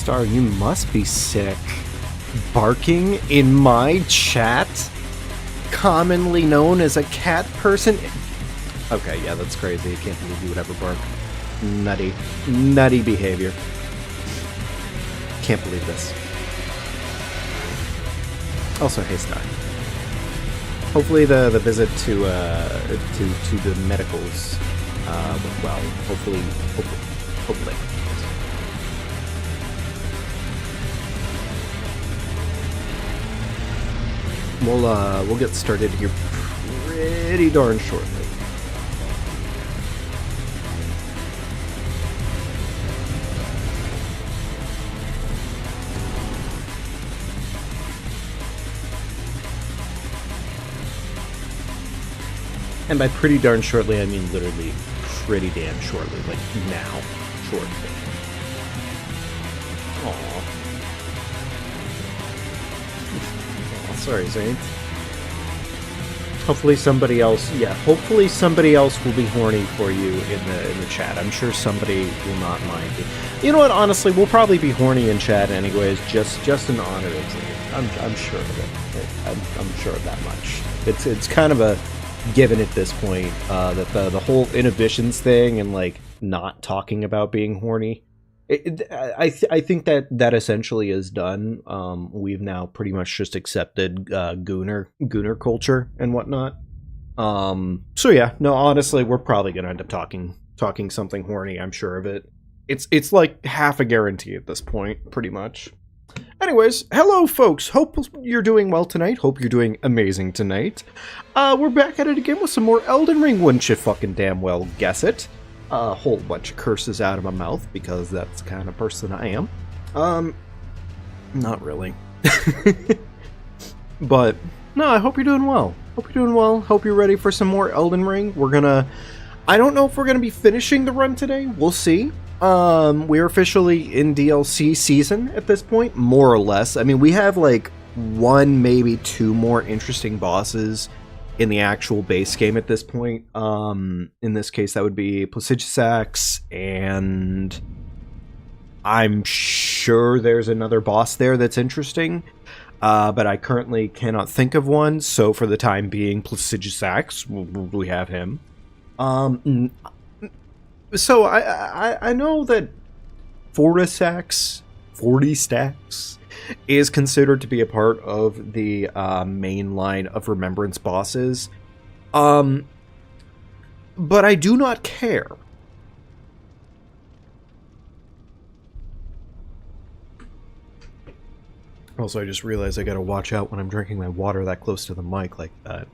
Star, you must be sick. Barking in my chat? Commonly known as a cat person? Okay, yeah, that's crazy. I can't believe you would ever bark. Nutty. Nutty behavior. Can't believe this. Also, hey Star. Hopefully the visit to the medicals went well. Hopefully. We'll get started here pretty darn shortly. And by pretty darn shortly, I mean literally pretty damn shortly, like now, shortly. Aww. Oh, sorry, Zane. Hopefully somebody else, hopefully somebody else will be horny for you in the chat. I'm sure somebody will not mind you. You know what? Honestly, we'll probably be horny in chat anyways, just in honor of Zane. I'm sure of it. I'm sure of that much. It's kind of a given at this point that the whole inhibitions thing and like not talking about being horny, I think that essentially is done. We've now pretty much just accepted gooner culture and whatnot. So yeah, no, honestly, we're probably gonna end up talking something horny. I'm sure of it. It's like half a guarantee at this point, pretty much. Anyways, hello folks, hope you're doing well tonight, hope you're doing amazing tonight. We're back at it again with some more Elden Ring, wouldn't you fucking damn well guess it. A whole bunch of curses out of my mouth, because that's the kind of person I am. Not really. But, no, I hope you're doing well. Hope you're ready for some more Elden Ring. I don't know if we're gonna be finishing the run today, we'll see. We're officially in DLC season at this point, more or less. I mean, we have like one, maybe two more interesting bosses in the actual base game at this point. In this case, that would be Placidusax, and I'm sure there's another boss there that's interesting, but I currently cannot think of one, so for the time being, Placidusax, we have him. So I know that 40 stacks is considered to be a part of the main line of Remembrance bosses, but I do not care. Also, I just realized I gotta watch out when I'm drinking my water that close to the mic like that.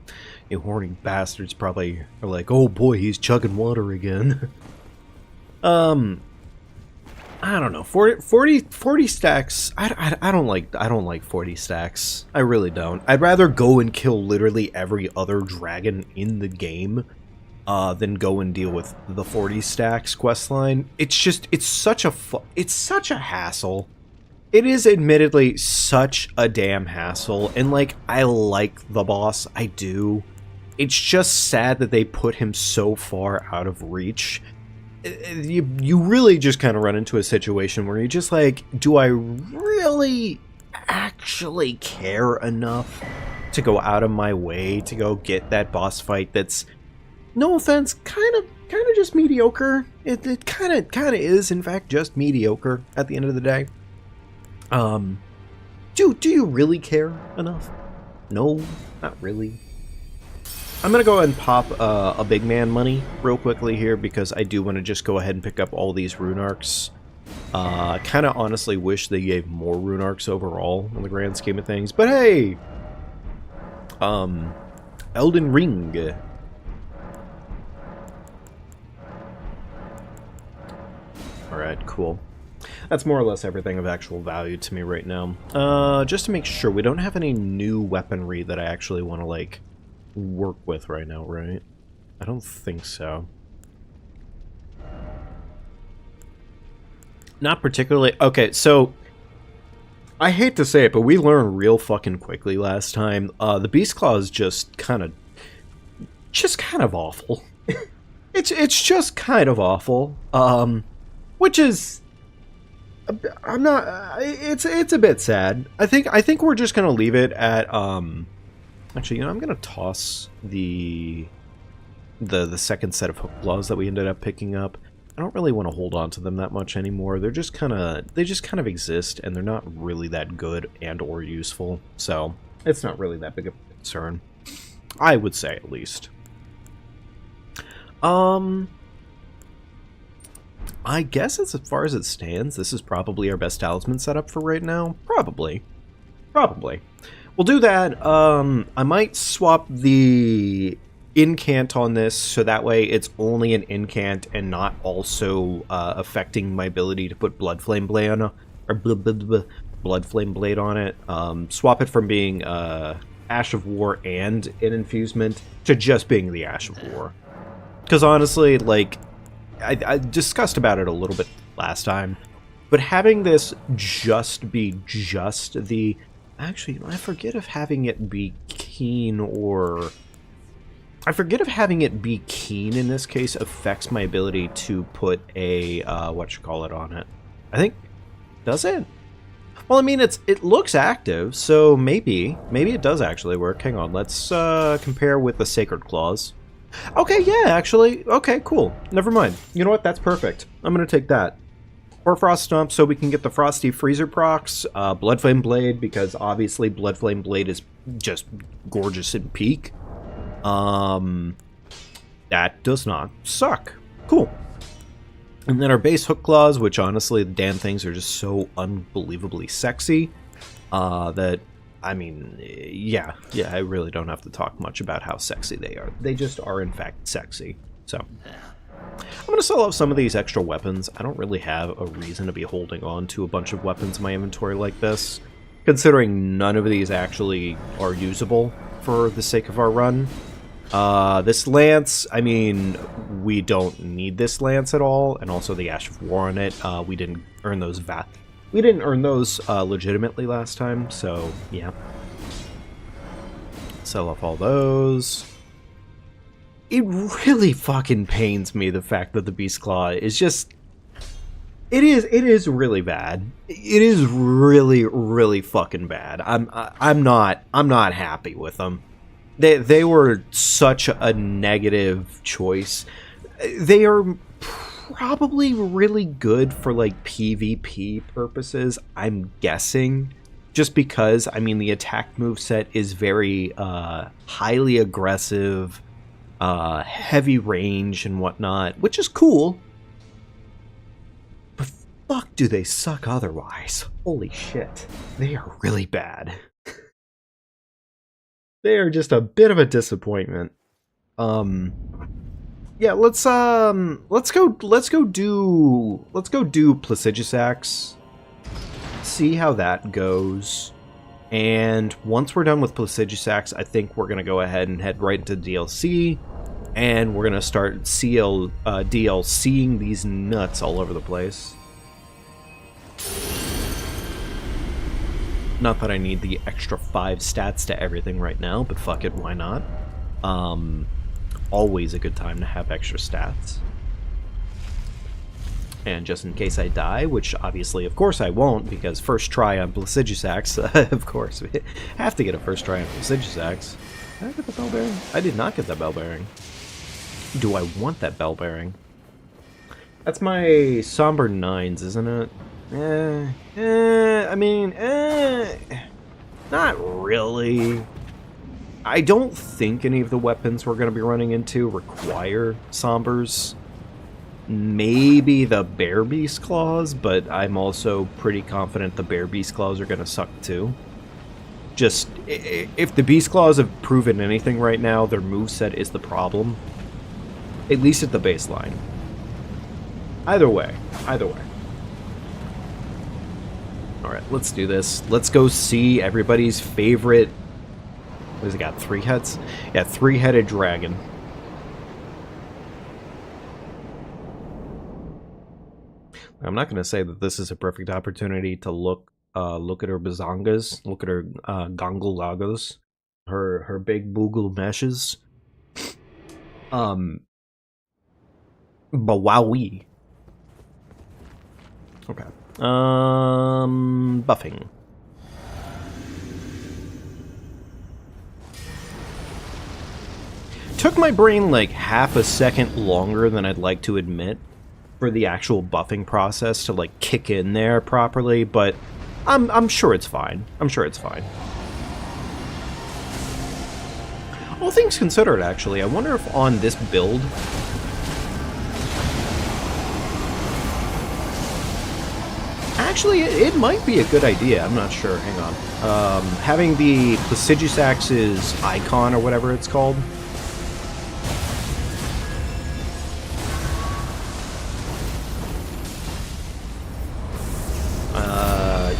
You horny bastards probably are like, oh boy, he's chugging water again. I don't know. 40 stacks. I don't like 40 stacks. I really don't. I'd rather go and kill literally every other dragon in the game than go and deal with the 40 stacks questline. It's such a hassle. It is admittedly such a damn hassle, and like, I like the boss, I do. It's just sad that they put him so far out of reach. You really just kind of run into a situation where you're just like, do I really actually care enough to go out of my way to go get that boss fight that's, no offense, kind of just mediocre. It kind of is, in fact, just mediocre at the end of the day. Do you really care enough? No, not really. I'm gonna go ahead and pop a big man money real quickly here, because I do want to just go ahead and pick up all these rune arcs. Kind of honestly wish they gave more rune arcs overall in the grand scheme of things, but hey! Elden Ring. Alright, cool. That's more or less everything of actual value to me right now. Just to make sure, we don't have any new weaponry that I actually want to, like, work with right now, right? I don't think so. Not particularly. Okay, so I hate to say it, but we learned real fucking quickly last time. The Beast Claw is just kind of awful. it's just kind of awful. Which is I'm not. It's a bit sad. I think we're just gonna leave it at. Actually, I'm gonna toss the second set of hook claws that we ended up picking up. I don't really want to hold on to them that much anymore. They just kind of exist, and they're not really that good and or useful. So it's not really that big of a concern, I would say, at least. I guess as far as it stands, this is probably our best talisman setup for right now. Probably. We'll do that. I might swap the incant on this, so that way it's only an incant and not also affecting my ability to put Blood Flame Blade on, Blood Flame Blade on it. Swap it from being Ash of War and an infusement to just being the Ash of War. Because honestly, like, I discussed about it a little bit last time, but having this just be just the... Actually, I forget if having it be keen or... I forget if having it be keen in this case affects my ability to put a, whatchamacallit on it. I think... Does it? Well, I mean, it looks active, so maybe it does actually work. Hang on, let's compare with the Sacred Claws. Okay, yeah, actually. Okay, cool. Never mind. You know what? That's perfect. I'm going to take that. Or Frost Stomp so we can get the Frosty Freezer procs. Blood Flame Blade, because obviously Blood Flame Blade is just gorgeous in peak. That does not suck. Cool. And then our base Hook Claws, which honestly, the damn things are just so unbelievably sexy. That... I mean, yeah, I really don't have to talk much about how sexy they are. They just are, in fact, sexy. So, I'm going to sell off some of these extra weapons. I don't really have a reason to be holding on to a bunch of weapons in my inventory like this, considering none of these actually are usable for the sake of our run. This lance, I mean, we don't need this lance at all, and also the Ash of War on it. We didn't earn those legitimately last time, so yeah. Sell off all those. It really fucking pains me, the fact that the Beast Claw is just... It is really bad. It is really fucking bad. I'm not happy with them. They were such a negative choice. They are probably really good for like PvP purposes, I'm guessing, just because I mean the attack moveset is very highly aggressive, heavy range and whatnot, which is cool, but fuck do they suck otherwise. Holy shit, they are really bad. They are just a bit of a disappointment. Yeah, let's go do Placidusax. See how that goes. And once we're done with Placidusax, I think we're gonna go ahead and head right into DLC, and we're gonna start DLCing these nuts all over the place. Not that I need the extra 5 stats to everything right now, but fuck it, why not? Always a good time to have extra stats. And just in case I die, which obviously, of course I won't, because first try on Placidusax, of course, we have to get a first try on Placidusax. Did I get the bell bearing? I did not get that bell bearing. Do I want that bell bearing? That's my Somber 9s, isn't it? I mean, not really. I don't think any of the weapons we're going to be running into require Sombers. Maybe the Bear Beast Claws, but I'm also pretty confident the Bear Beast Claws are going to suck too. Just, if the Beast Claws have proven anything right now, their moveset is the problem. At least at the baseline. Either way. Alright, let's do this. Let's go see everybody's favorite... What has it got? 3 heads? Yeah, 3-headed dragon. I'm not going to say that this is a perfect opportunity to look at her bazongas, look at her gongle lagos, her big boogle meshes. But wowee. Okay. Buffing. Took my brain like half a second longer than I'd like to admit for the actual buffing process to like kick in there properly, but I'm sure it's fine. I'm sure it's fine. All things considered, actually, I wonder if on this build actually it might be a good idea. I'm not sure. Hang on. Having the Placidusax's icon or whatever it's called.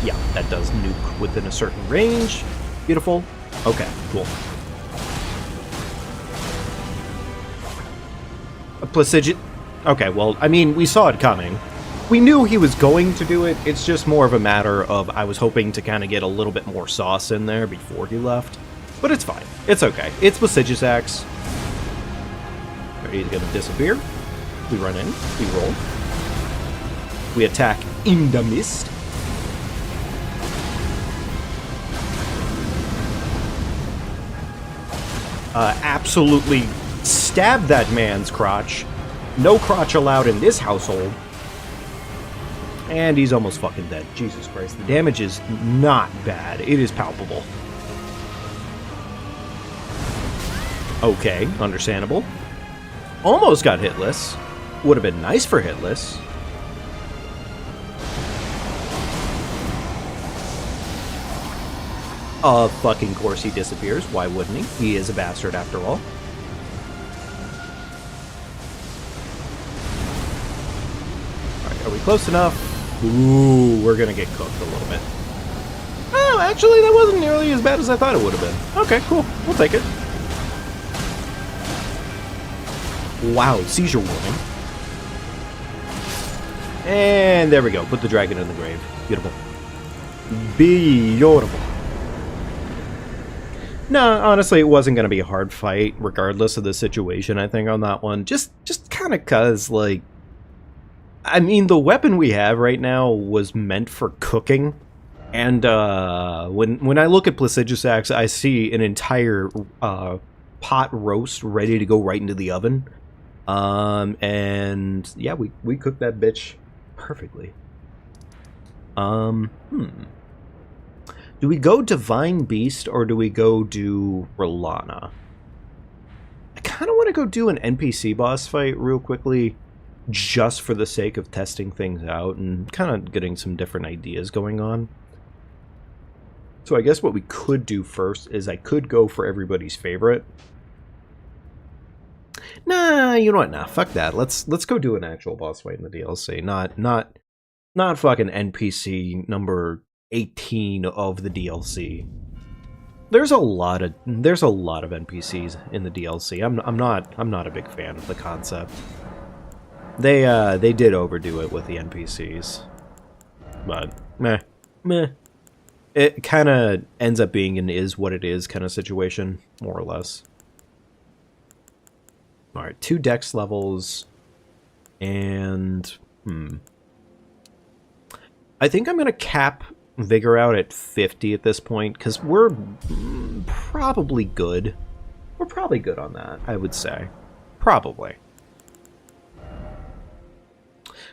Yeah, that does nuke within a certain range. Beautiful. Okay, cool. A Placidus. Okay, well, I mean, we saw it coming. We knew he was going to do it. It's just more of a matter of I was hoping to kind of get a little bit more sauce in there before he left. But it's fine. It's okay. It's Placidusax. He's gonna disappear. We run in. We roll. We attack in the mist. Absolutely stab that man's crotch. No crotch allowed in this household. And he's almost fucking dead. Jesus Christ. The damage is not bad. It is palpable. Okay, understandable. Almost got hitless. Would have been nice for hitless. Of fucking course he disappears. Why wouldn't he? He is a bastard after all. Alright, are we close enough? Ooh, we're gonna get cooked a little bit. Oh, actually, that wasn't nearly as bad as I thought it would have been. Okay, cool. We'll take it. Wow, seizure warning. And there we go. Put the dragon in the grave. Beautiful. Beautiful. No, honestly, it wasn't going to be a hard fight, regardless of the situation, I think, on that one. Just kind of because, like... I mean, the weapon we have right now was meant for cooking. And when I look at Placidusax, I see an entire pot roast ready to go right into the oven. And yeah, we cooked that bitch perfectly. Do we go Divine Beast or do we go do Rolana? I kind of want to go do an NPC boss fight real quickly, just for the sake of testing things out and kind of getting some different ideas going on. So I guess what we could do first is I could go for everybody's favorite. Nah, you know what? Nah, fuck that. Let's go do an actual boss fight in the DLC. Not fucking NPC number 18 of the DLC. There's a lot of NPCs in the DLC. I'm not a big fan of the concept. They did overdo it with the NPCs. But meh. It kind of ends up being an is what it is kind of situation, more or less. Alright, 2 dex levels, and... I think I'm going to cap Vigor out at 50 at this point, because we're probably good. We're probably good on that, I would say. Probably.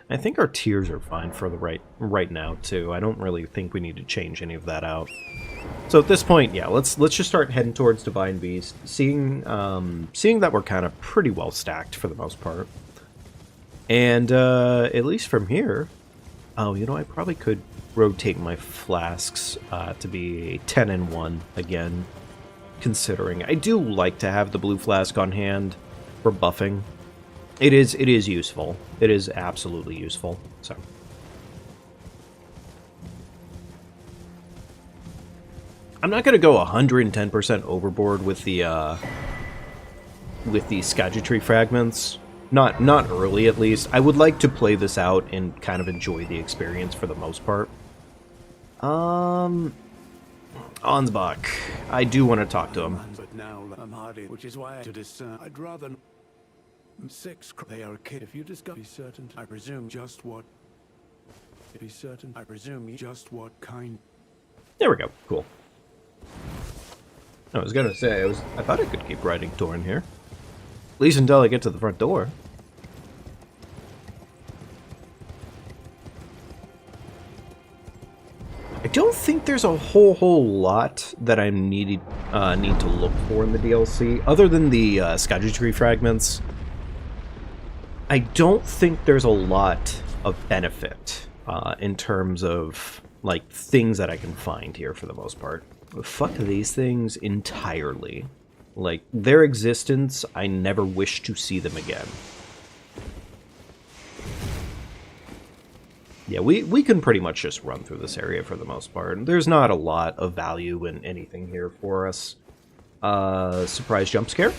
I think our tiers are fine for the right now, too. I don't really think we need to change any of that out. So at this point, yeah, let's just start heading towards Divine Beast, seeing that we're kind of pretty well stacked for the most part. And at least from here, oh, you know, I probably could rotate my flasks to be 10 and 1 again, considering I do like to have the blue flask on hand for buffing. It is useful. It is absolutely useful. So. I'm not going to go 110% overboard with the Skagitry fragments. Not early, at least. I would like to play this out and kind of enjoy the experience for the most part. Ansbach. I do want to talk to him. But now I'm hardy, which is why to discern. I'd rather 6. They are a kid. If you discover certain, I presume just what. be certain. I presume you just what kind. There we go. Cool. I was gonna say, I thought I could keep riding Torn here. At least until I get to the front door. I don't think there's a whole lot that I need to look for in the DLC, other than the Skadgetry fragments. I don't think there's a lot of benefit in terms of like things that I can find here for the most part. Fuck these things entirely. Like, their existence, I never wish to see them again. Yeah, we can pretty much just run through this area for the most part. There's not a lot of value in anything here for us. Surprise jump scare.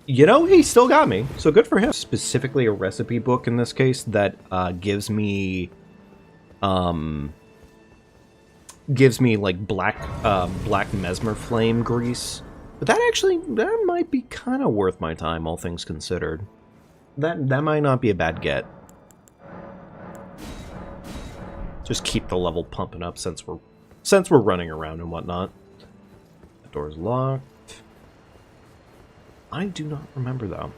You know, he still got me, so good for him. Specifically a recipe book in this case that gives me like black mesmer flame grease. But that might be kind of worth my time, all things considered. That might not be a bad get. Just keep the level pumping up since we're running around and whatnot. The door's locked. I do not remember though.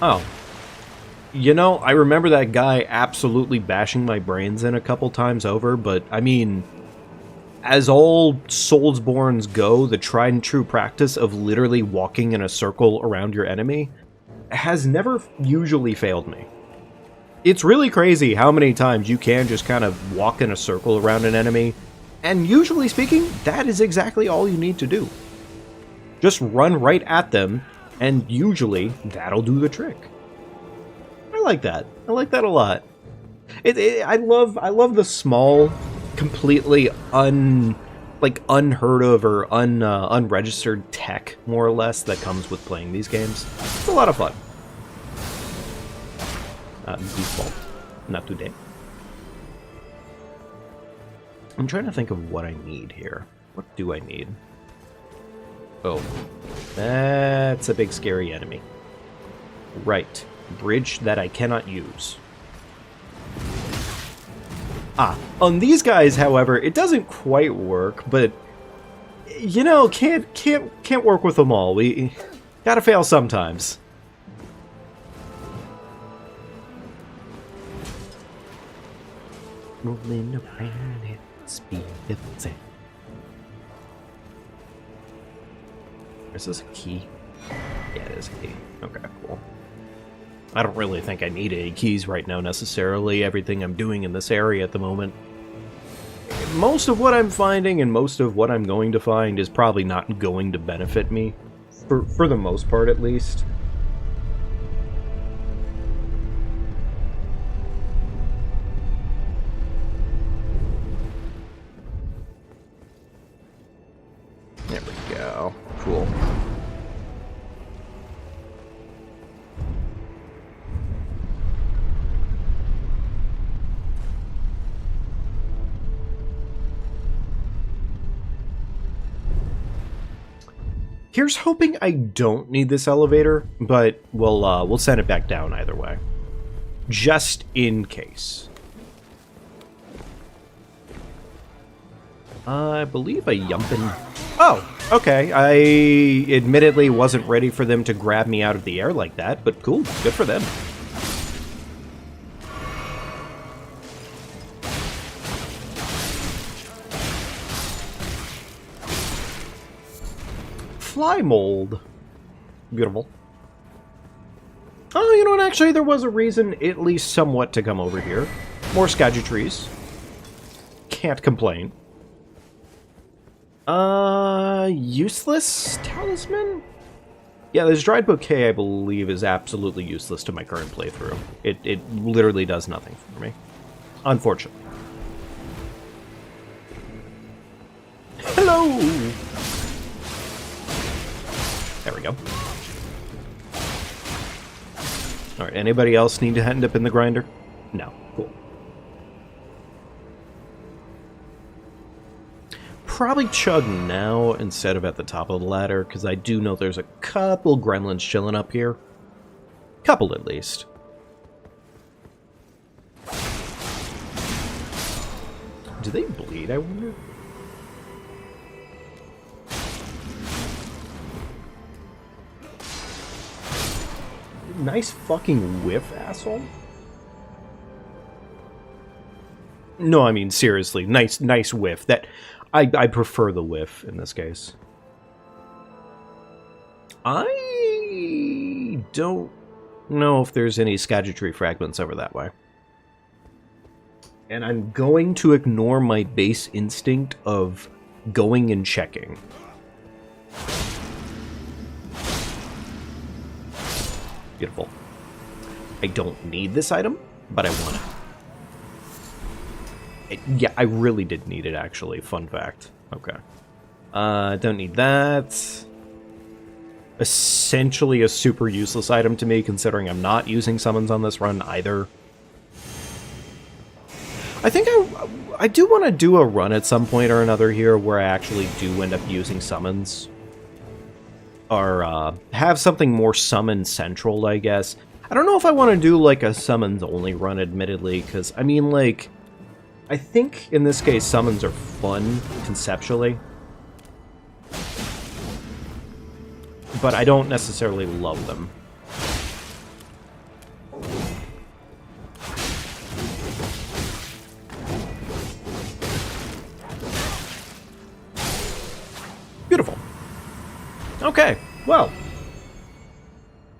Oh. You know, I remember that guy absolutely bashing my brains in a couple times over, but I mean, as all Soulsborns go, the tried and true practice of literally walking in a circle around your enemy has never usually failed me. It's really crazy how many times you can just kind of walk in a circle around an enemy, and usually speaking, that is exactly all you need to do. Just run right at them, and usually that'll do the trick. I like that. I like that a lot. I love the small, completely unheard of or unregistered tech, more or less, that comes with playing these games. It's a lot of fun. Default. Not today. I'm trying to think of what I need here. What do I need? Oh. That's a big scary enemy. Right. Bridge that I cannot use. On these guys, however, it doesn't quite work, but you know, can't work with them all. We gotta fail sometimes. Rolling around at speed of sound. Is this a key? Yeah, it is a key. Okay, cool. I don't really think I need any keys right now, necessarily. Everything I'm doing in this area at the moment. Most of what I'm finding and most of what I'm going to find is probably not going to benefit me. For the most part, at least. There we go. Cool. Here's hoping I don't need this elevator, but we'll send it back down either way. Just in case. I believe a yumpin'... Oh, okay. I admittedly wasn't ready for them to grab me out of the air like that, but cool. Good for them. Fly mold. Beautiful. Oh, you know what? Actually, there was a reason, at least somewhat, to come over here. More Skadgetries. Can't complain. Useless talisman? Yeah, this dried bouquet, I believe, is absolutely useless to my current playthrough. It literally does nothing for me. Unfortunately. Hello! There we go. Alright, anybody else need to end up in the grinder? No. Cool. probably chug now instead of at the top of the ladder, because I do know there's a couple gremlins chilling up here. Couple at least. Do they bleed, I wonder? Nice fucking whiff, asshole. No, I mean, seriously, nice whiff. That I prefer the whiff in this case. I don't know if there's any Skagitry fragments over that way. And I'm going to ignore my base instinct of going and checking. Beautiful. I don't need this item, but I want it. Yeah, I really did need it, actually. Fun fact. Okay. Don't need that. Essentially a super useless item to me, considering I'm not using summons on this run either. I think I do want to do a run at some point or another here where I actually do end up using summons. Or have something more summon central, I guess. I don't know if I want to do like a summons only run, admittedly, because I mean, like, I think in this case summons are fun conceptually, but I don't necessarily love them. Beautiful. Okay, well,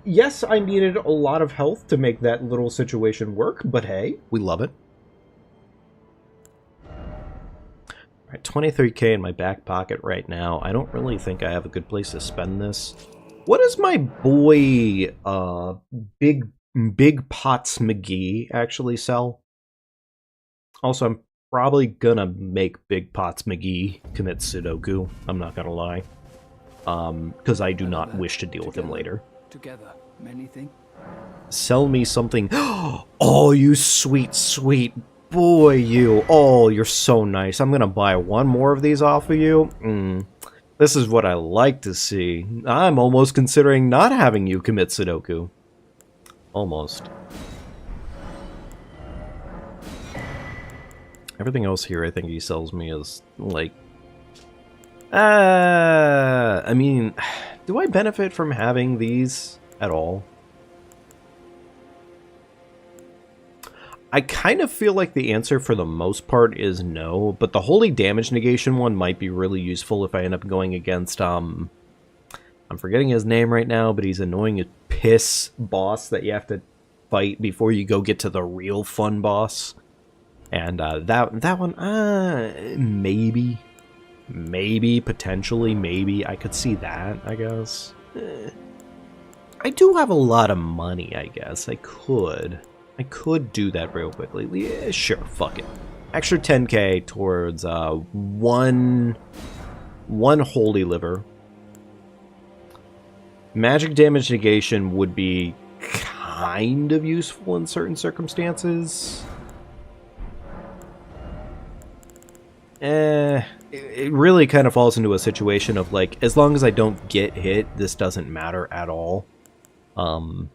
yes, I needed a lot of health to make that little situation work, but hey, we love it. Alright, 23k in my back pocket right now. I don't really think I have a good place to spend this. What does my boy, Big Pots McGee actually sell? Also, I'm probably gonna make Big Pots McGee commit Sudoku, I'm not gonna lie. Because I do not wish to deal with him later. Together, many things. Sell me something. Oh, you sweet, sweet boy, you. Oh, you're so nice. I'm gonna buy one more of these off of you. This is what I like to see. I'm almost considering not having you commit Sudoku. Almost. Everything else here I think he sells me is, like... I mean, do I benefit from having these at all? I kind of feel like the answer for the most part is no, but the holy damage negation one might be really useful if I end up going against, I'm forgetting his name right now, but he's annoying as piss boss that you have to fight before you go get to the real fun boss. And that one, maybe, potentially, maybe. I could see that, I guess. I do have a lot of money, I guess. I could do that real quickly. Yeah, sure, fuck it. Extra 10k towards one holy liver. Magic damage negation would be kind of useful in certain circumstances. It really kind of falls into a situation of, like, as long as I don't get hit, this doesn't matter at all. Fuck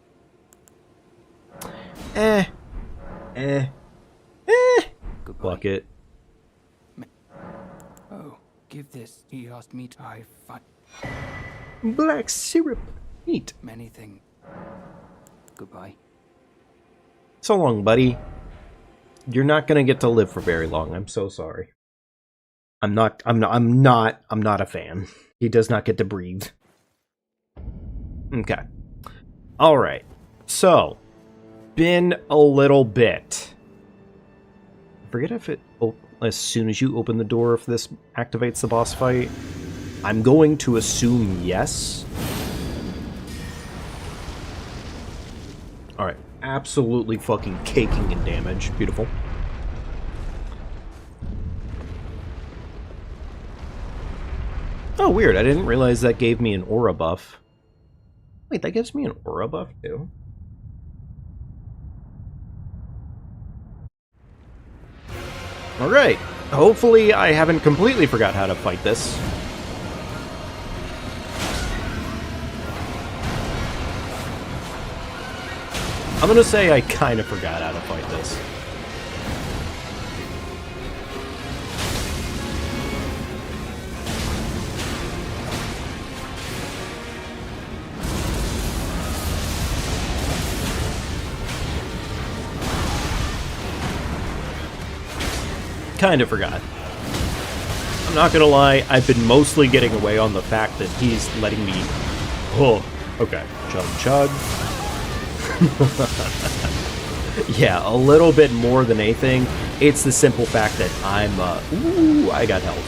it. Oh, give this. He asked me to. I find Black syrup. Neat. many things. Goodbye. So long, buddy. You're not gonna get to live for very long. I'm so sorry. I'm not a fan. He does not get to breathe. Okay. Alright. So, been a little bit. I forget if it... Oh, as soon as you open the door, if this activates the boss fight. I'm going to assume yes. Alright. Absolutely fucking caking in damage. Beautiful. Oh, weird. I didn't realize that gave me an aura buff. Wait, that gives me an aura buff, too? Alright. Hopefully I haven't completely forgot how to fight this. I'm gonna say I kind of forgot how to fight this. Kind of forgot. I'm not gonna lie, I've been mostly getting away on the fact that he's letting me... Oh, okay. Chug, chug. Yeah, a little bit more than anything. It's the simple fact that I'm, ooh, I got health.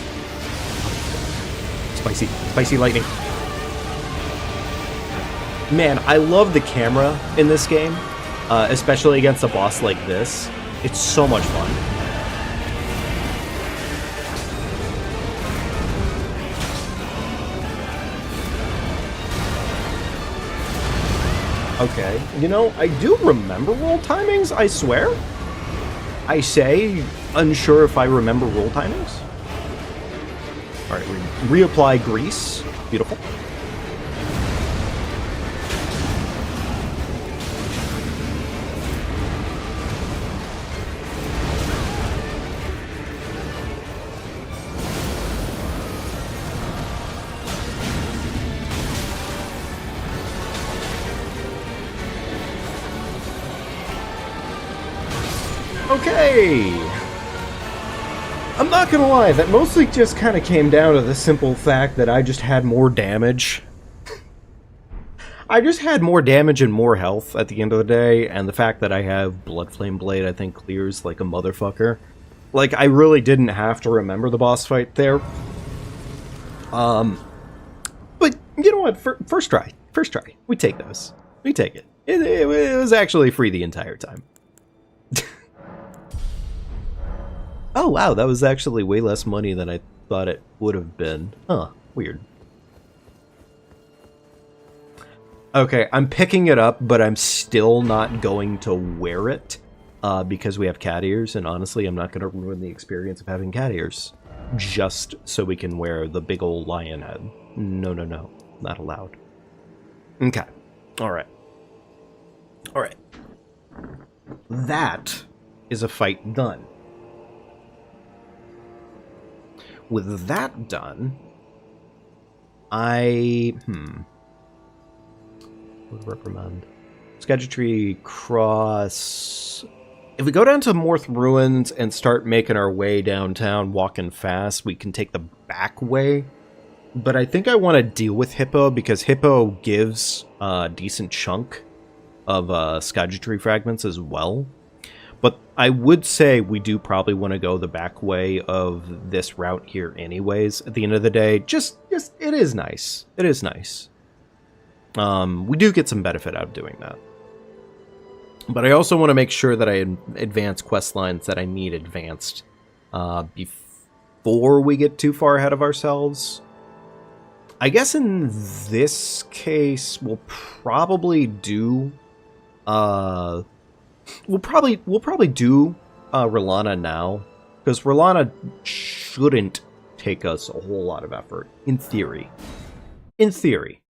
Spicy, spicy lightning. Man, I love the camera in this game, especially against a boss like this. It's so much fun. Okay, you know, I do remember roll timings, I swear. I say, unsure if I remember roll timings. Alright, we reapply grease. Beautiful. Okay! I'm not gonna lie, that mostly just kind of came down to the simple fact that I just had more damage. I just had more damage and more health at the end of the day, and the fact that I have Blood Flame Blade I think clears like a motherfucker. Like, I really didn't have to remember the boss fight there. But, you know what, first try. First try. We take those. We take it. It was actually free the entire time. Oh, wow, that was actually way less money than I thought it would have been. Huh, weird. Okay, I'm picking it up, but I'm still not going to wear it, because we have cat ears, and honestly, I'm not going to ruin the experience of having cat ears, just so we can wear the big old lion head. No, no, no. Not allowed. Okay. Alright. Alright. That is a fight done. With that done, I... Would reprimand. Skagitry Cross... If we go down to Morth Ruins and start making our way downtown, walking fast, we can take the back way. But I think I want to deal with Hippo, because Hippo gives a decent chunk of Skagitry fragments as well. But I would say we do probably want to go the back way of this route here anyways. At the end of the day, just it is nice. It is nice. We do get some benefit out of doing that. But I also want to make sure that I advance quest lines that I need advanced before we get too far ahead of ourselves. I guess in this case, we'll probably do... We'll probably do Rilana now, because Rilana shouldn't take us a whole lot of effort, in theory. In theory.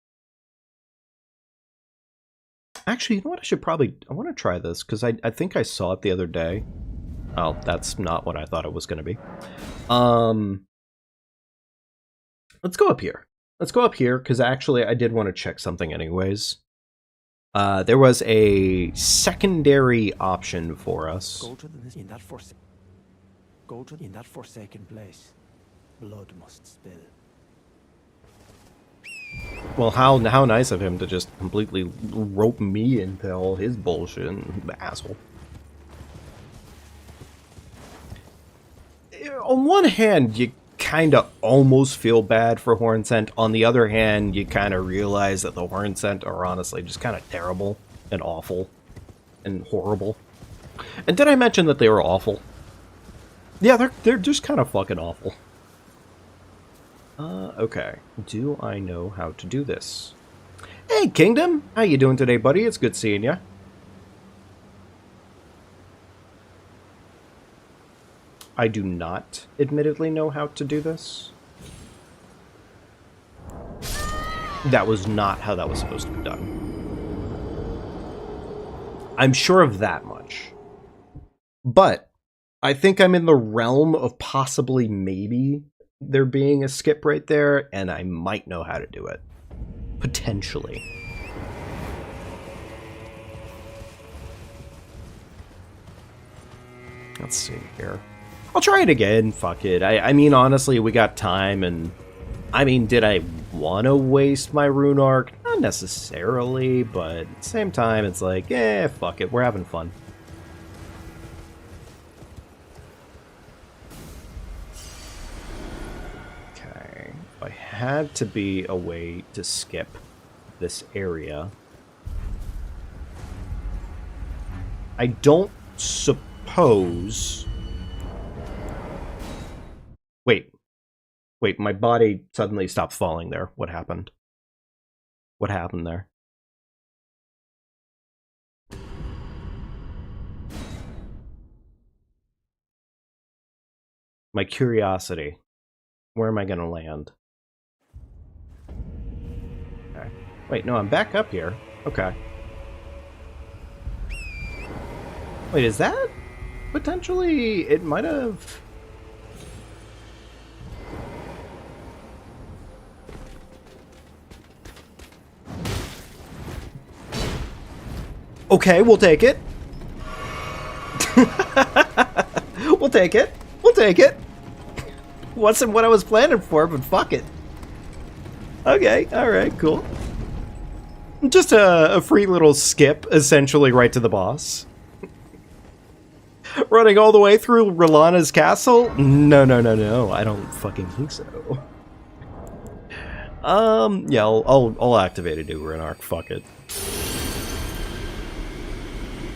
Actually, you know what? I want to try this, because I think I saw it the other day. Oh, that's not what I thought it was going to be. Let's go up here. Let's go up here, because actually I did want to check something anyways. There was a secondary option for us. Go to in that forsaken place. Blood must spill. Well, how nice of him to just completely rope me into all his bullshit, asshole. On one hand, you kind of almost feel bad for Hornsent. On the other hand, you kind of realize that the Hornsent are honestly just kind of terrible and awful and horrible. And did I mention that they were awful? Yeah, they're just kind of fucking awful. Okay. Do I know how to do this? Hey, Kingdom! How you doing today, buddy? It's good seeing ya. I do not admittedly know how to do this. That was not how that was supposed to be done. I'm sure of that much. But I think I'm in the realm of possibly maybe there being a skip right there, and I might know how to do it. Potentially. Let's see here. I'll try it again, fuck it. I mean, honestly, we got time, and... I mean, did I want to waste my rune arc? Not necessarily, but at the same time, it's like, eh, fuck it, we're having fun. Okay, if I had to be a way to skip this area, I don't suppose... Wait, my body suddenly stopped falling there. What happened? What happened there? My curiosity. Where am I gonna land? Okay. Wait, no, I'm back up here. Okay. Wait, is that... potentially... it might have... Okay, we'll take it. We'll take it. We'll take it. Wasn't what I was planning for, but fuck it. Okay, alright, cool. Just a free little skip, essentially right to the boss. Running all the way through Rolana's castle? No, I don't fucking think so. Yeah, I'll activate a new rune arc, fuck it.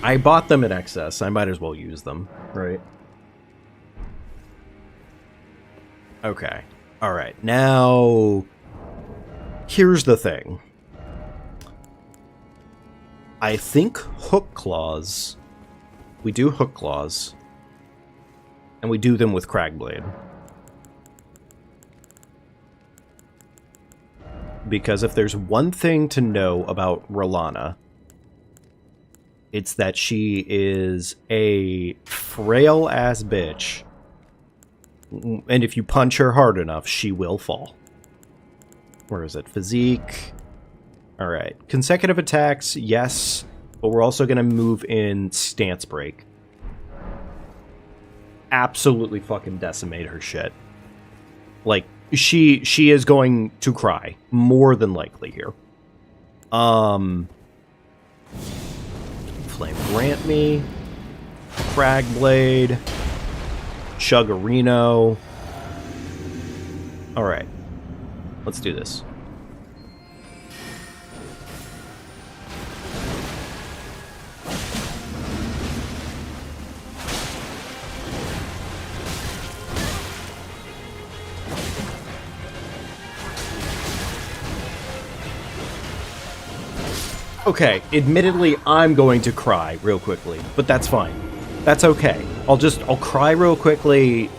I bought them in excess. I might as well use them, right? Okay. Alright, now... here's the thing. I think hook claws... we do hook claws. And we do them with Cragblade. Because if there's one thing to know about Rolana... it's that she is a frail-ass bitch. And if you punch her hard enough, she will fall. Where is it? Physique. Alright. Consecutive attacks, yes. But we're also going to move in Stance Break. Absolutely fucking decimate her shit. Like, she is going to cry. More than likely here. Flame Grant Me, Cragblade, Chuggerino. Alright, let's do this. Okay, admittedly, I'm going to cry real quickly, but that's fine. That's okay. I'll cry real quickly.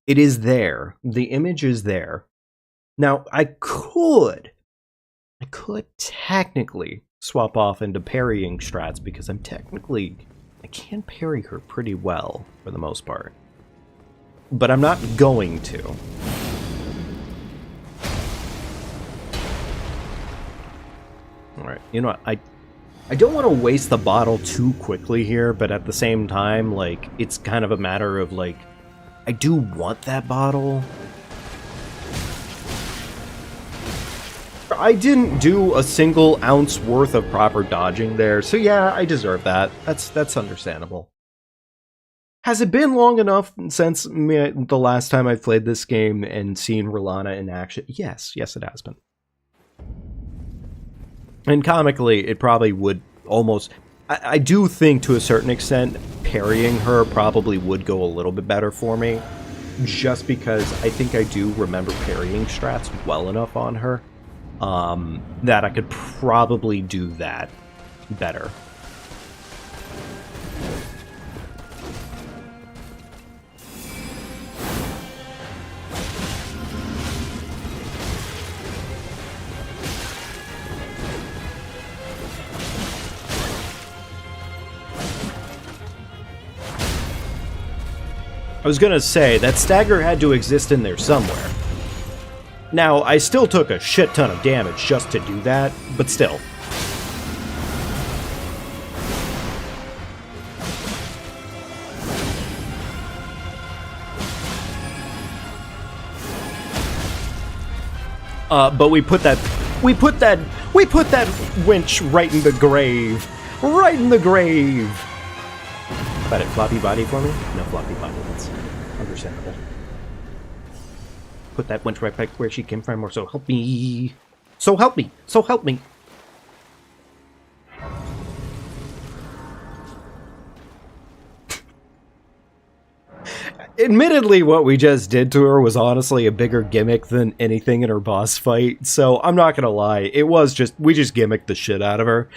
It is there. The image is there. Now, I could technically swap off into parrying strats because I can parry her pretty well for the most part. But I'm not going to. Alright, you know what, I don't want to waste the bottle too quickly here, but at the same time, like, it's kind of a matter of, like, I do want that bottle. I didn't do a single ounce worth of proper dodging there, so yeah, I deserve that. That's understandable. Has it been long enough since the last time I've played this game and seen Rolana in action? Yes, it has been. And comically, it probably would almost... I do think, to a certain extent, parrying her probably would go a little bit better for me. Just because I think I do remember parrying strats well enough on her. That I could probably do that better. I was gonna say, that stagger had to exist in there somewhere. Now, I still took a shit ton of damage just to do that, but still. But we put that winch right in the grave. Right in the grave. Got it, floppy body for me? No floppy body, that's understandable. Put that winch right back where she came from, or so help me. So help me! So help me! Admittedly, what we just did to her was honestly a bigger gimmick than anything in her boss fight, so I'm not gonna lie, we just gimmicked the shit out of her.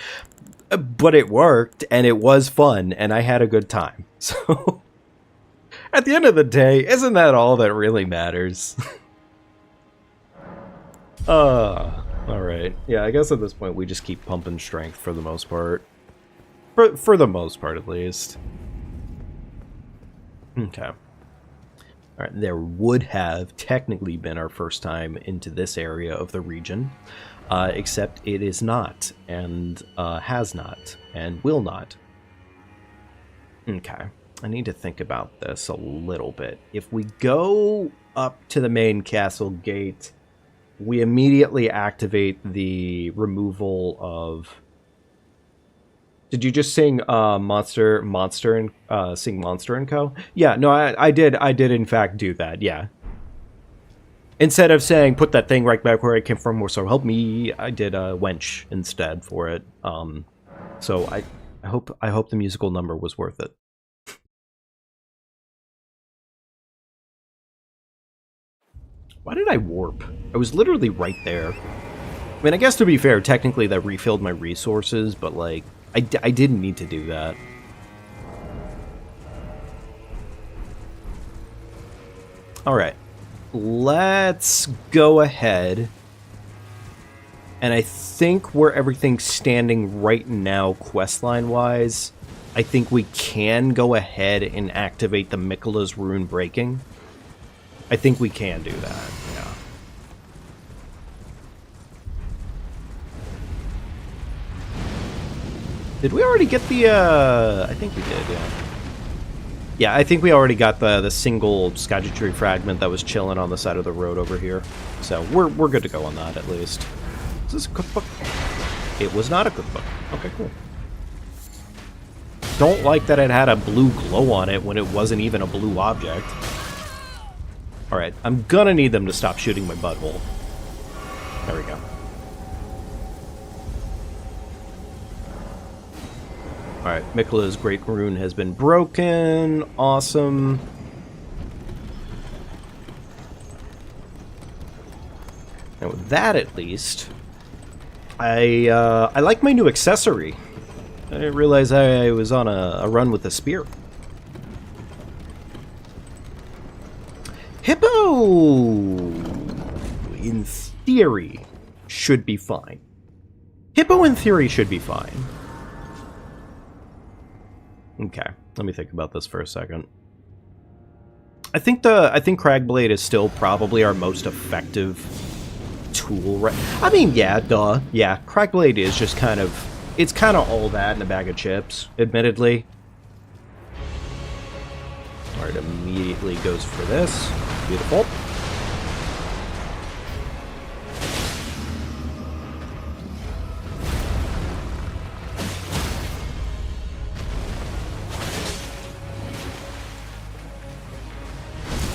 But it worked, and it was fun, and I had a good time. So, at the end of the day, isn't that all that really matters? Alright. Yeah, I guess at this point we just keep pumping strength for the most part. For the most part, at least. Okay. Alright, there would have technically been our first time into this area of the region, except it is not, and has not, and will not. Okay, I need to think about this a little bit. If we go up to the main castle gate, we immediately activate the removal of... Did you just sing Monster and Co? Yeah, no, I did in fact do that. Yeah. Instead of saying put that thing right back where it came from, or so help me, I did a wench instead for it. So I hope the musical number was worth it. Why did I warp? I was literally right there. I mean, I guess to be fair, technically that refilled my resources, but like, I didn't need to do that. Alright. Let's go ahead. And I think where everything's standing right now, questline-wise, I think we can go ahead and activate the Miquella's Rune Breaking. I think we can do that, yeah. Did we already get the, I think we did, yeah. Yeah, I think we already got the single Skagitry fragment that was chilling on the side of the road over here. So, we're good to go on that, at least. Is this a cookbook? It was not a cookbook. Okay, cool. Don't like that it had a blue glow on it when it wasn't even a blue object. Alright, I'm gonna need them to stop shooting my butthole. There we go. Alright, Miquella's Great Rune has been broken. Awesome. And with that, at least, I like my new accessory. I didn't realize I was on a run with the spear. Hippo, in theory, should be fine. Hippo, in theory, should be fine. Okay, let me think about this for a second. I think Cragblade is still probably our most effective tool, right? I mean, yeah, duh. Yeah, Cragblade is just kind of... It's kind of all that in a bag of chips, admittedly. Alright, immediately goes for this. Beautiful.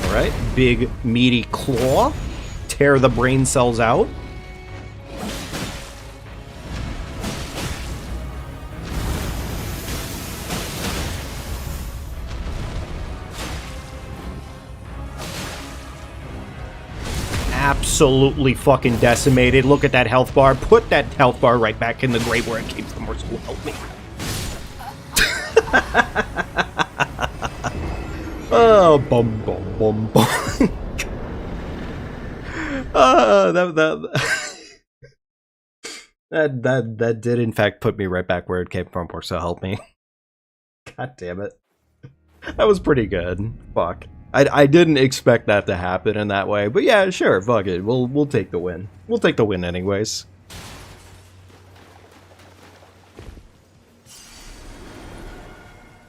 Alright, big meaty claw. Tear the brain cells out. Absolutely fucking decimated. Look at that health bar. Put that health bar right back in the grave where it came from, or so help me. Oh, bum bum bum bum. That did in fact put me right back where it came from, or so help me. God damn it. That was pretty good. Fuck. I didn't expect that to happen in that way, but yeah, sure, fuck it. We'll take the win. We'll take the win anyways.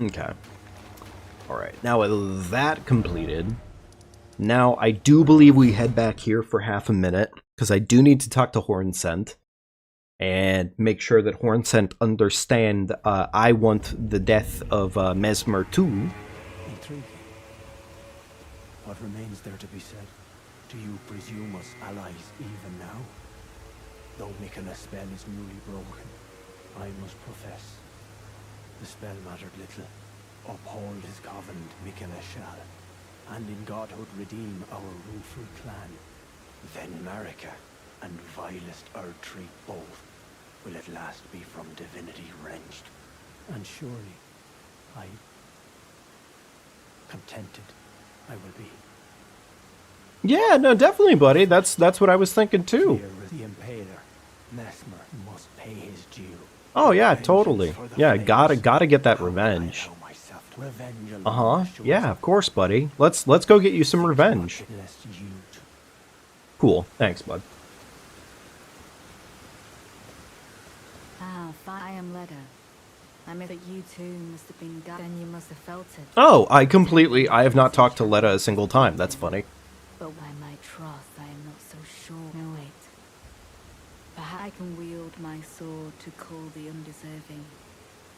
Okay. Alright, now with that completed, now I do believe we head back here for half a minute, because I do need to talk to Hornsent, and make sure that Hornsent understand I want the death of Mesmer too. Intriguing. What remains there to be said? Do you presume us allies even now? Though Miquella's spell is newly broken, I must profess, the spell mattered little. Uphold his covenant, Miquella shall, and in godhood redeem our rueful clan. Then Marika and vilest Erdtree both will at last be from divinity wrenched. And surely, contented I will be. Yeah, no, definitely, buddy. That's what I was thinking too. Here with the Impaler, Mesmer must pay his due. Oh yeah, totally. Yeah, gotta get that revenge. Yeah, of course, buddy. Let's go get you some revenge. Cool. Thanks, bud. I am Leda. I mean that you too must have been gone, and you must have felt it. Oh, I have not talked to Leda a single time. That's funny. But by my trust, I am not so sure. No, wait. Perhaps I can wield my sword to call the undeserving,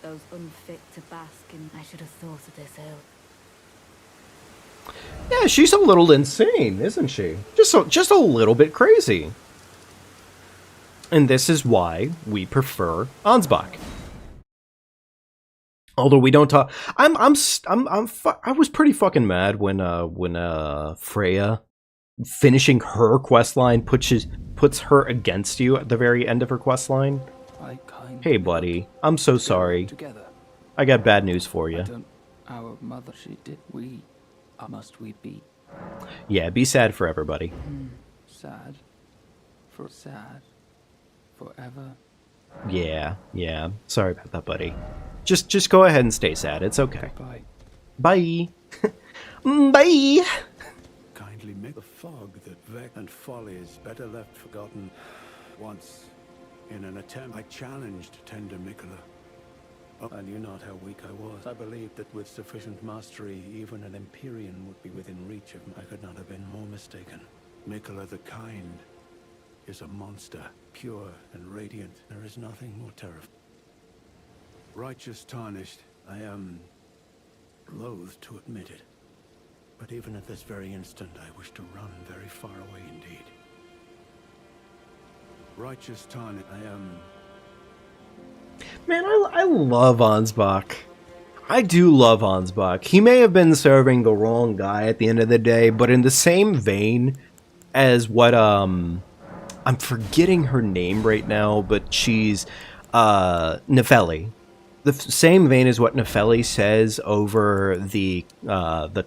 those unfit to bask in. I should have thought of this earlier. Yeah, she's a little insane, isn't she? Just a little bit crazy. And this is why we prefer Ansbach. Although we don't talk, I was pretty fucking mad when Freya finishing her questline puts her against you at the very end of her questline. Hey, buddy, I'm so sorry. Together. I got bad news for you. Our mother, she did. Must we be? Yeah, be sad for everybody. Sad. Forever. Yeah. Sorry about that, buddy. Just go ahead and stay sad. It's okay. Bye. Bye. Bye. Kindly make the fog that vex and folly is better left forgotten. Once, in an attempt, I challenged tender Miquella. Oh, I knew not how weak I was. I believed that with sufficient mastery, even an Empyrean would be within reach of me. I could not have been more mistaken. Miquella the Kind is a monster, pure and radiant. There is nothing more terrifying. Righteous tarnished, I am loath to admit it. But even at this very instant, I wish to run very far away indeed. Righteous tarnished, I am... Man, I love Ansbach. I do love Ansbach. He may have been serving the wrong guy at the end of the day, but in the same vein as what, I'm forgetting her name right now, but she's, Nefeli. The same vein as what Nefeli says over the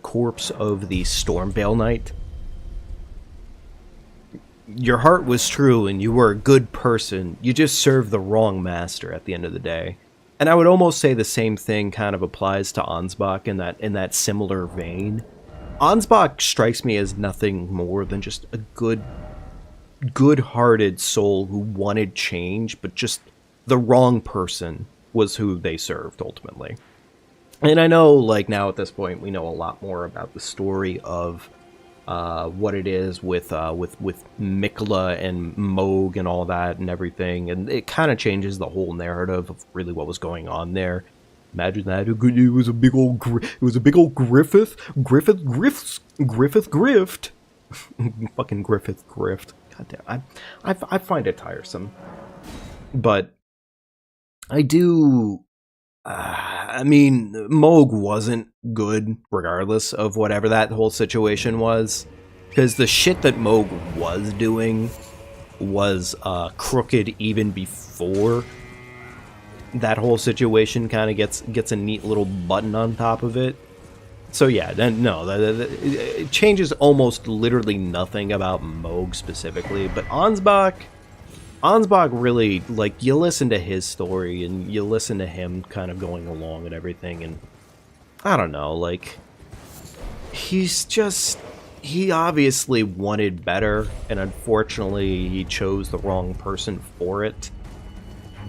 corpse of the Stormveil Knight. Your heart was true and you were a good person. You just served the wrong master at the end of the day. And I would almost say the same thing kind of applies to Ansbach in that similar vein. Ansbach strikes me as nothing more than just a good-hearted soul who wanted change, but just the wrong person was who they served ultimately. And I know, like, now at this point we know a lot more about the story of what it is with Miquella and Mohg and all that and everything, and it kind of changes the whole narrative of really what was going on there. Imagine that it was a big old Griffith Grift. Fucking Griffith Grift. Goddamn, I find it tiresome, but I do. I mean, Mohg wasn't good, regardless of whatever that whole situation was, because the shit that Mohg was doing was crooked even before that whole situation kind of gets a neat little button on top of it. So yeah, no, it changes almost literally nothing about Mohg specifically, but Ansbach really, like, you listen to his story and you listen to him kind of going along and everything, and I don't know, like, he's just... He obviously wanted better, and unfortunately he chose the wrong person for it.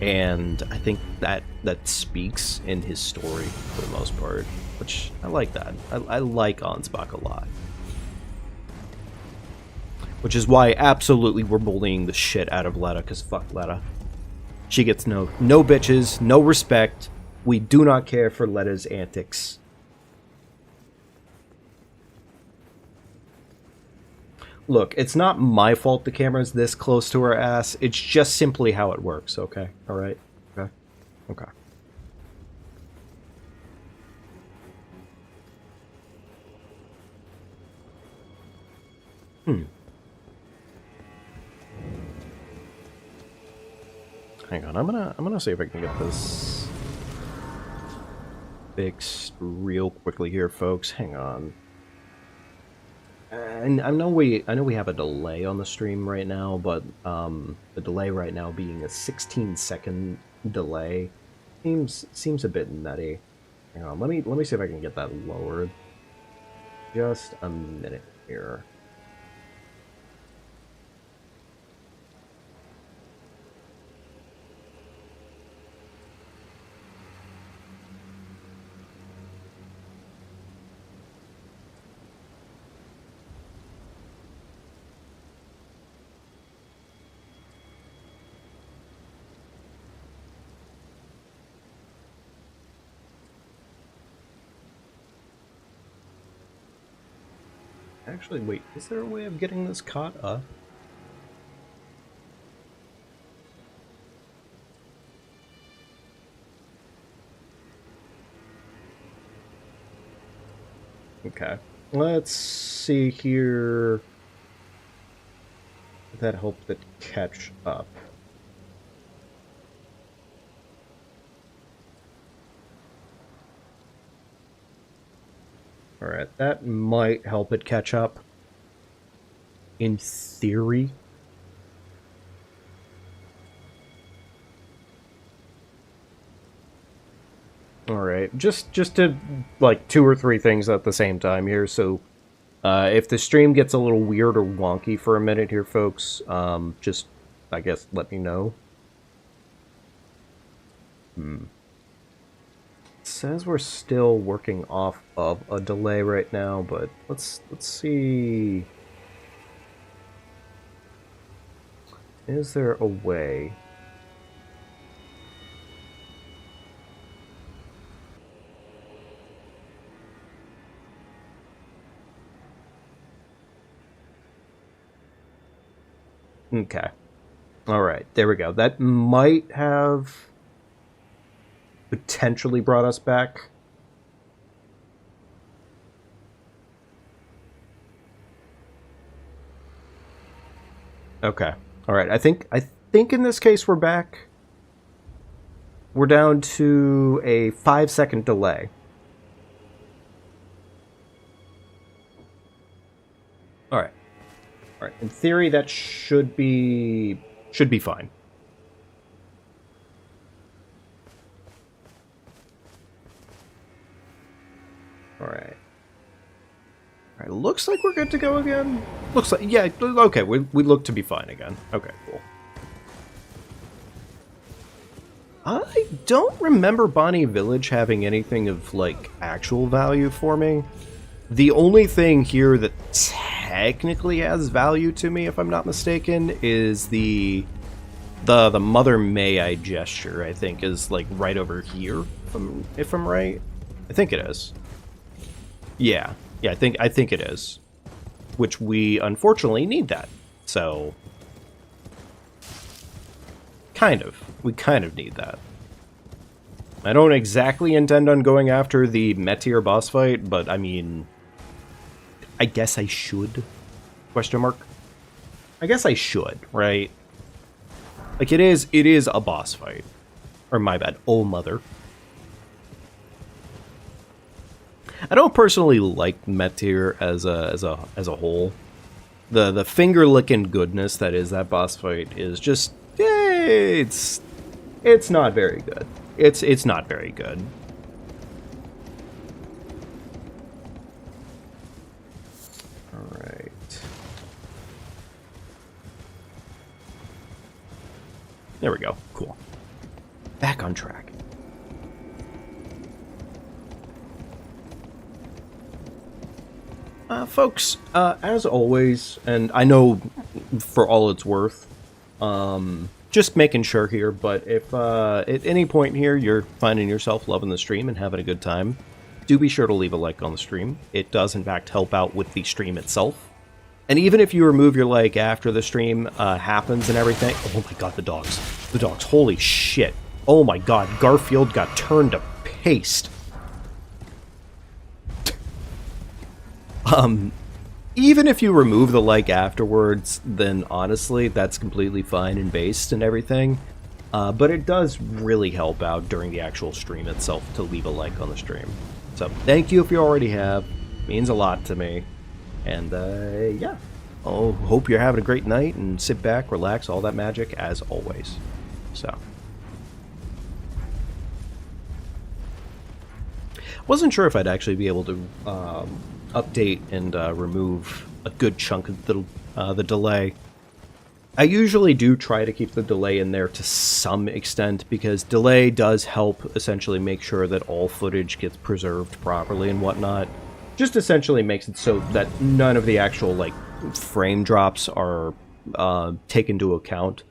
And I think that speaks in his story for the most part, which I like that. I like Ansbach a lot. Which is why absolutely we're bullying the shit out of Letta, because fuck Letta. She gets no bitches, no respect. We do not care for Letta's antics. Look, it's not my fault the camera's this close to her ass. It's just simply how it works, okay? Alright? Okay? Okay. Hang on, I'm gonna see if I can get this fixed real quickly here, folks. Hang on. And I know we have a delay on the stream right now, but the delay right now being a 16-second delay seems a bit nutty. Hang on, let me see if I can get that lowered. Just a minute here. Actually, wait, is there a way of getting this caught up? Okay. Let's see here. That helped it catch up. Alright, that might help it catch up. In theory. Alright, just to, like, 2 or 3 things at the same time here, so... if the stream gets a little weird or wonky for a minute here, folks, just, I guess, let me know. It says we're still working off of a delay right now, but let's see. Is there a way? Okay. Alright, there we go. That might have potentially brought us back. Okay. Alright, I think in this case we're back. We're down to a 5-second delay. Alright. Alright, in theory that should be fine. Alright. Alright, looks like we're good to go again. Looks like, yeah, okay, we look to be fine again. Okay, cool. I don't remember Bonnie Village having anything of, like, actual value for me. The only thing here that technically has value to me, if I'm not mistaken, is the Mother May I gesture, I think, is, like, right over here, if I'm right. I think it is. Yeah, I think it is. Which we unfortunately need that. So we kind of need that. I don't exactly intend on going after the Meteor boss fight, but I mean, I guess I should? Question mark. I guess I should, right? Like it is a boss fight. Or my bad, oh mother. I don't personally like Meteor as a whole. The finger licking goodness that is that boss fight is just it's not very good. It's not very good. There we go. Cool. Back on track. Folks, as always, and I know for all it's worth, just making sure here, but if at any point here you're finding yourself loving the stream and having a good time, do be sure to leave a like on the stream. It does, in fact, help out with the stream itself. And even if you remove your like after the stream happens and everything... Oh my god, the dogs. The dogs. Holy shit. Oh my god, Garfield got turned to paste. Even if you remove the like afterwards, then honestly, that's completely fine and based and everything. But it does really help out during the actual stream itself to leave a like on the stream. So, thank you if you already have. It means a lot to me. And, yeah. I hope you're having a great night and sit back, relax, all that magic, as always. So. Wasn't sure if I'd actually be able to update and remove a good chunk of the delay. I usually do try to keep the delay in there to some extent, because delay does help essentially make sure that all footage gets preserved properly and whatnot. Just essentially makes it so that none of the actual, like, frame drops are taken into account.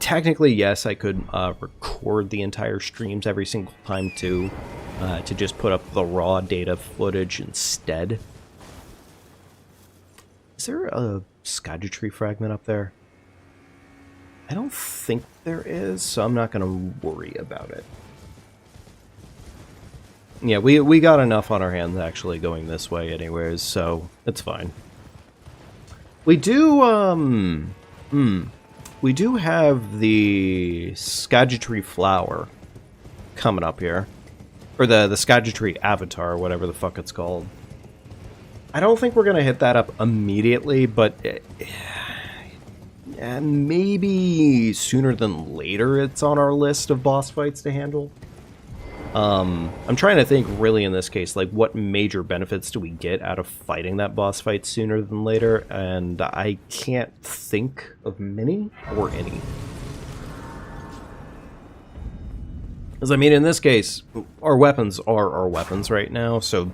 Technically, yes, I could record the entire streams every single time too, to just put up the raw data footage instead. Is there a Scourgetree fragment up there? I don't think there is, so I'm not going to worry about it. Yeah, we got enough on our hands actually going this way anyways, so it's fine. We do, we do have the Scourgetree flower coming up here. Or the Scourgetree avatar, whatever the fuck it's called. I don't think we're going to hit that up immediately, but maybe sooner than later it's on our list of boss fights to handle. I'm trying to think really in this case, like, what major benefits do we get out of fighting that boss fight sooner than later, and I can't think of many or any. Because, I mean, in this case, our weapons are our weapons right now, so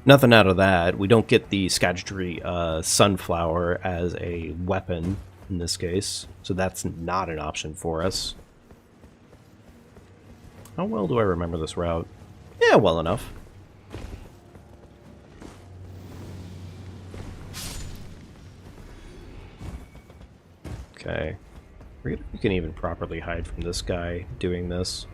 nothing out of that. We don't get the Scourgetree sunflower as a weapon in this case, so that's not an option for us. How well do I remember this route? Yeah, well enough. Okay. We can even properly hide from this guy doing this.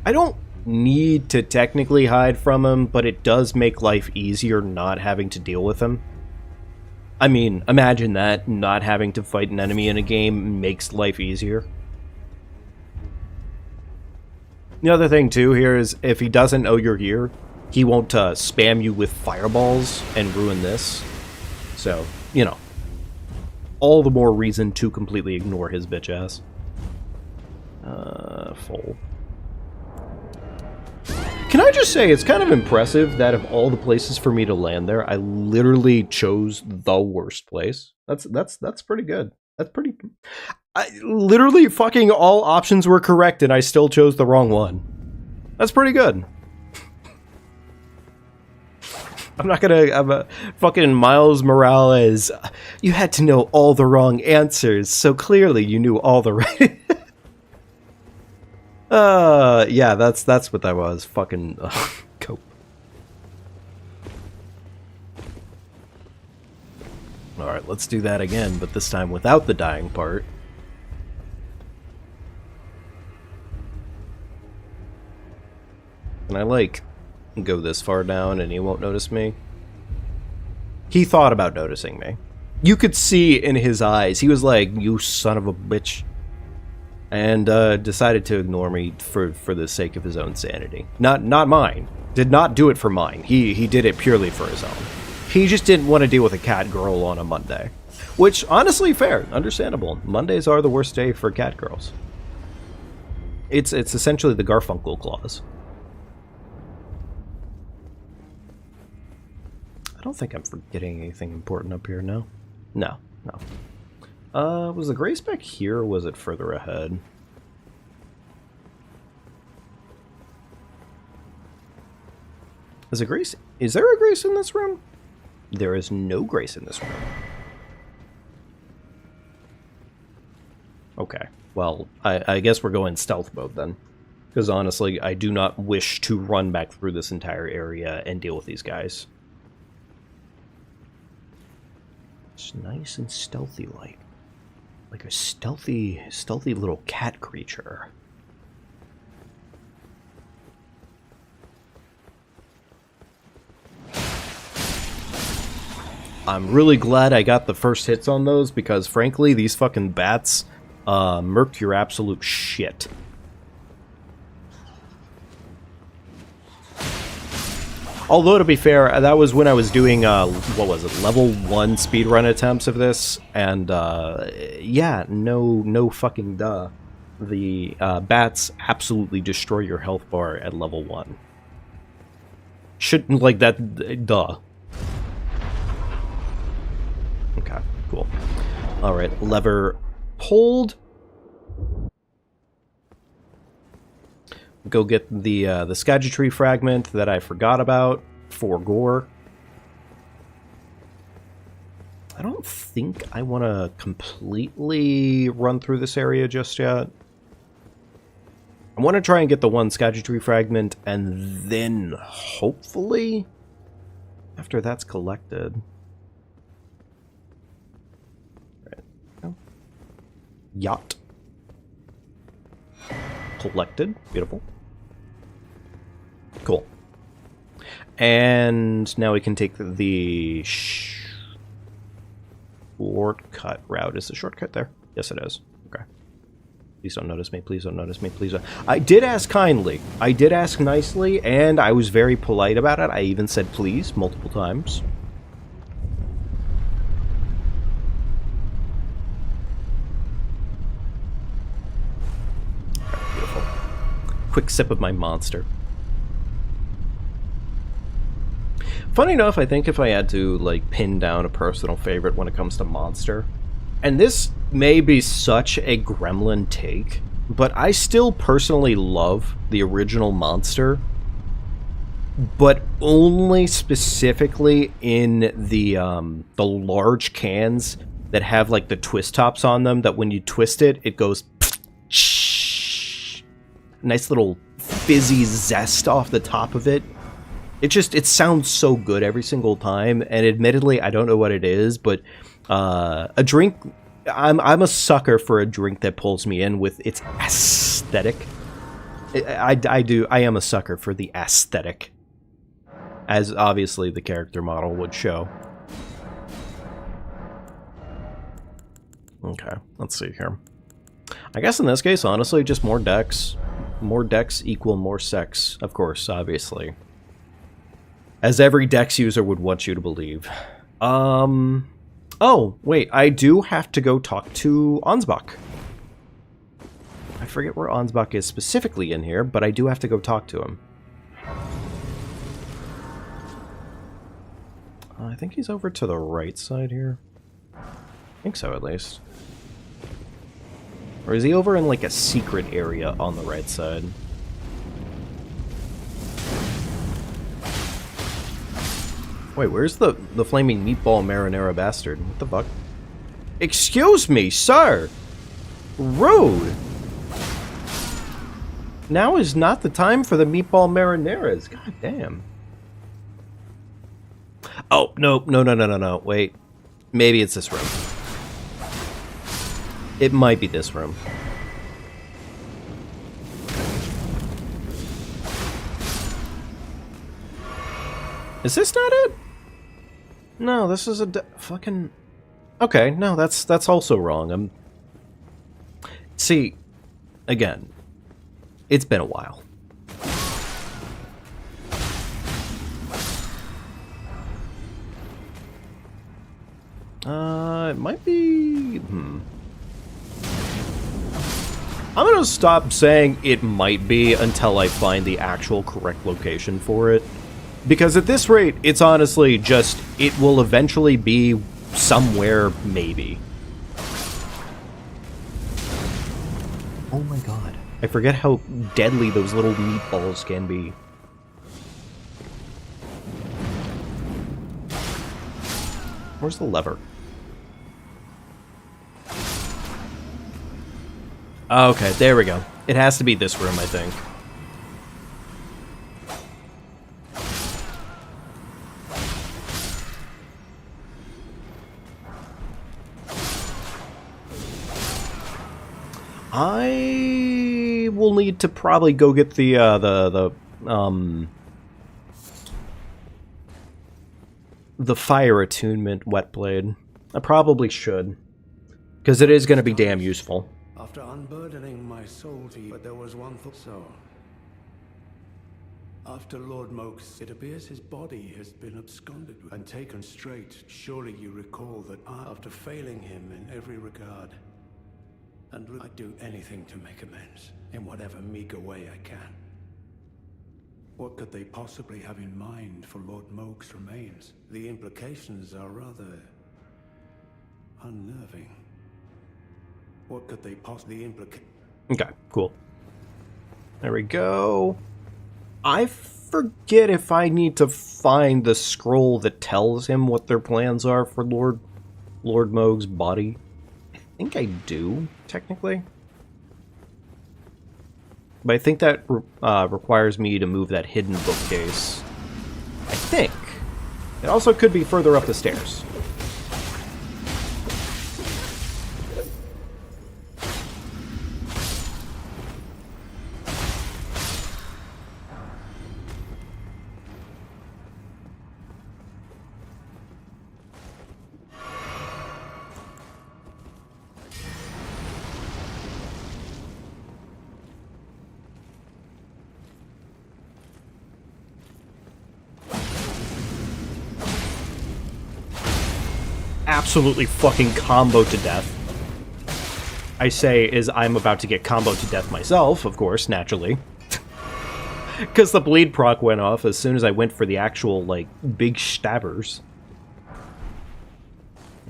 I don't need to technically hide from him, but it does make life easier not having to deal with him. I mean, imagine that, not having to fight an enemy in a game makes life easier. The other thing, too, here is if he doesn't know you're here, he won't spam you with fireballs and ruin this. So, you know, all the more reason to completely ignore his bitch ass. Full. Can I just say, it's kind of impressive that of all the places for me to land there, I literally chose the worst place. That's pretty good. That's pretty... literally fucking all options were correct and I still chose the wrong one. That's pretty good. I'm not gonna... I'm a fucking Miles Morales. You had to know all the wrong answers, so clearly you knew all the right... yeah, that's what that was. Fucking cope. Alright, let's do that again, but this time without the dying part. Can I, like, go this far down and he won't notice me? He thought about noticing me. You could see in his eyes, he was like, you son of a bitch. And decided to ignore me for the sake of his own sanity. Not mine. Did not do it for mine. He did it purely for his own. He just didn't want to deal with a cat girl on a Monday. Which, honestly, fair. Understandable. Mondays are the worst day for cat girls. It's essentially the Garfunkel clause. I don't think I'm forgetting anything important up here, no? No, no. Was the Grace back here, or was it further ahead? Is there a Grace in this room? There is no Grace in this room. Okay, well, I guess we're going stealth mode then. Because honestly, I do not wish to run back through this entire area and deal with these guys. It's nice and stealthy-like. Like a stealthy little cat creature. I'm really glad I got the first hits on those, because frankly, these fucking bats murked your absolute shit. Although, to be fair, that was when I was doing, what was it, level 1 speedrun attempts of this, and, yeah, no fucking duh. The bats absolutely destroy your health bar at level 1. Shouldn't, like, that, duh. Okay, cool. Alright, lever pulled. Go get the Skagitry fragment that I forgot about for gore. I don't think I want to completely run through this area just yet. I want to try and get the one Skagitry fragment, and then hopefully, after that's collected... Right. Yacht. Collected. Beautiful. Cool. And now we can take the shortcut route. Is the shortcut there? Yes, it is. Okay. Please don't notice me. Please don't notice me. Please don't. I did ask kindly. I did ask nicely, and I was very polite about it. I even said please multiple times. Beautiful. Quick sip of my monster. Funny enough, I think if I had to, like, pin down a personal favorite when it comes to Monster, and this may be such a gremlin take, but I still personally love the original Monster, but only specifically in the large cans that have, like, the twist tops on them, that when you twist it, it goes... Nice little fizzy zest off the top of it. It sounds so good every single time, and admittedly, I don't know what it is, but a drink, I'm a sucker for a drink that pulls me in with its aesthetic. I am a sucker for the aesthetic, as obviously the character model would show. Okay, let's see here. I guess in this case, honestly, just more decks. More decks equal more sex, of course, obviously. As every Dex user would want you to believe. Oh, wait, I do have to go talk to Ansbach. I forget where Ansbach is specifically in here, but I do have to go talk to him. I think he's over to the right side here. I think so, at least. Or is he over in, like, a secret area on the right side? Wait, where's the flaming meatball marinara bastard? What the fuck? Excuse me, sir! Rude! Now is not the time for the meatball marinaras. God damn. Oh, no. Wait. Maybe it's this room. It might be this room. Is this not it? No, this is a fucking... Okay, no, that's also wrong. See, again, it's been a while. It might be... I'm gonna stop saying it might be until I find the actual correct location for it. Because at this rate, it's honestly just, it will eventually be somewhere, maybe. Oh my god. I forget how deadly those little meatballs can be. Where's the lever? Okay, there we go. It has to be this room, I think. I will need to probably go get the fire attunement wet blade. I probably should, because it is going to be damn useful. After unburdening my soul to you, but there was one thought. So, after Lord Moke's, it appears his body has been absconded and taken straight. Surely you recall that after failing him in every regard, and I'd do anything to make amends, in whatever meager way I can. What could they possibly have in mind for Lord Moke's remains? The implications are rather unnerving. What could they possibly implicate? Okay, cool. There we go. I forget if I need to find the scroll that tells him what their plans are for Lord Moog's body. I think I do, technically. But I think that requires me to move that hidden bookcase. I think. It also could be further up the stairs. Absolutely fucking combo to death. I say is I'm about to get combo to death myself, of course, naturally. Because the bleed proc went off as soon as I went for the actual, like, big stabbers.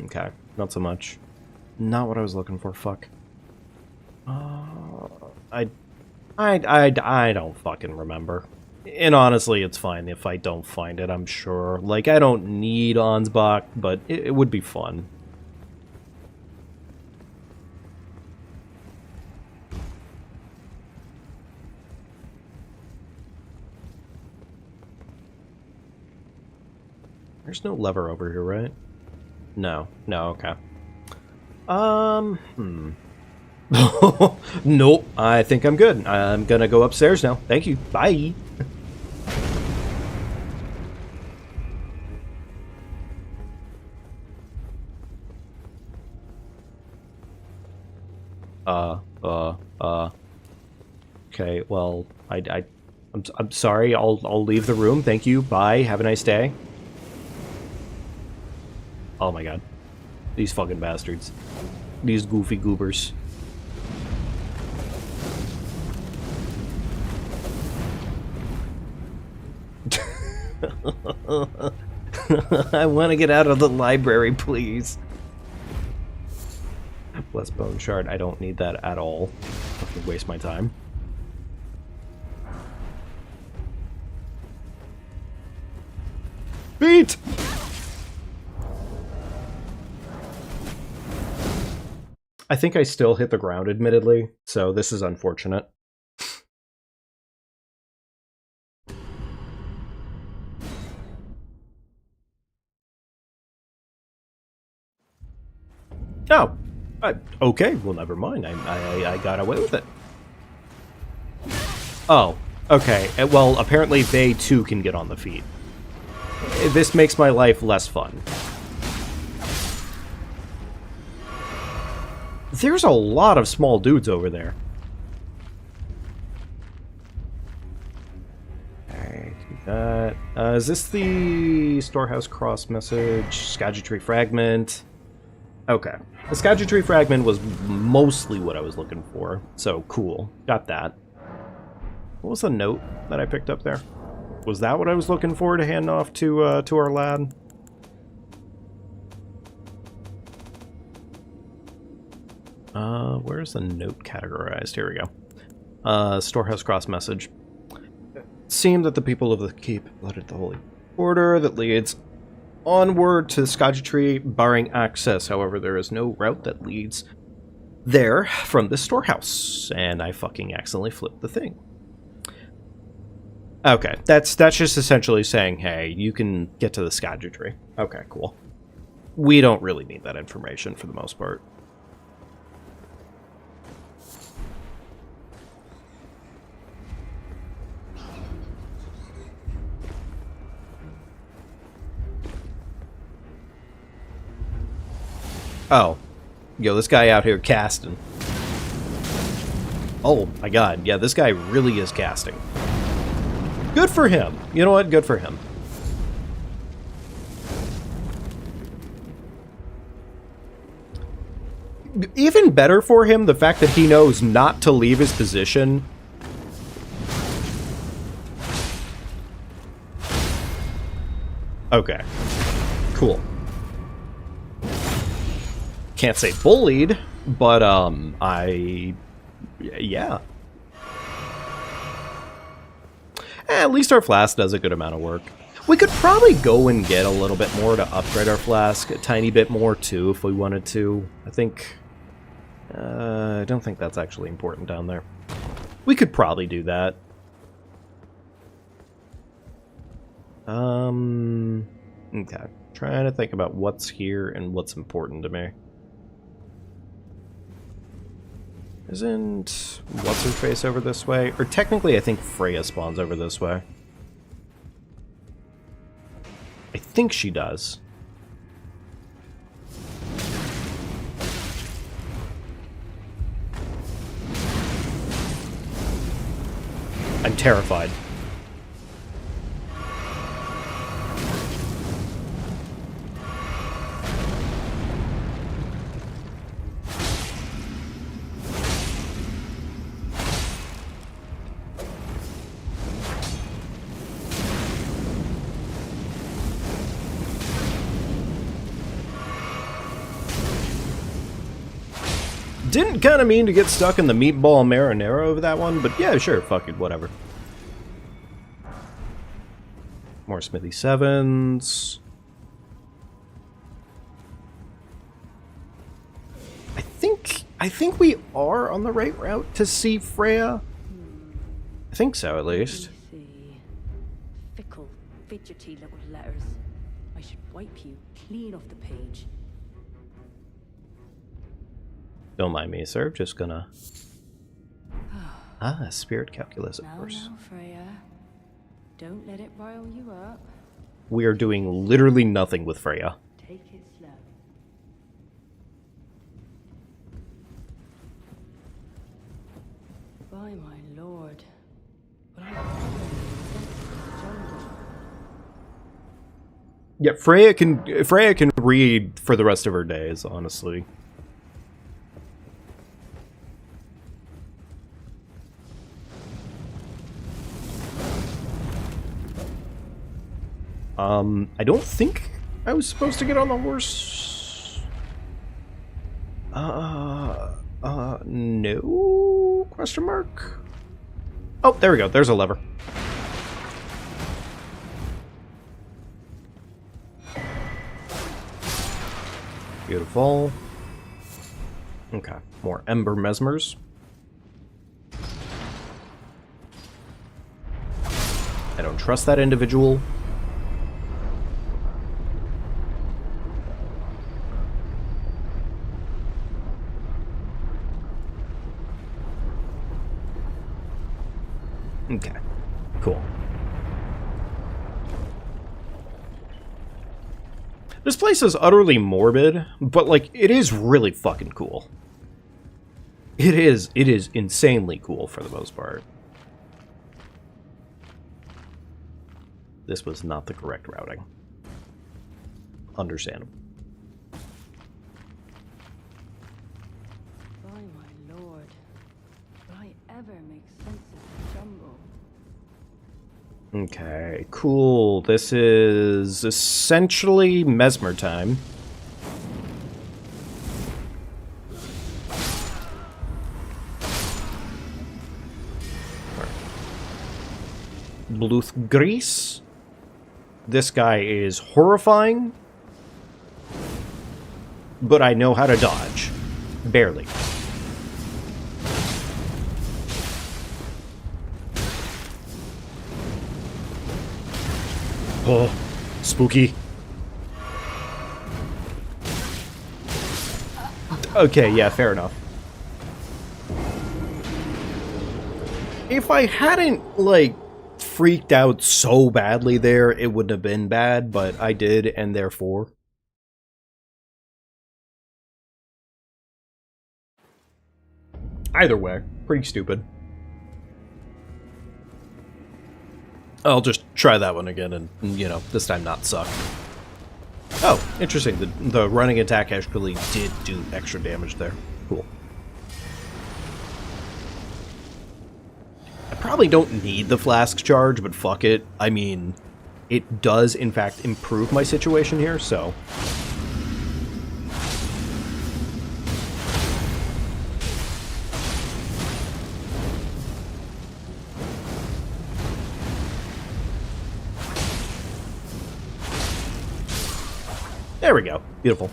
Okay, not so much. Not what I was looking for, fuck. I don't fucking remember. And honestly, it's fine if I don't find it, I'm sure. Like, I don't need Ansbach, but it would be fun. There's no lever over here, right? No. No, okay. Nope, I think I'm good. I'm gonna go upstairs now. Thank you. Bye. Okay, well, I'm sorry. I'll leave the room. Thank you. Bye. Have a nice day. Oh my god. These fucking bastards. These goofy goobers. I want to get out of the library, please. Bless Bone Shard. I don't need that at all. Fucking waste my time. Beat! I think I still hit the ground, admittedly, so this is unfortunate. Oh, okay, well, never mind. I got away with it. Oh, okay. Well, apparently they too can get on the feet. This makes my life less fun. There's a lot of small dudes over there. Alright, that. Is this the Storehouse Cross message? Scadgetry Fragment. Okay. The Scadgetry Fragment was mostly what I was looking for, so cool. Got that. What was the note that I picked up there? Was that what I was looking for to hand off to our lad? Where's the note categorized? Here we go. Storehouse cross message. It seemed that the people of the keep flooded the holy border that leads onward to Skagitry, barring access. However, there is no route that leads there from the storehouse. And I fucking accidentally flipped the thing. Okay, that's just essentially saying, hey, you can get to the Skagitry. Okay, cool. We don't really need that information for the most part. Oh. Yo, this guy out here casting. Oh my god, yeah, this guy really is casting. Good for him. You know what? Good for him. Even better for him, the fact that he knows not to leave his position. Okay. Cool. Can't say bullied, but, yeah. At least our flask does a good amount of work. We could probably go and get a little bit more to upgrade our flask. A tiny bit more, too, if we wanted to. I think... I don't think that's actually important down there. We could probably do that. Okay. Trying to think about what's here and what's important to me. Isn't what's-her-face over this way? Or technically, I think Freya spawns over this way. I think she does. I'm terrified. Didn't kind of mean to get stuck in the meatball marinara over that one, but yeah, sure, fuck it, whatever. More Smithy 7s. I think we are on the right route to see Freya. I think so, at least. See. Fickle, fidgety little letters. I should wipe you clean off the page. Don't mind me, sir. Just gonna... spirit calculus, of course. Now, Freya. Don't let it rile you up. We are doing literally nothing with Freya. Take it slow. By my lord. But I Yeah, Freya can read for the rest of her days, honestly. I don't think I was supposed to get on the horse. No? Question mark? Oh, there we go. There's a lever. Beautiful. Okay, more Ember Mesmers. I don't trust that individual. Okay, cool. This place is utterly morbid, but, like, it is really fucking cool. It is insanely cool for the most part. This was not the correct routing. Understandable. By my lord. Will I ever make sense of the jumble? Okay, cool. This is essentially Mesmer time. Bluth Grease. This guy is horrifying, but I know how to dodge. Barely. Oh, spooky. Okay, yeah, fair enough. If I hadn't, like, freaked out so badly there, it wouldn't have been bad, but I did, and therefore. Either way, pretty stupid. I'll just try that one again and, you know, this time not suck. Oh, interesting. The running attack actually did do extra damage there. Cool. I probably don't need the flask charge, but fuck it. I mean, it does, in fact, improve my situation here, so... There we go. Beautiful.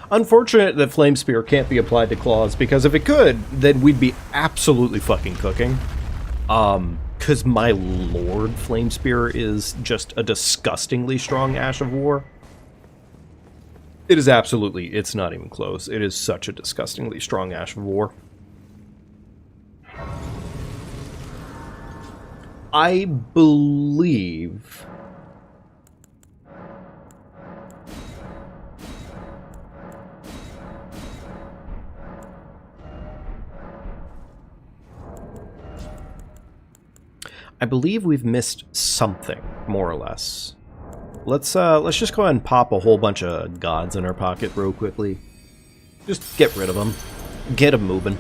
Unfortunate that Flame Spear can't be applied to claws, because if it could, then we'd be absolutely fucking cooking. Because my lord, Flame Spear is just a disgustingly strong Ash of War. It is absolutely, it's not even close. It is such a disgustingly strong Ash of War. I believe... I believe we've missed something, more or less. Let's just go ahead and pop a whole bunch of gods in our pocket real quickly. Just get rid of them. Get them moving.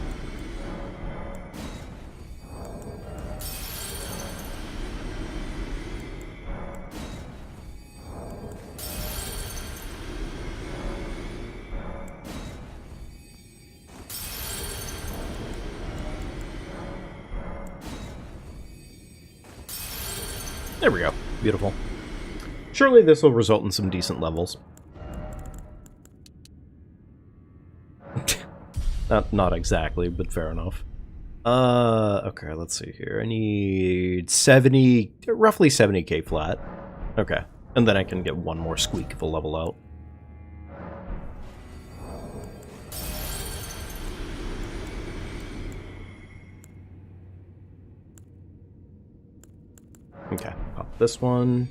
There we go. Beautiful. Surely this will result in some decent levels. Not exactly, but fair enough. Okay, let's see here. I need 70, roughly 70k flat. Okay, and then I can get one more squeak if a level out. Okay, pop this one.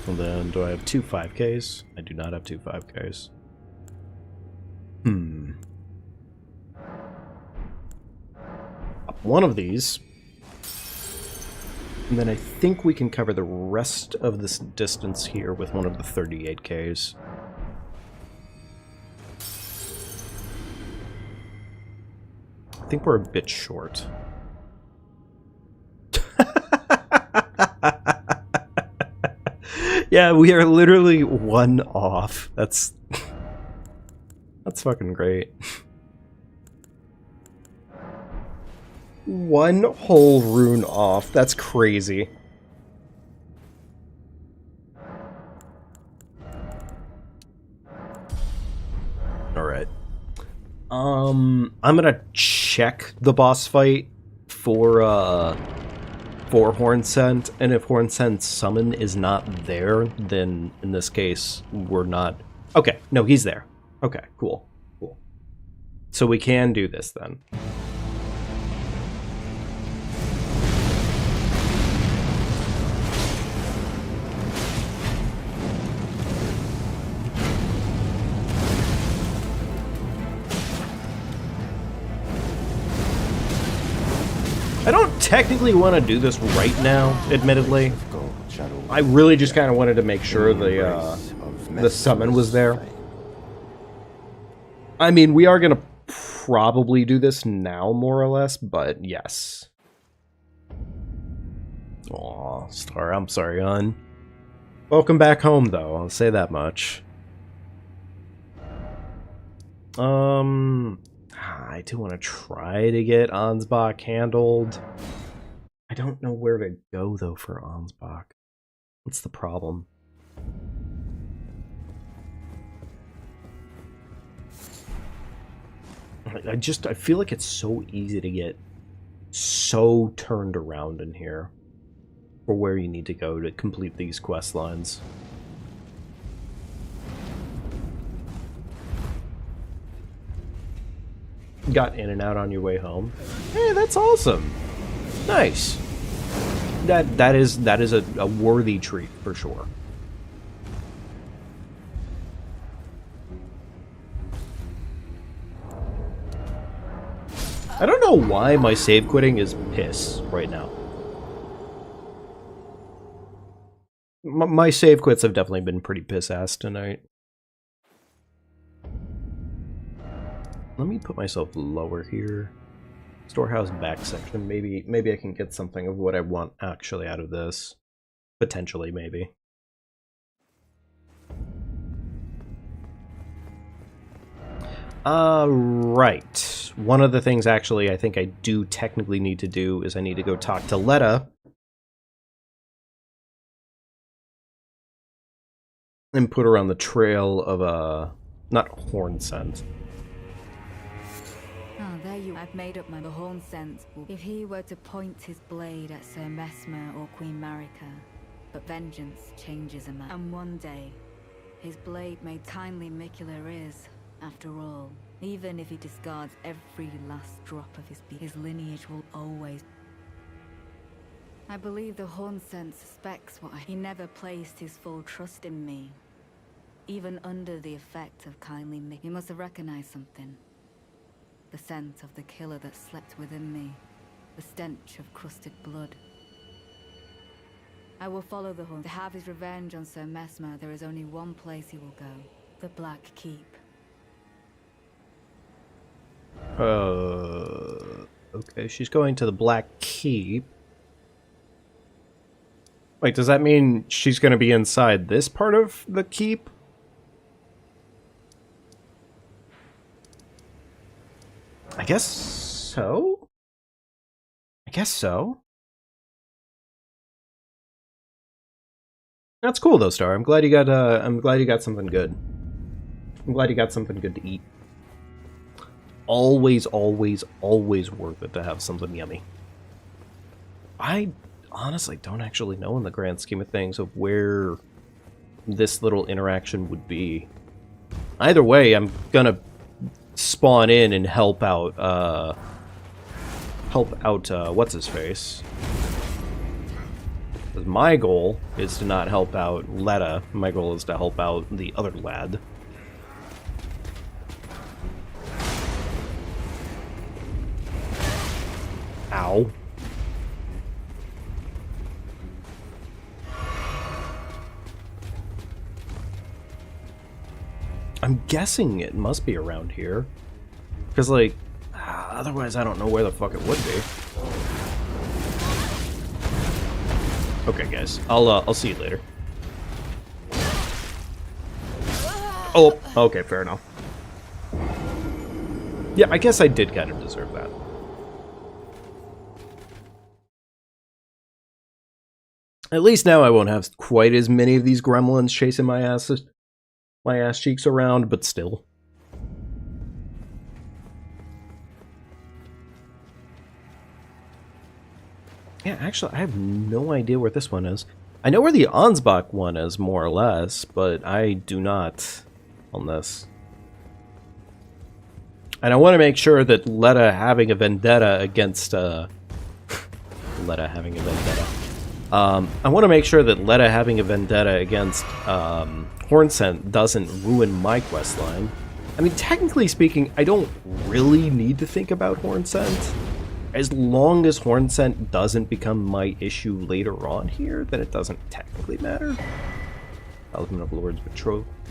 And then, do I have two 5Ks? I do not have two 5Ks. Pop one of these. And then I think we can cover the rest of this distance here with one of the 38Ks. I think we're a bit short. Yeah, we are literally one off. That's fucking great. One whole rune off. That's crazy. Alright. I'm gonna check the boss fight for Horn Scent, and if Horn Scent's summon is not there, then in this case, we're not... Okay, no, he's there. Okay, cool. Cool. So we can do this then. I don't technically want to do this right now, admittedly. I really just kind of wanted to make sure the summon was there. I mean, we are going to probably do this now, more or less, but yes. Aw, Star, I'm sorry, hon. Welcome back home, though, I'll say that much. I do want to try to get Ansbach handled. I don't know where to go, though, for Ansbach. What's the problem? I feel like it's so easy to get so turned around in here for where you need to go to complete these quest lines. Got in and out on your way home. Hey, that's awesome. Nice. That is a worthy treat for sure. I don't know why my save quitting is piss right now. My save quits have definitely been pretty piss-ass tonight. Let me put myself lower here. Storehouse back section. Maybe I can get something of what I want actually out of this. Potentially, maybe. Right. One of the things actually I think I do technically need to do is I need to go talk to Letta. And put her on the trail of not horn scent. Oh, there you. I've made up my horn scent. If he were to point his blade at Sir Mesmer or Queen Marika, but vengeance changes a man. And one day, his blade may kindly Mikula is, after all. Even if he discards every last drop of his lineage will always. I believe the horn scent suspects what he never placed his full trust in me. Even under the effect of kindly Mick, he must have recognized something. The scent of the killer that slept within me. The stench of crusted blood. I will follow the horn. To have his revenge on Sir Mesmer, there is only one place he will go. The Black Keep. Okay, she's going to the Black Keep. Wait, does that mean she's going to be inside this part of the keep? I guess so? I guess so. That's cool though, Star. I'm glad you got something good. I'm glad you got something good to eat. Always, always, always worth it to have something yummy. I honestly don't actually know in the grand scheme of things of where this little interaction would be. Either way, I'm gonna spawn in and help out, what's his face? 'Cause my goal is to not help out Letta. My goal is to help out the other lad. Ow. I'm guessing it must be around here. Because, like, otherwise I don't know where the fuck it would be. Okay, guys. I'll see you later. Oh, okay, fair enough. Yeah, I guess I did kind of deserve that. At least now I won't have quite as many of these gremlins chasing my ass cheeks around, but still. Yeah, actually, I have no idea where this one is. I know where the Ansbach one is, more or less, but I do not on this. And I want to make sure that Letta having a vendetta against, Letta having a vendetta. I want to make sure that Letta having a vendetta against Hornscent doesn't ruin my questline. I mean, technically speaking, I don't really need to think about Hornscent. As long as Hornscent doesn't become my issue later on here, then it doesn't technically matter. Talisman of Lord's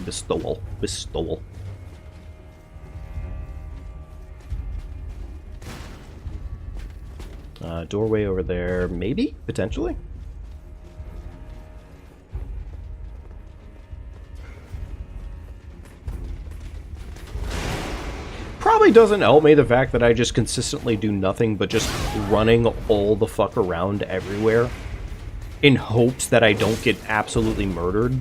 Bestowal. Doorway over there, maybe? Potentially? Probably doesn't help me the fact that I just consistently do nothing but just running all the fuck around everywhere in hopes that I don't get absolutely murdered.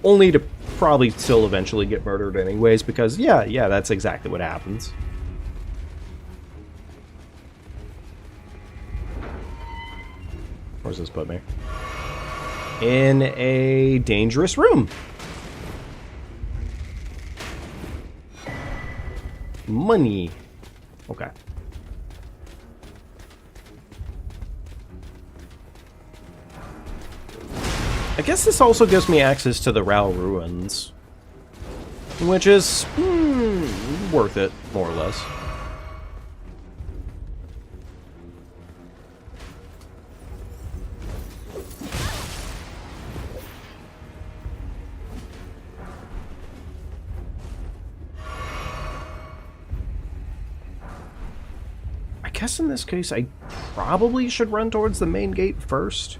Only to probably still eventually get murdered anyways, because yeah, that's exactly what happens. Where's this put me? In a dangerous room. Money. Okay. I guess this also gives me access to the Rao ruins, which is worth it, more or less. I guess in this case, I probably should run towards the main gate first.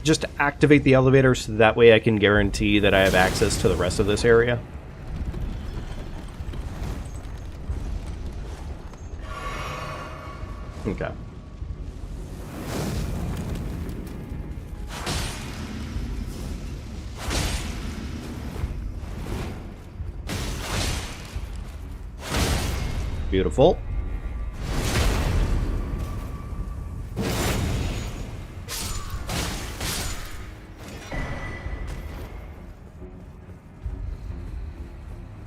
Just to activate the elevator so that way I can guarantee that I have access to the rest of this area. Okay. Beautiful.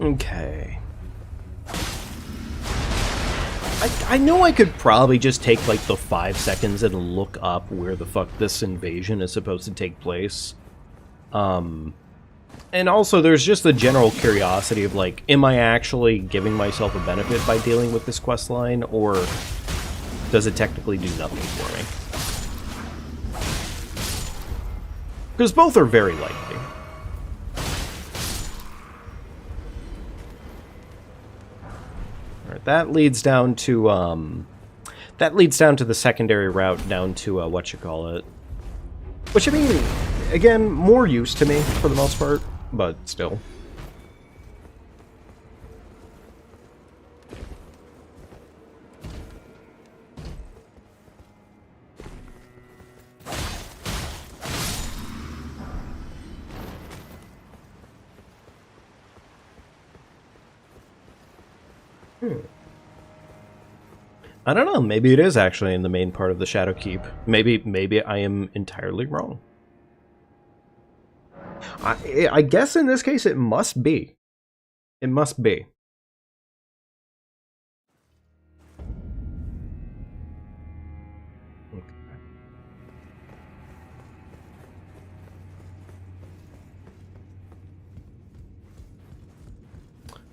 Okay. I know I could probably just take like the 5 seconds and look up where the fuck this invasion is supposed to take place. And also there's just the general curiosity of like, am I actually giving myself a benefit by dealing with this quest line, or does it technically do nothing for me? Because both are very likely. That leads down to the secondary route down to whatchamacallit. Which, I mean, again, more use to me for the most part, but still. I don't know, maybe it is actually in the main part of the Shadow Keep. Maybe I am entirely wrong. I guess in this case it must be. It must be.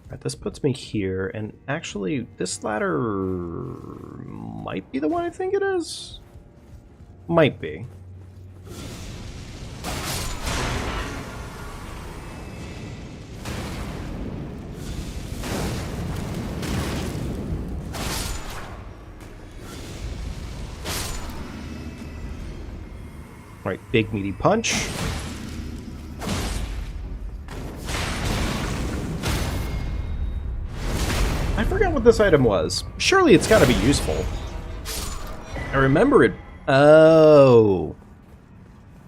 Alright, this puts me here, and actually, this ladder might be the one I think it is. Might be. Alright, big meaty punch. I forgot what this item was. Surely it's gotta be useful. I remember it. Oh.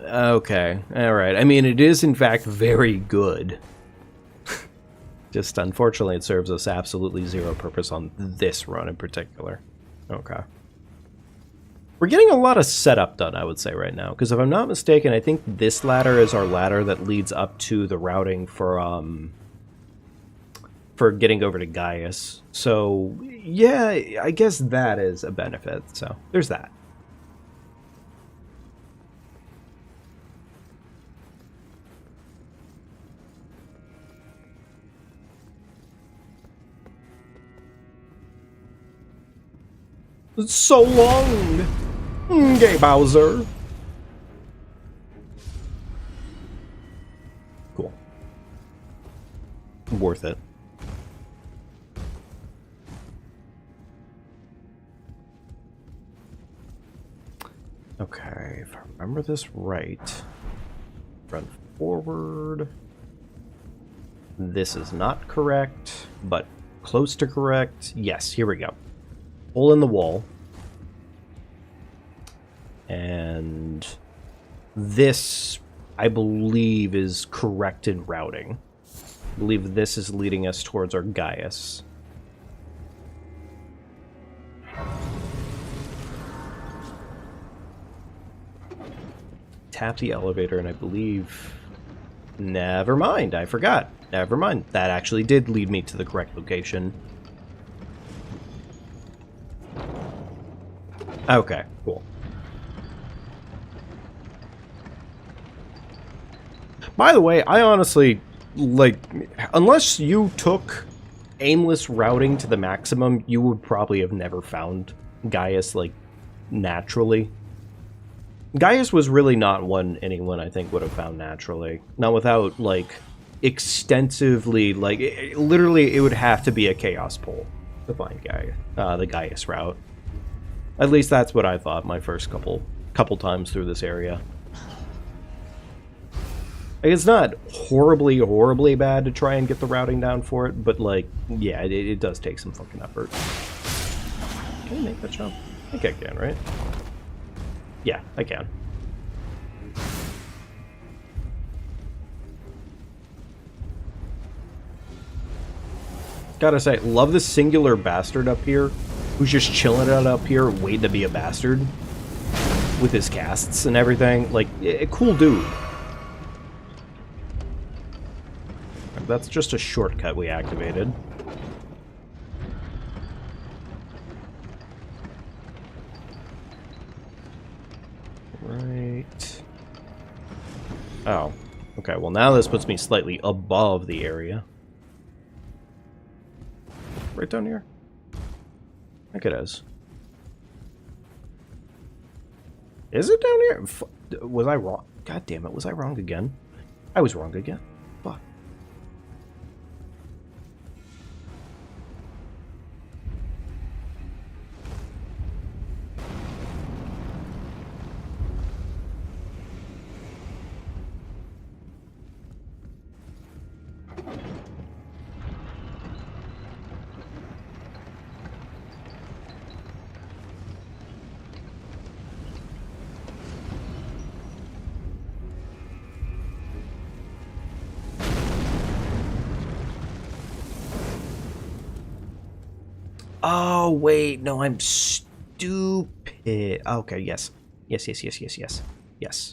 Okay. Alright. I mean, it is in fact very good. Just unfortunately it serves us absolutely zero purpose on this run in particular. Okay. We're getting a lot of setup done, I would say, right now. Because if I'm not mistaken, I think this ladder is our ladder that leads up to the routing for getting over to Gaius. So, yeah, I guess that is a benefit. So, there's that. So long, Gay Bowser. Cool. Worth it. remember this right. Run forward. This is not correct, but close to correct. Yes, here we go. Hole in the wall. And this, I believe, is correct in routing. I believe this is leading us towards our Gaius. Tap the elevator, and I believe... Never mind, I forgot. Never mind. That actually did lead me to the correct location. Okay, cool. By the way, I honestly, like, unless you took aimless routing to the maximum, you would probably have never found Gaius, like, naturally. Gaius was really not one anyone, I think, would have found naturally. Not without, like, extensively, like, literally, it would have to be a chaos pull to find the Gaius route. At least that's what I thought my first couple times through this area. Like, it's not horribly, horribly bad to try and get the routing down for it, but, like, yeah, it does take some fucking effort. Can I make that jump? I think I can, right? Yeah, I can. Gotta say, love this singular bastard up here, who's just chilling out up here, waiting to be a bastard. With his casts and everything. Like, a cool dude. That's just a shortcut we activated. Right. Oh. Okay, well now this puts me slightly above the area. Right down here? I think it is. Is it down here? Was I wrong? God damn it, was I wrong again? I was wrong again. Fuck. Oh, wait, no, I'm stupid. Okay, yes. Yes. Yes.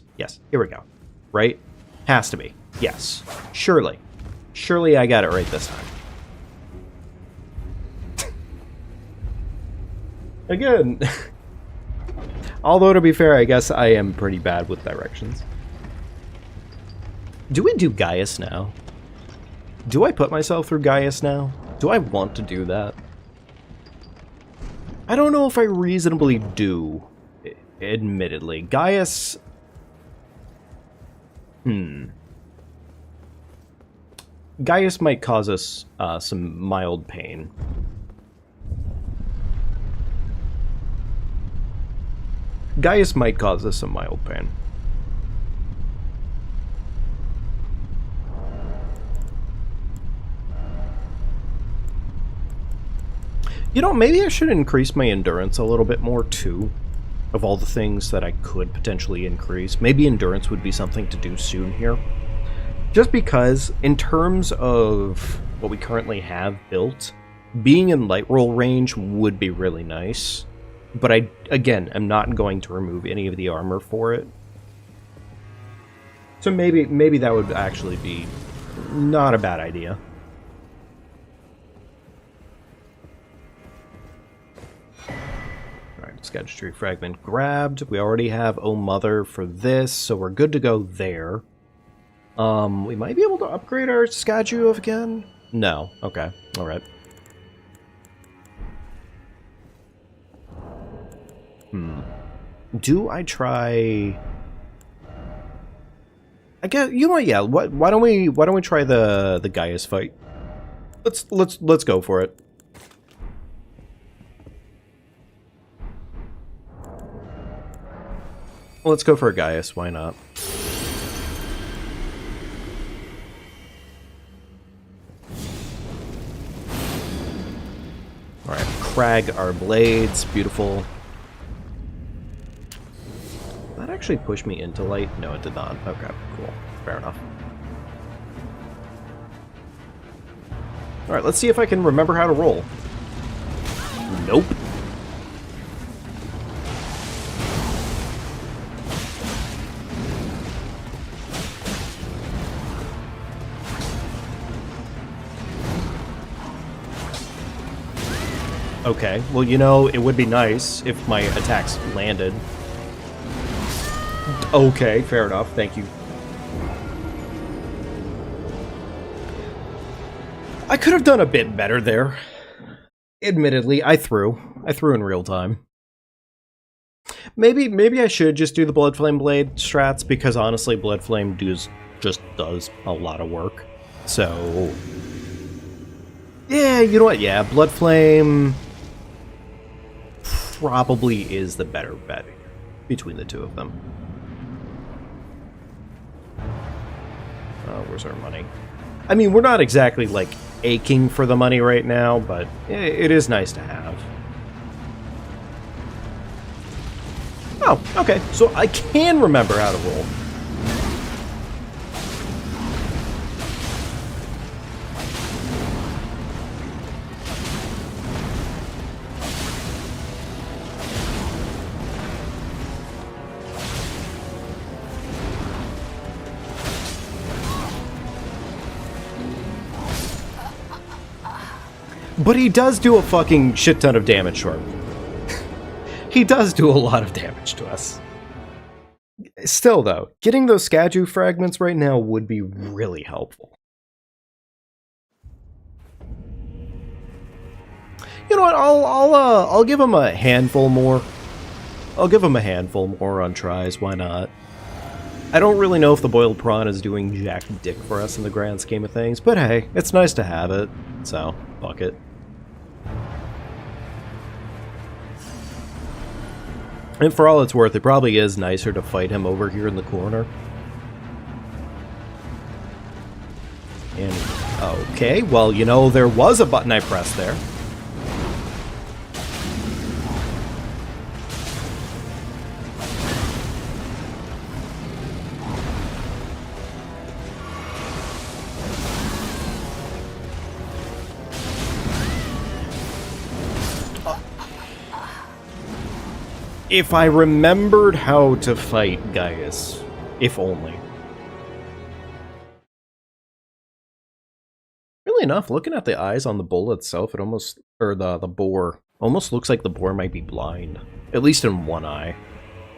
Here we go. Right? Has to be. Yes. Surely. Surely I got it right this time. Again. Although, to be fair, I guess I am pretty bad with directions. Do we do Gaius now? Do I put myself through Gaius now? Do I want to do that? I don't know if I reasonably do, admittedly. Gaius... Gaius might cause us some mild pain. Gaius might cause us some mild pain. You know, maybe I should increase my endurance a little bit more, too. Of all the things that I could potentially increase. Maybe endurance would be something to do soon here. Just because, in terms of what we currently have built, being in light roll range would be really nice. But I, again, am not going to remove any of the armor for it. So maybe that would actually be not a bad idea. Sketch tree fragment grabbed. We already have Oh Mother for this, so we're good to go there. We might be able to upgrade our statue again? No. Okay. Alright. Do I try... I guess, you know what, yeah, why don't we try the Gaius fight? Let's go for it. Let's go for a Gaius, why not? Alright, crag our blades, beautiful. That actually pushed me into light? No, it did not. Okay, cool. Fair enough. Alright, let's see if I can remember how to roll. Nope. Okay, well, you know, it would be nice if my attacks landed. Okay, fair enough, thank you. I could have done a bit better there. Admittedly, I threw in real time. Maybe I should just do the Bloodflame Blade strats, because honestly, Bloodflame just does a lot of work. So... yeah, you know what, yeah, Bloodflame... probably is the better bet between the two of them. Where's our money? I mean, we're not exactly, like, aching for the money right now, but it is nice to have. Oh, okay, so I can remember how to roll. But he does do a fucking shit ton of damage to him. He does do a lot of damage to us. Still, though, getting those Skadu fragments right now would be really helpful. You know what? I'll give him a handful more. I'll give him a handful more on tries. Why not? I don't really know if the boiled prawn is doing jack dick for us in the grand scheme of things, but hey, it's nice to have it. So, fuck it. And for all it's worth, it probably is nicer to fight him over here in the corner. And, okay, well, you know, there was a button I pressed there. If I remembered how to fight Gaius, if only. Really enough, looking at the eyes on the bull itself, it almost, or the boar, almost looks like the boar might be blind. At least in one eye.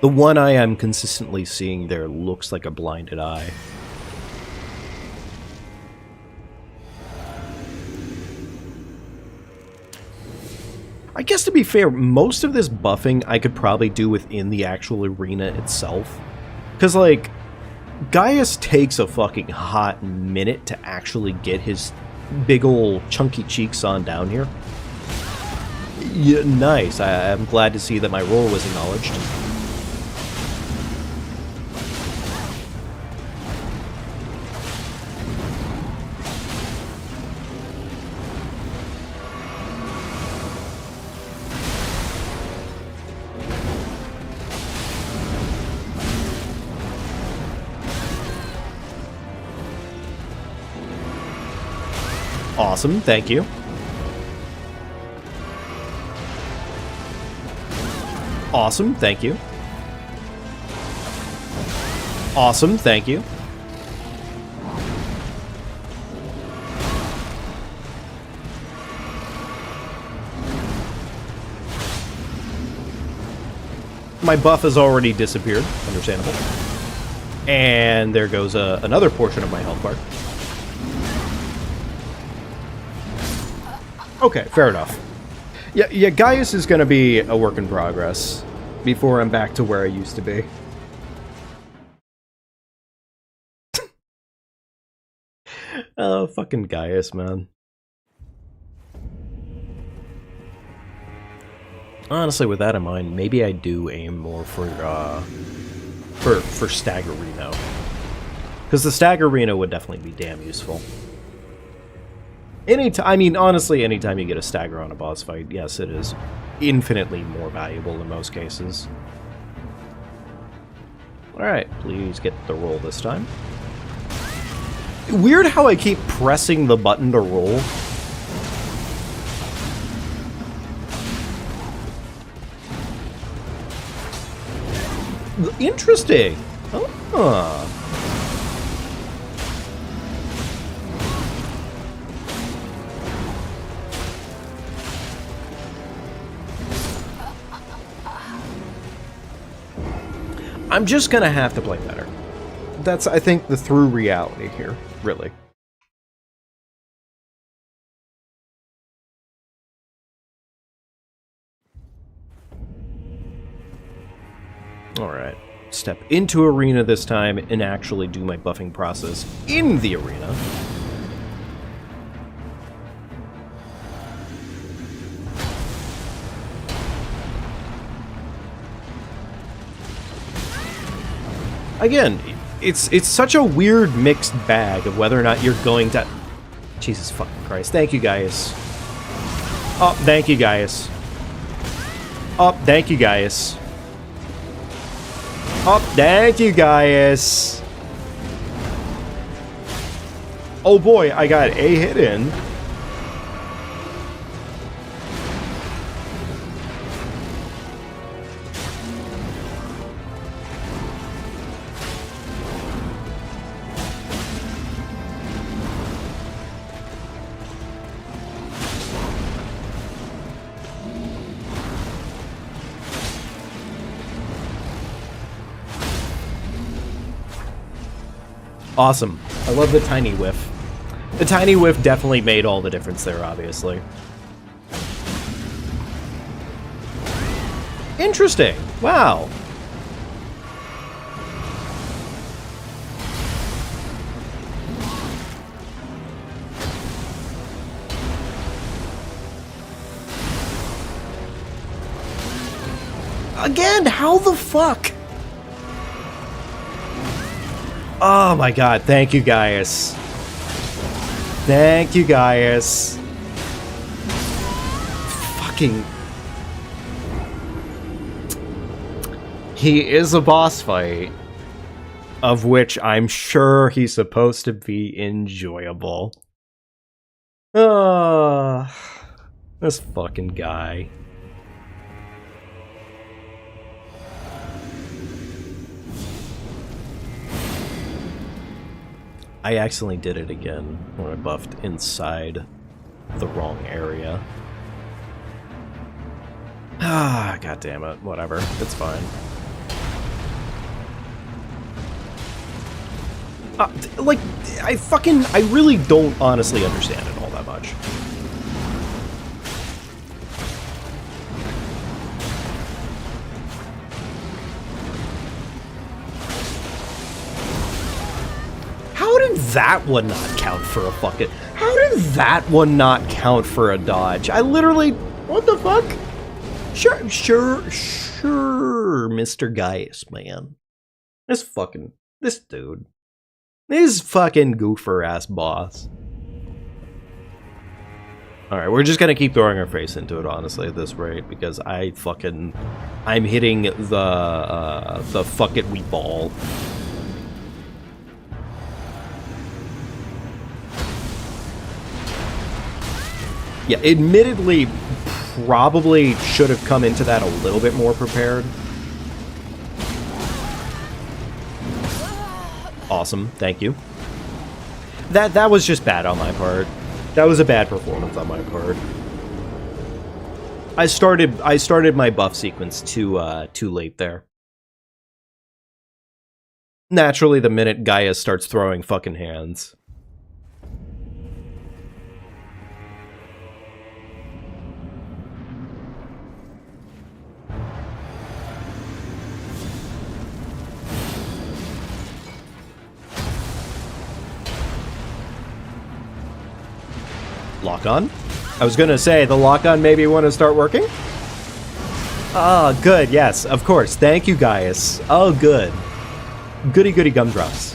The one eye I'm consistently seeing there looks like a blinded eye. I guess to be fair, most of this buffing I could probably do within the actual arena itself. Because, like, Gaius takes a fucking hot minute to actually get his big ol' chunky cheeks on down here. Yeah, nice. I'm glad to see that my role was acknowledged. Awesome, thank you. Awesome, thank you. Awesome, thank you. My buff has already disappeared, understandable. And there goes another portion of my health bar. Okay, fair enough. Yeah, Gaius is going to be a work in progress before I'm back to where I used to be. Oh, fucking Gaius, man. Honestly, with that in mind, maybe I do aim more for for Staggerino. Because the Staggerino would definitely be damn useful. I mean, honestly, anytime you get a stagger on a boss fight, yes, it is infinitely more valuable in most cases. Alright, please get the roll this time. Weird how I keep pressing the button to roll. Interesting. Oh. I'm just gonna have to play better. That's, I think, the through reality here, really. Alright. Step into arena this time and actually do my buffing process in the arena. Again, it's such a weird mixed bag of whether or not you're going to... Jesus fucking Christ. Thank you, guys. Oh, thank you, guys. Oh, thank you, guys. Oh, thank you, guys. Oh boy, I got a hit in. Awesome. I love the tiny whiff. The tiny whiff definitely made all the difference there, obviously. Interesting. Wow. Again, how the fuck? Oh my god, thank you, Gaius. Thank you, Gaius. Fucking... He is a boss fight, of which I'm sure he's supposed to be enjoyable. This fucking guy. I accidentally did it again when I buffed inside the wrong area. Ah, god damn it. Whatever. It's fine. Like, I really don't honestly understand it all that much. How did that one not count for a fucking... How did that one not count for a dodge? I literally... What the fuck? Sure, Mr. Gaius, man. This dude. This fucking goofer-ass boss. Alright, we're just gonna keep throwing our face into it, honestly, at this rate, because I'm hitting the fuck it we ball. Yeah, admittedly, probably should have come into that a little bit more prepared. Awesome, thank you. That was just bad on my part. That was a bad performance on my part. I started my buff sequence too late there. Naturally, the minute Gaia starts throwing fucking hands. Lock-on? I was gonna say, the lock-on maybe want to start working? Ah, good, yes, of course. Thank you, Gaius. Oh, good. Goody goody gumdrops.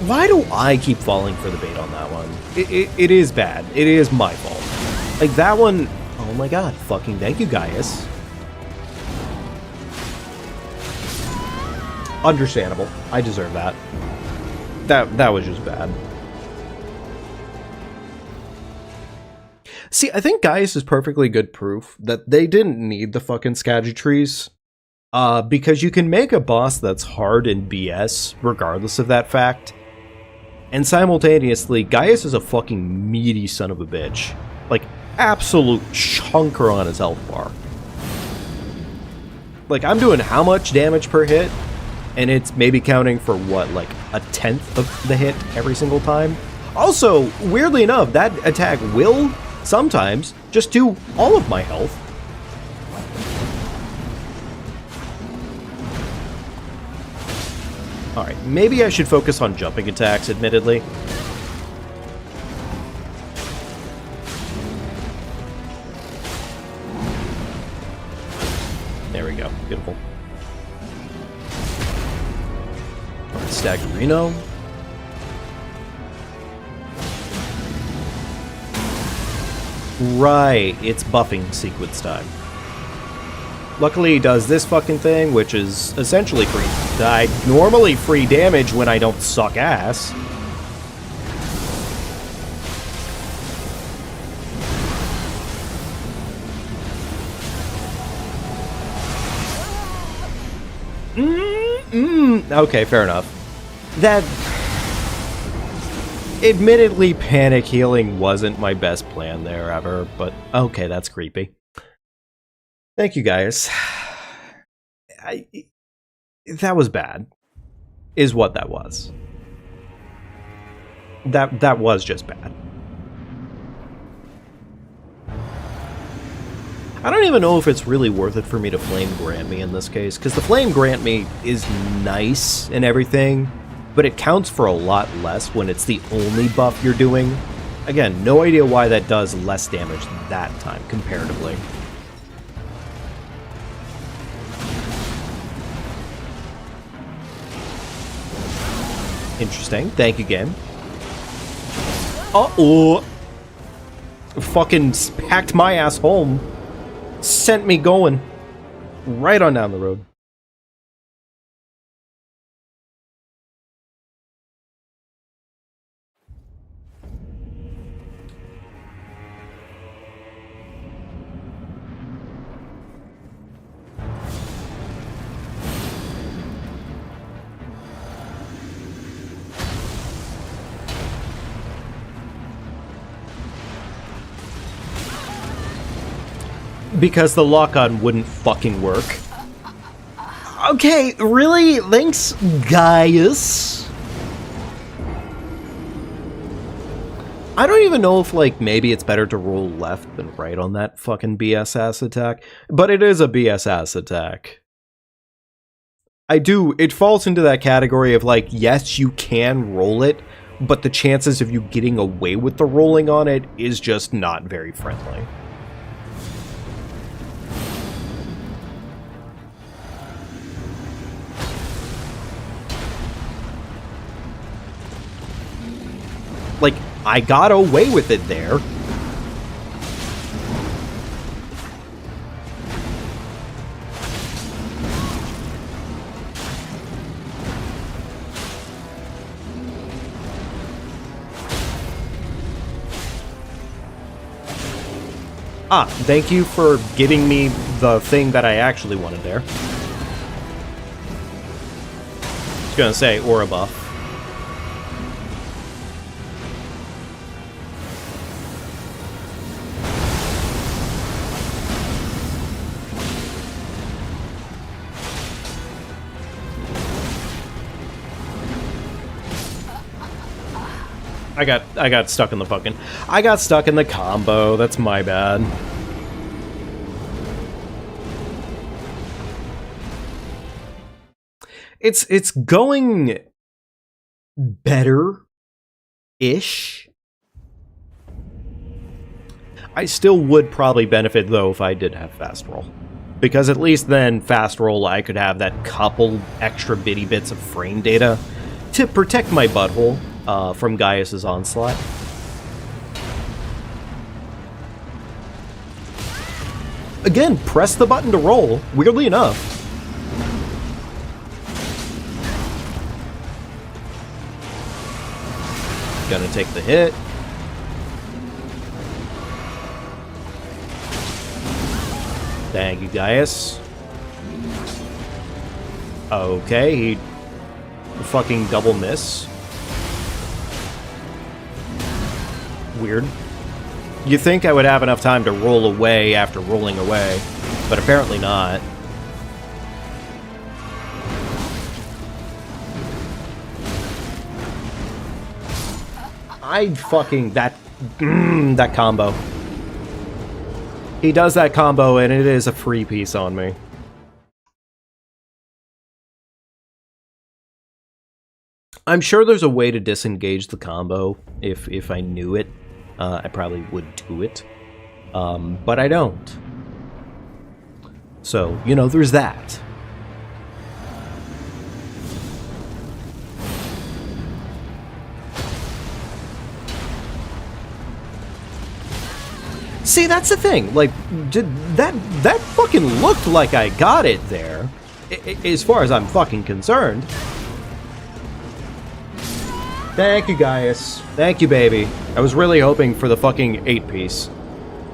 Why do I keep falling for the bait on that one? It is bad. It is my fault. Like, that one... Oh my god. Fucking thank you, Gaius. Understandable. I deserve that. That was just bad. See, I think Gaius is perfectly good proof that they didn't need the fucking Skagitrees. Because you can make a boss that's hard in BS, regardless of that fact. And simultaneously, Gaius is a fucking meaty son of a bitch. Like, absolute chunker on his health bar. Like, I'm doing how much damage per hit? And it's maybe counting for, what, like, 1/10 of the hit every single time? Also, weirdly enough, that attack will, sometimes, just do all of my health. Alright, maybe I should focus on jumping attacks, admittedly. There we go. Beautiful. Alright, Staggerino. Right, it's buffing sequence time. Luckily, he does this fucking thing, which is essentially free. I normally free damage when I don't suck ass. Okay, fair enough. That... Admittedly, panic healing wasn't my best plan there ever, but okay, that's creepy. Thank you, guys. That was bad, is what that was. That was just bad. I don't even know if it's really worth it for me to Flame Grant Me in this case, because the Flame Grant Me is nice and everything, but it counts for a lot less when it's the only buff you're doing. Again, no idea why that does less damage that time, comparatively. Interesting. Thank you, game. Uh-oh. Fucking packed my ass home. Sent me going. Right on down the road. Because the lock-on wouldn't fucking work. Okay, really? Thanks, Gaius. I don't even know if, like, maybe it's better to roll left than right on that fucking BS-ass attack. But it is a BS-ass attack. It falls into that category of, like, yes, you can roll it, but the chances of you getting away with the rolling on it is just not very friendly. Like, I got away with it there. Ah, thank you for getting me the thing that I actually wanted there. I was gonna say, or a buff. I got stuck in the fucking... I got stuck in the combo. That's my bad. It's going better-ish. I still would probably benefit, though, if I did have fast roll. Because at least then, fast roll, I could have that couple extra bitty bits of frame data to protect my butthole from Gaius's onslaught. Again, press the button to roll, weirdly enough. Gonna take the hit. Thank you, Gaius. Okay, he fucking double miss. Weird. You think I would have enough time to roll away after rolling away, but apparently not. I fucking... that combo. He does that combo, and it is a free piece on me. I'm sure there's a way to disengage the combo. If I knew it, I probably would do it. But I don't. So, you know, there's that. See, that's the thing. Like, that fucking looked like I got it there, as far as I'm fucking concerned. Thank you, Gaius. Thank you, baby. I was really hoping for the fucking 8-piece.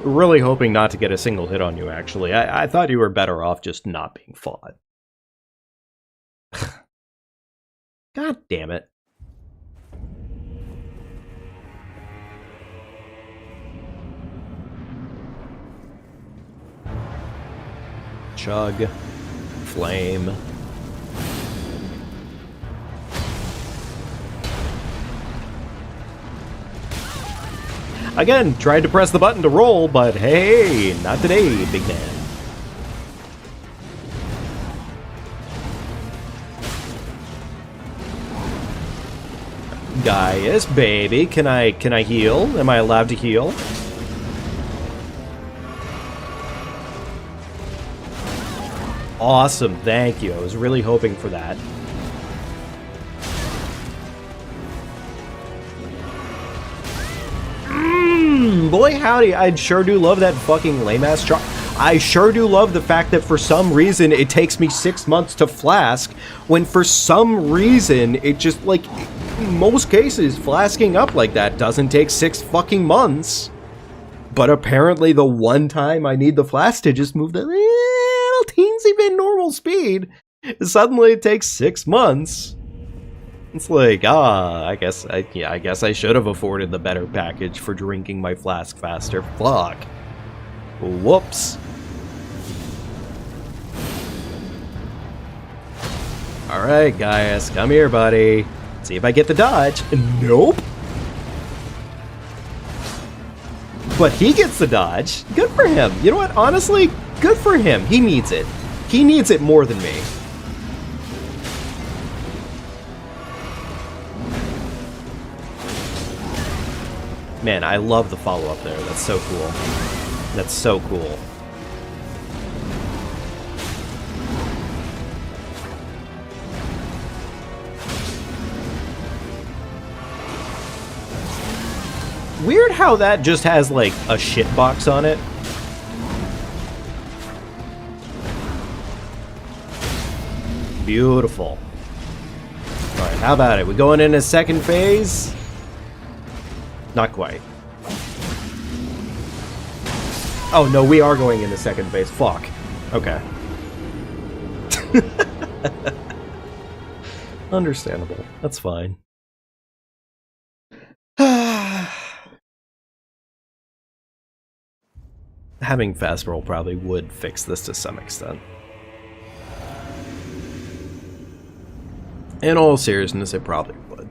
Really hoping not to get a single hit on you, actually. I thought you were better off just not being fought. God damn it. Chug. Flame. Again, tried to press the button to roll, but hey, not today, big man. Gaius, baby, can I heal? Am I allowed to heal? Awesome, thank you. I was really hoping for that. Boy howdy, I sure do love that fucking lame-ass char. I sure do love the fact that for some reason it takes me 6 months to flask, when for some reason it just, like, in most cases, flasking up like that doesn't take 6 fucking months. But apparently the one time I need the flask to just move the little teensy bit normal speed, suddenly it takes 6 months. It's like, I guess I should have afforded the better package for drinking my flask faster. Fuck. Whoops. Alright, Gaius, come here, buddy. See if I get the dodge. Nope. But he gets the dodge. Good for him. You know what? Honestly, good for him. He needs it. He needs it more than me. Man, I love the follow-up there. That's so cool. That's so cool. Weird how that just has, like, a shitbox on it. Beautiful. Alright, how about it? We going in a second phase? Not quite. Oh, no, we are going into second phase. Fuck. Okay. Understandable. That's fine. Having fast roll probably would fix this to some extent. In all seriousness, it probably would.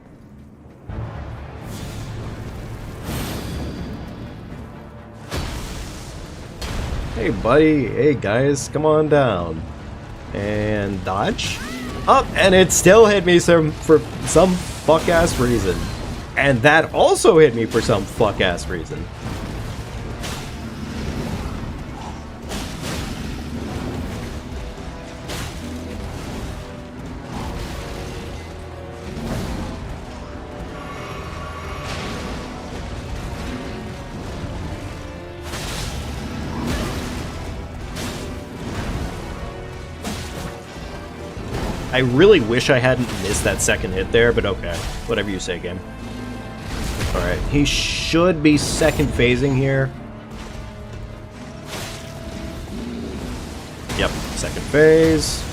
Hey, buddy. Hey, guys. Come on down. And dodge. Up, and it still hit me for some fuck-ass reason. And that also hit me for some fuck-ass reason. I really wish I hadn't missed that second hit there, but okay. Whatever you say, game. Alright, he should be second phasing here. Yep, second phase.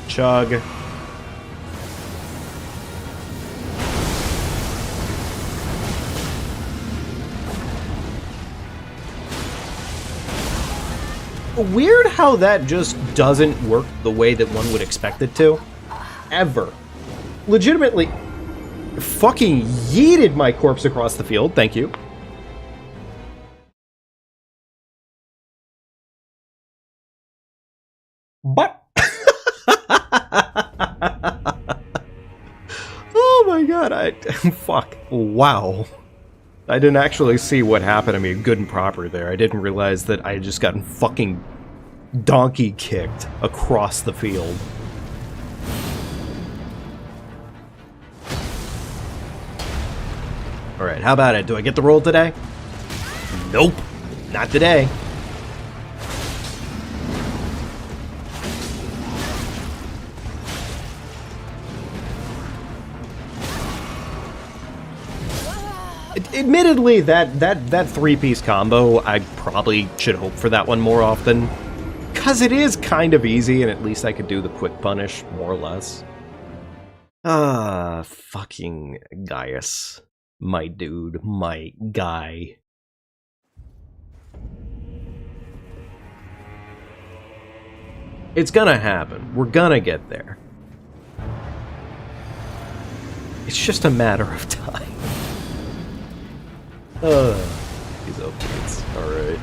Chug. Weird how that just doesn't work the way that one would expect it to. Ever. Legitimately fucking yeeted my corpse across the field. Thank you. But oh my god, fuck. Wow. I didn't actually see what happened to me good and proper there. I didn't realize that I had just gotten fucking donkey kicked across the field. Alright, how about it? Do I get the roll today? Nope. Not today. Admittedly, that three-piece combo, I probably should hope for that one more often. Because it is kind of easy, and at least I could do the quick punish, more or less. Fucking Gaius. My dude, my guy. It's gonna happen. We're gonna get there. It's just a matter of time. These openings. Alright.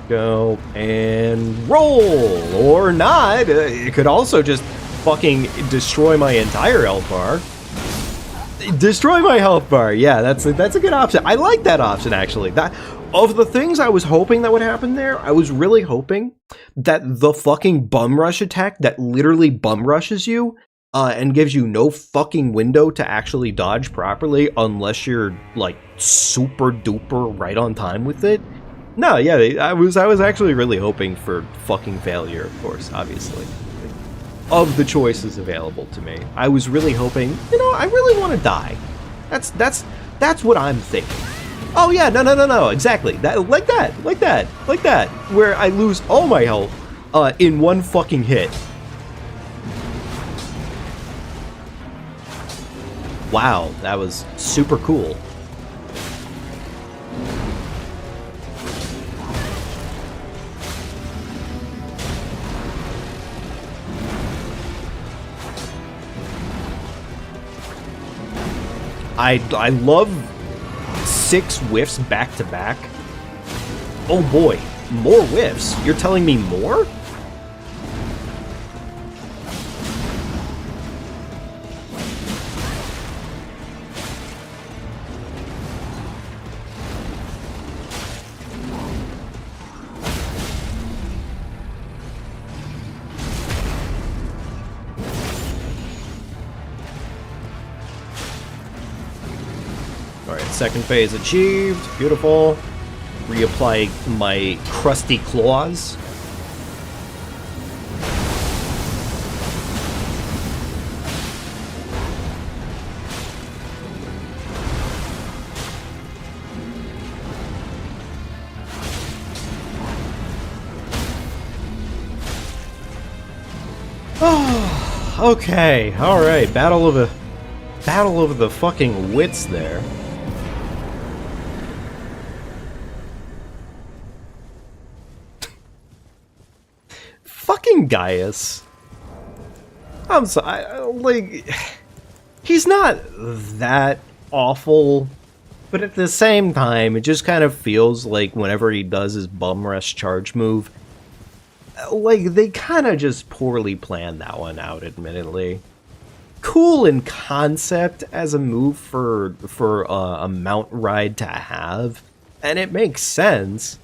Go and roll! Or not! It could also just fucking destroy my entire health bar. Destroy my health bar! Yeah, that's a good option. I like that option, actually. That of the things I was hoping that would happen there, I was really hoping that the fucking bum rush attack that literally bum rushes you and gives you no fucking window to actually dodge properly unless you're, like, super duper right on time with it. No, yeah, I was actually really hoping for fucking failure, of course, obviously. Of the choices available to me. I was really hoping, you know, I really want to die. That's what I'm thinking. Oh yeah, no, exactly. Like that. Where I lose all my health in one fucking hit. Wow, that was super cool. I love 6 whiffs back to back. Oh boy, more whiffs? You're telling me more? Second phase achieved. Beautiful. Reapply my crusty claws. Oh, okay. All right. Battle of the fucking wits there. Fucking Gaius. I'm sorry, like, he's not that awful, but at the same time, it just kind of feels like whenever he does his bum rush charge move, like, they kind of just poorly planned that one out, admittedly. Cool in concept as a move for a mount ride to have, and it makes sense.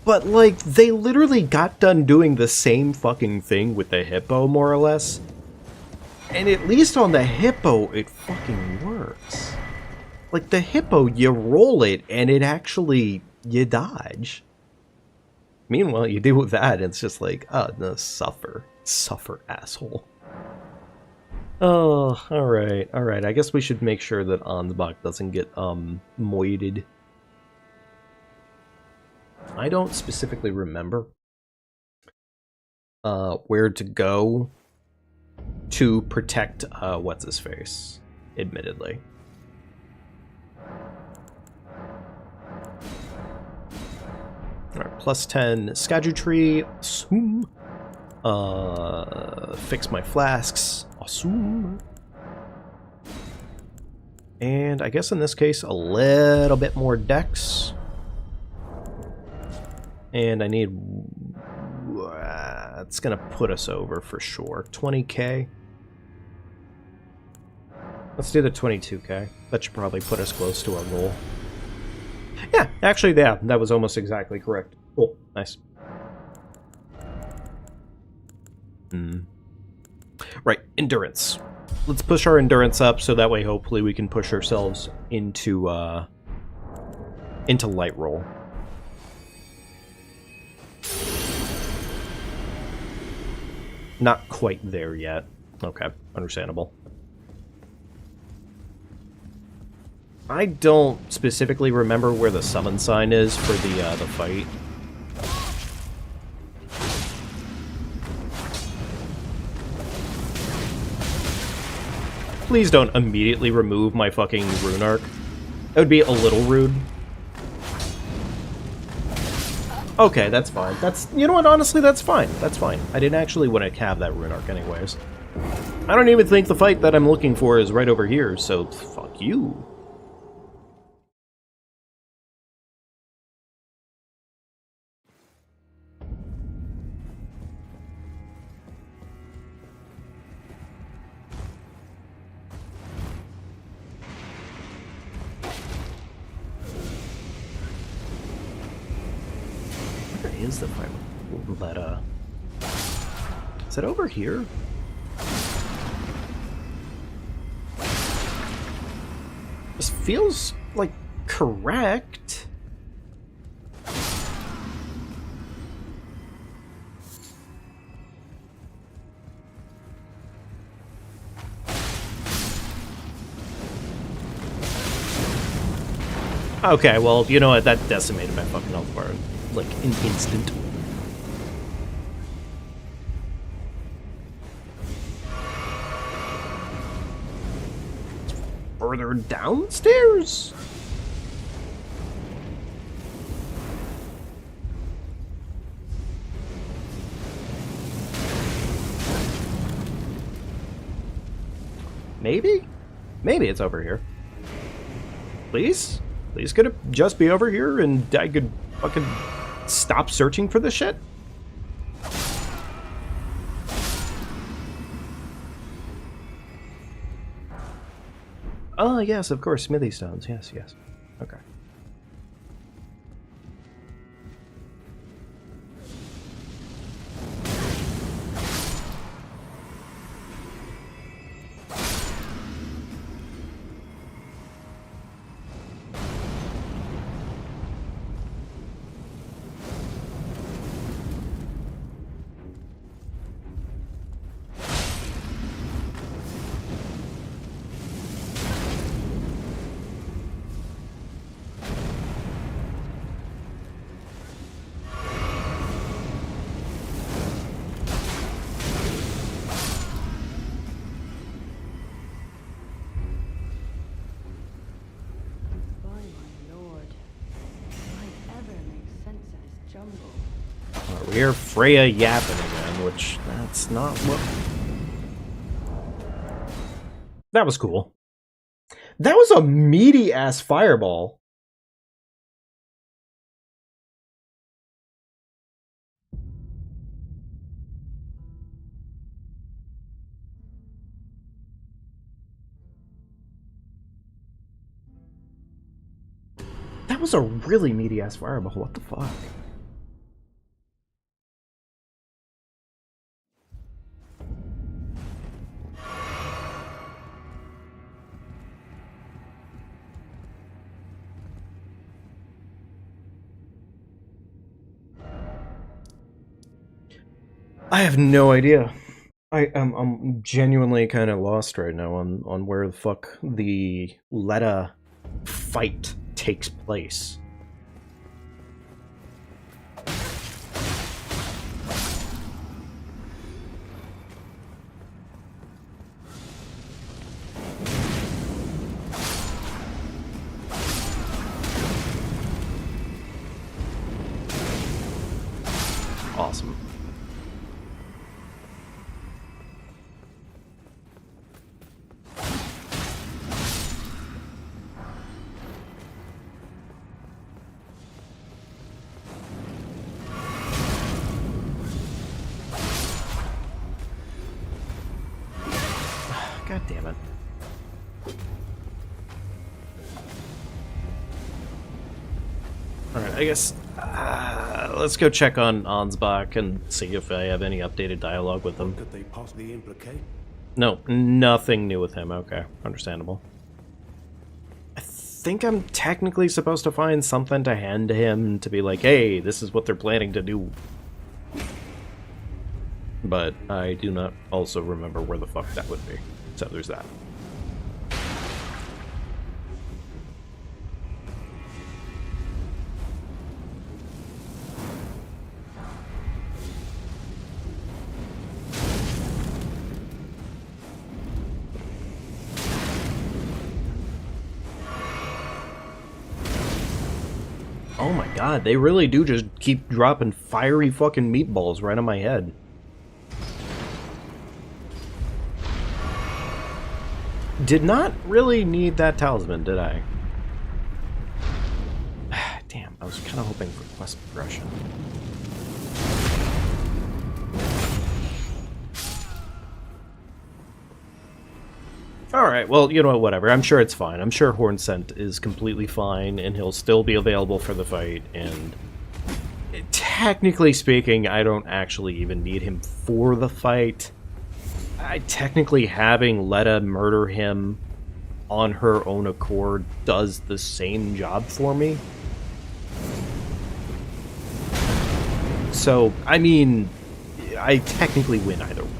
But, like, they literally got done doing the same fucking thing with the hippo, more or less. And at least on the hippo, it fucking works. Like, the hippo, you roll it, and it actually, you dodge. Meanwhile, you deal with that, it's just like, oh, no, suffer. Suffer, asshole. Oh, alright, alright. I guess we should make sure that Ansbach doesn't get, moided. I don't specifically remember where to go to protect, what's-his-face, admittedly. Alright, plus 10 Skadutry, assume. Fix my flasks, assume. And I guess in this case, a little bit more dex. And I need... it's gonna put us over for sure. 20k. Let's do the 22k. That should probably put us close to our goal. Yeah, actually, yeah, that was almost exactly correct. Cool, nice. Right, endurance. Let's push our endurance up so that way hopefully we can push ourselves into light roll. Not quite there yet. Okay, understandable. I don't specifically remember where the summon sign is for the fight. Please don't immediately remove my fucking rune arc. That would be a little rude. Okay, that's fine. That's, you know what, honestly, that's fine. That's fine. I didn't actually want to have that rune arc anyways. I don't even think the fight that I'm looking for is right over here, so fuck you. Is the Violetta? Is it over here? This feels like correct. Okay, well, you know what? That decimated my fucking health bar. Like, an instant. Further downstairs? Maybe? Maybe it's over here. Please? Please could it just be over here and I could fucking stop searching for this shit? Oh, yes, of course, smithy stones. Yes, yes. Okay. We hear Freya yapping again, which that's not what... That was cool. That was a meaty-ass fireball. That was a really meaty-ass fireball. What the fuck? I have no idea. I'm genuinely kind of lost right now on where the fuck the Letta fight takes place. Awesome. God damn it. Alright, I guess let's go check on Ansbach and see if I have any updated dialogue with him. Could they possibly implicate? No, nothing new with him. Okay, understandable. I think I'm technically supposed to find something to hand to him to be like, hey, this is what they're planning to do. But I do not also remember where the fuck that would be. So there's that. Oh my god, they really do just keep dropping fiery fucking meatballs right on my head. Did not really need that talisman, did I? Damn, I was kind of hoping for quest progression. Alright, well, you know what, whatever. I'm sure it's fine. I'm sure Hornsent is completely fine, and he'll still be available for the fight, and technically speaking, I don't actually even need him for the fight. Technically having Letta murder him on her own accord does the same job for me. So, I mean, I technically win either way.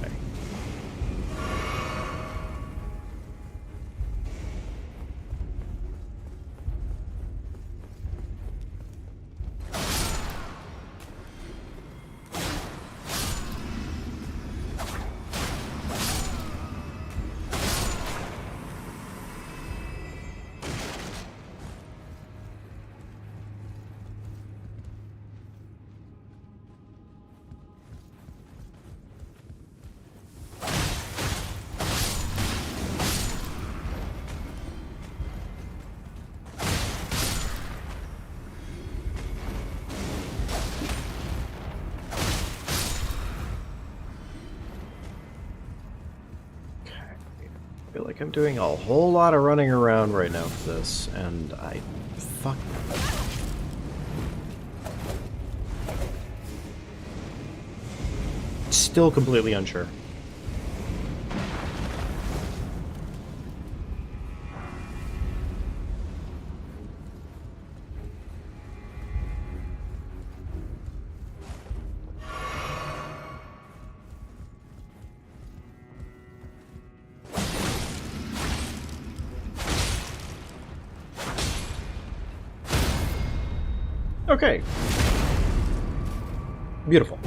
I feel like I'm doing a whole lot of running around right now for this, and I... fuck. Still completely unsure. Okay. Beautiful.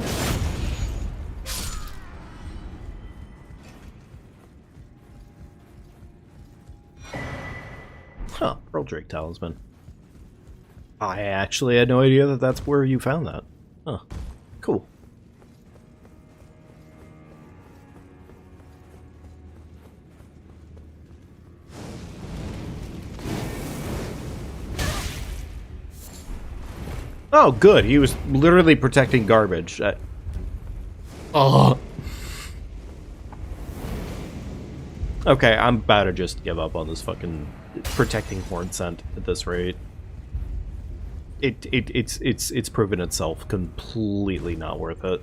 Huh, Pearl Drake Talisman. I actually had no idea that that's where you found that. Huh. Cool. Oh, good. He was literally protecting garbage. Oh. Okay, I'm about to just give up on this fucking protecting Hornsent at this rate. It's proven itself completely not worth it.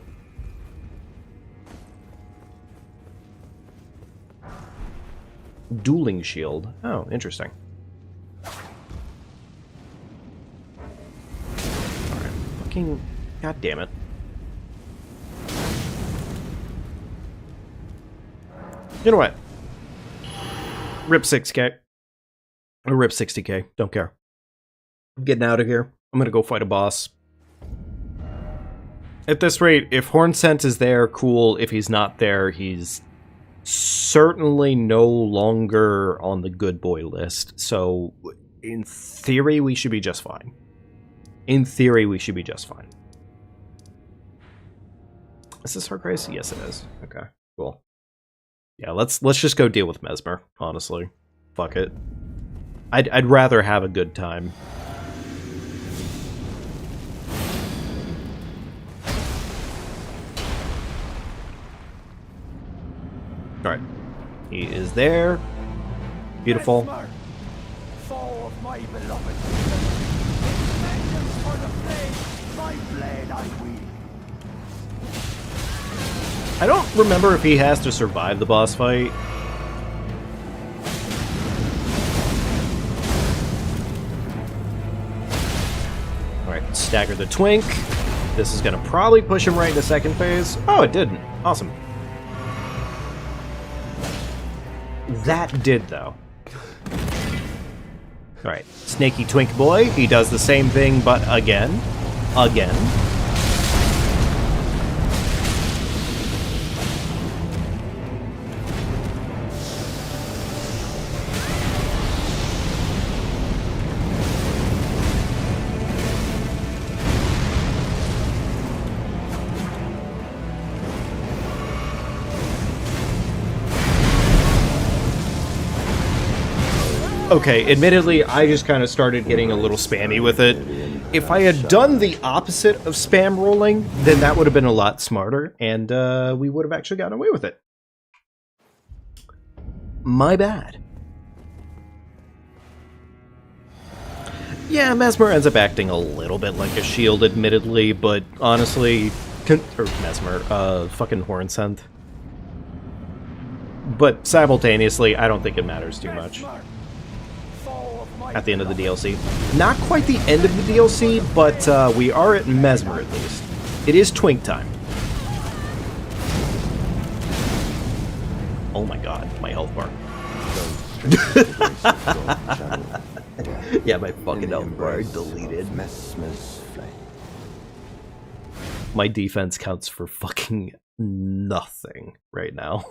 Dueling shield. Oh, interesting. God damn it. You know what? Rip 6K. Or rip 60K. Don't care. I'm getting out of here. I'm gonna go fight a boss. At this rate, if Hornsent is there, cool. If he's not there, he's certainly no longer on the good boy list. So, in theory, we should be just fine. In theory, we should be just fine. Is this her grace? Yes, it is. Okay, cool. Yeah, let's just go deal with Mesmer, honestly. Fuck it. I'd rather have a good time. Alright. He is there. Beautiful. Foe of my beloved. Vengeance for the flame, my blade I wield. I don't remember if he has to survive the boss fight. Alright, stagger the twink. This is gonna probably push him right into second phase. Oh, it didn't. Awesome. That did, though. Alright, snaky twink boy. He does the same thing, but again. Again. Okay, admittedly, I just kind of started getting a little spammy with it. If I had done the opposite of spam rolling, then that would have been a lot smarter, and we would have actually gotten away with it. My bad. Yeah, Mesmer ends up acting a little bit like a shield, admittedly, but honestly... or Mesmer, fucking Hornsent. But simultaneously, I don't think it matters too much. At the end of the DLC. Not quite the end of the DLC, but we are at Mesmer at least. It is twink time. Oh my god, my health bar. Yeah, my fucking health bar deleted. My defense counts for fucking nothing right now.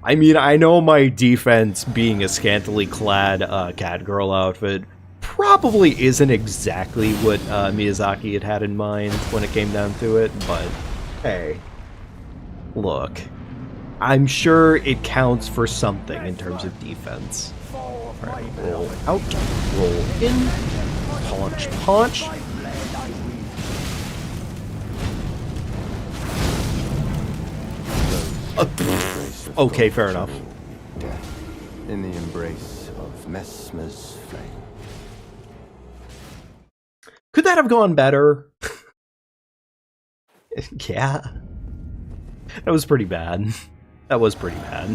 I mean, I know my defense being a scantily clad cat girl outfit probably isn't exactly what Miyazaki had in mind when it came down to it, but hey, look, I'm sure it counts for something in terms of defense. Alright, roll out, roll in, punch, punch. Okay, fair enough. Death in the embrace of Mesmer's flame. Could that have gone better? Yeah. That was pretty bad. That was pretty bad.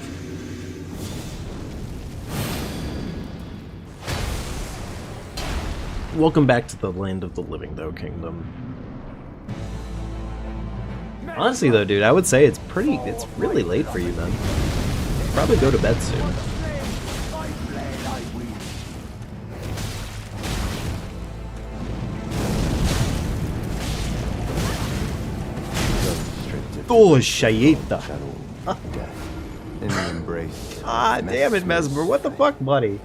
Welcome back to the land of the living, though, Kingdom. Honestly, though, dude, I would say it's really late for you, then. Probably go to bed soon. Oh, Shayita. In the embrace. Ah, damn it, Mesmer. What the fuck, buddy?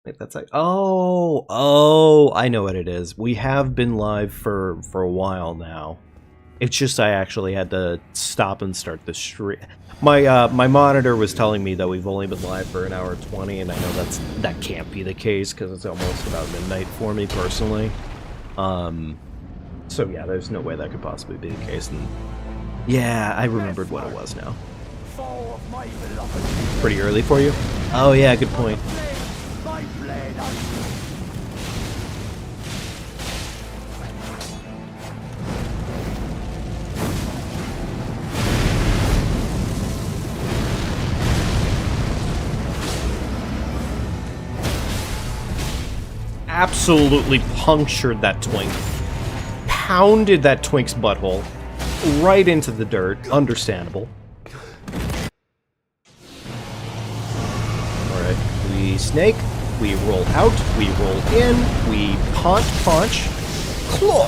Wait, that's like... Oh, I know what it is. We have been live for a while now. It's just I actually had to stop and start the stream. My monitor was telling me that we've only been live for 1:20, and I know that can't be the case because it's almost about midnight for me personally. So yeah, there's no way that could possibly be the case. And yeah, I remembered what it was now. Pretty early for you? Oh yeah, good point. Absolutely punctured that twink. Pounded that twink's butthole. right into the dirt. Understandable. Alright, we snake, we roll out, we roll in, we punch, claw!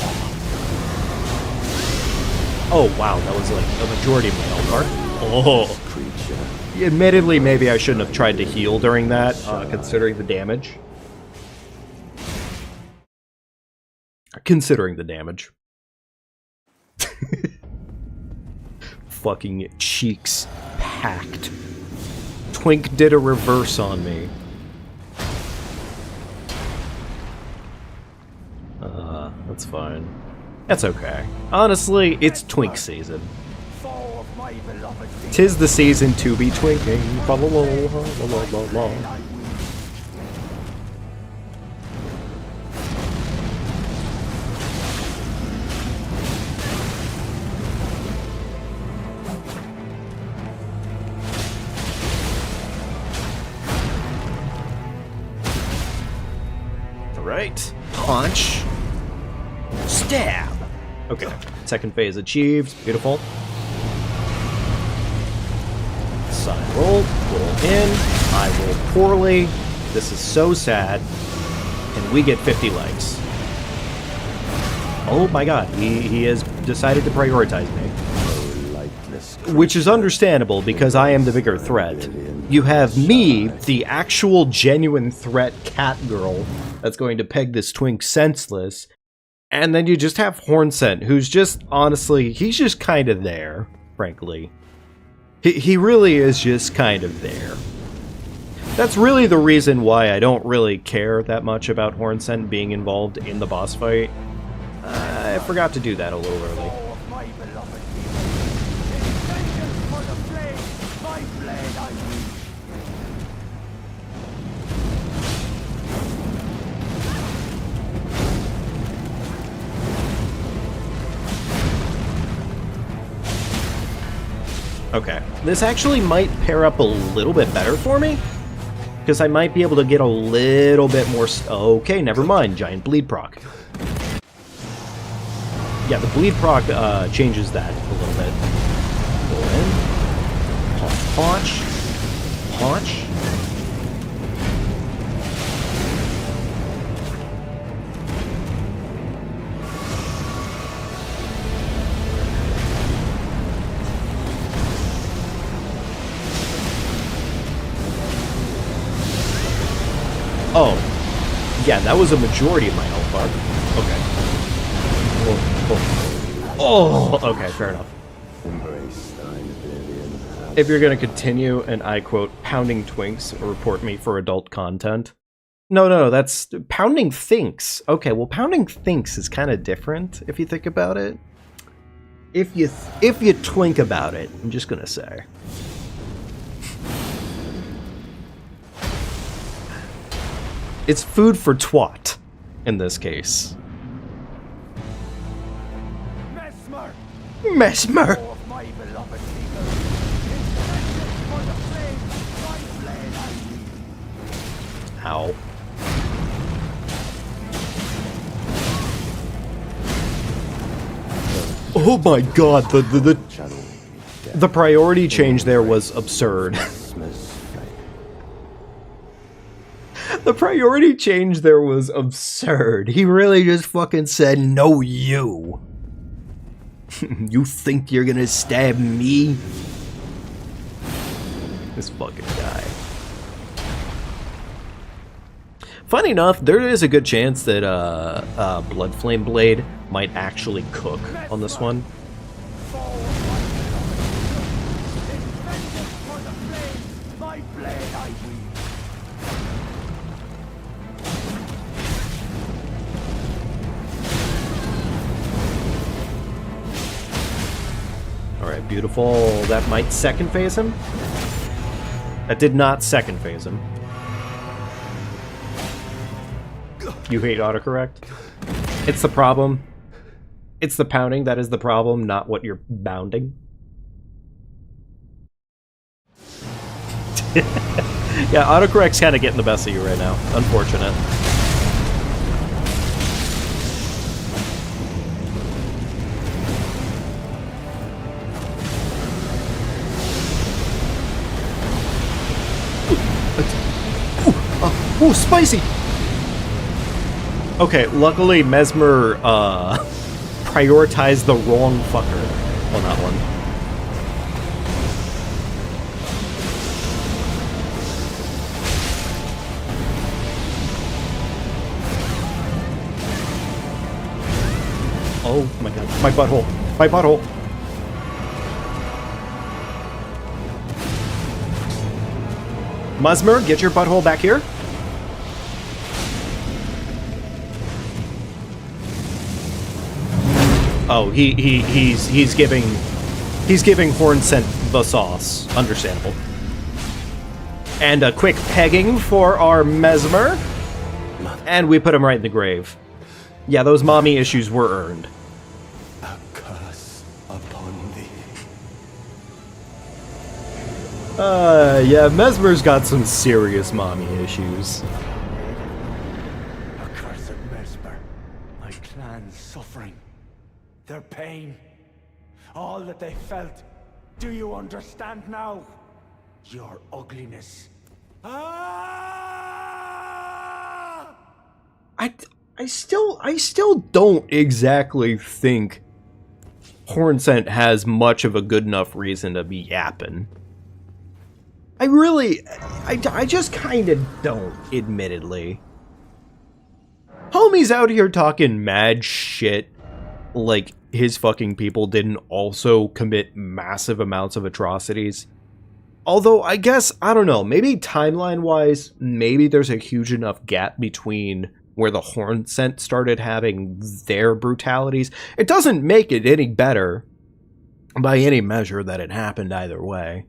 Oh wow, that was like a majority of my health bar. Oh! Creature. Admittedly, maybe I shouldn't have tried to heal during that, considering the damage. Considering the damage. Fucking cheeks packed. Twink did a reverse on me. That's fine. That's okay. Honestly, it's twink season. Tis the season to be twinking. Ba la la la la la la. Right. Punch. Stab. Okay. Second phase achieved. Beautiful. Side roll. Roll in. I roll poorly. This is so sad. And we get 50 likes. Oh my god. He has decided to prioritize me. Which is understandable because I am the bigger threat. You have me, the actual genuine threat cat girl that's going to peg this twink senseless, and then you just have Hornsent, who's just, honestly, he's just kind of there, frankly. He really is just kind of there. That's really the reason why I don't really care that much about Hornsent being involved in the boss fight. I forgot to do that a little early. Okay, this actually might pair up a little bit better for me, because I might be able to get a little bit more okay, never mind, giant bleed proc. Yeah, the bleed proc changes that a little bit. Go in. Punch. Punch. Oh, yeah, that was a majority of my health bar. Okay. Oh, okay, fair enough. If you're gonna continue, and I quote, pounding twinks, report me for adult content. No, that's pounding thinks. Okay, well, pounding thinks is kind of different if you think about it. If you twink about it, I'm just gonna say. It's food for twat, in this case. Mesmer! Ow. Oh my god, the priority change there was absurd. The priority change there was absurd. He really just fucking said, no, you. You think you're gonna stab me? This fucking guy. Funny enough, there is a good chance that Bloodflame Blade might actually cook on this one. Alright, beautiful. That might second phase him. That did not second phase him. You hate autocorrect? It's the problem. It's the pounding that is the problem, not what you're bounding. Yeah, autocorrect's kind of getting the best of you right now. Unfortunate. Ooh, spicy! Okay, luckily Mesmer, prioritized the wrong fucker on that one. Oh my god, my butthole, my butthole! Mesmer, get your butthole back here. Oh, he's giving Horn Scent the sauce. Understandable. And a quick pegging for our Mesmer. And we put him right in the grave. Yeah, those mommy issues were earned. A curse upon thee. Yeah, Mesmer's got some serious mommy issues. Accursed Mesmer. My clan's suffering. Their pain. All that they felt. Do you understand now? Your ugliness. Ah! I still don't exactly think Hornscent has much of a good enough reason to be yapping. I just kind of don't, admittedly. Homie's out here talking mad shit like his fucking people didn't also commit massive amounts of atrocities. Although, I guess, I don't know, maybe timeline-wise, maybe there's a huge enough gap between where the Hornscent started having their brutalities. It doesn't make it any better by any measure that it happened either way.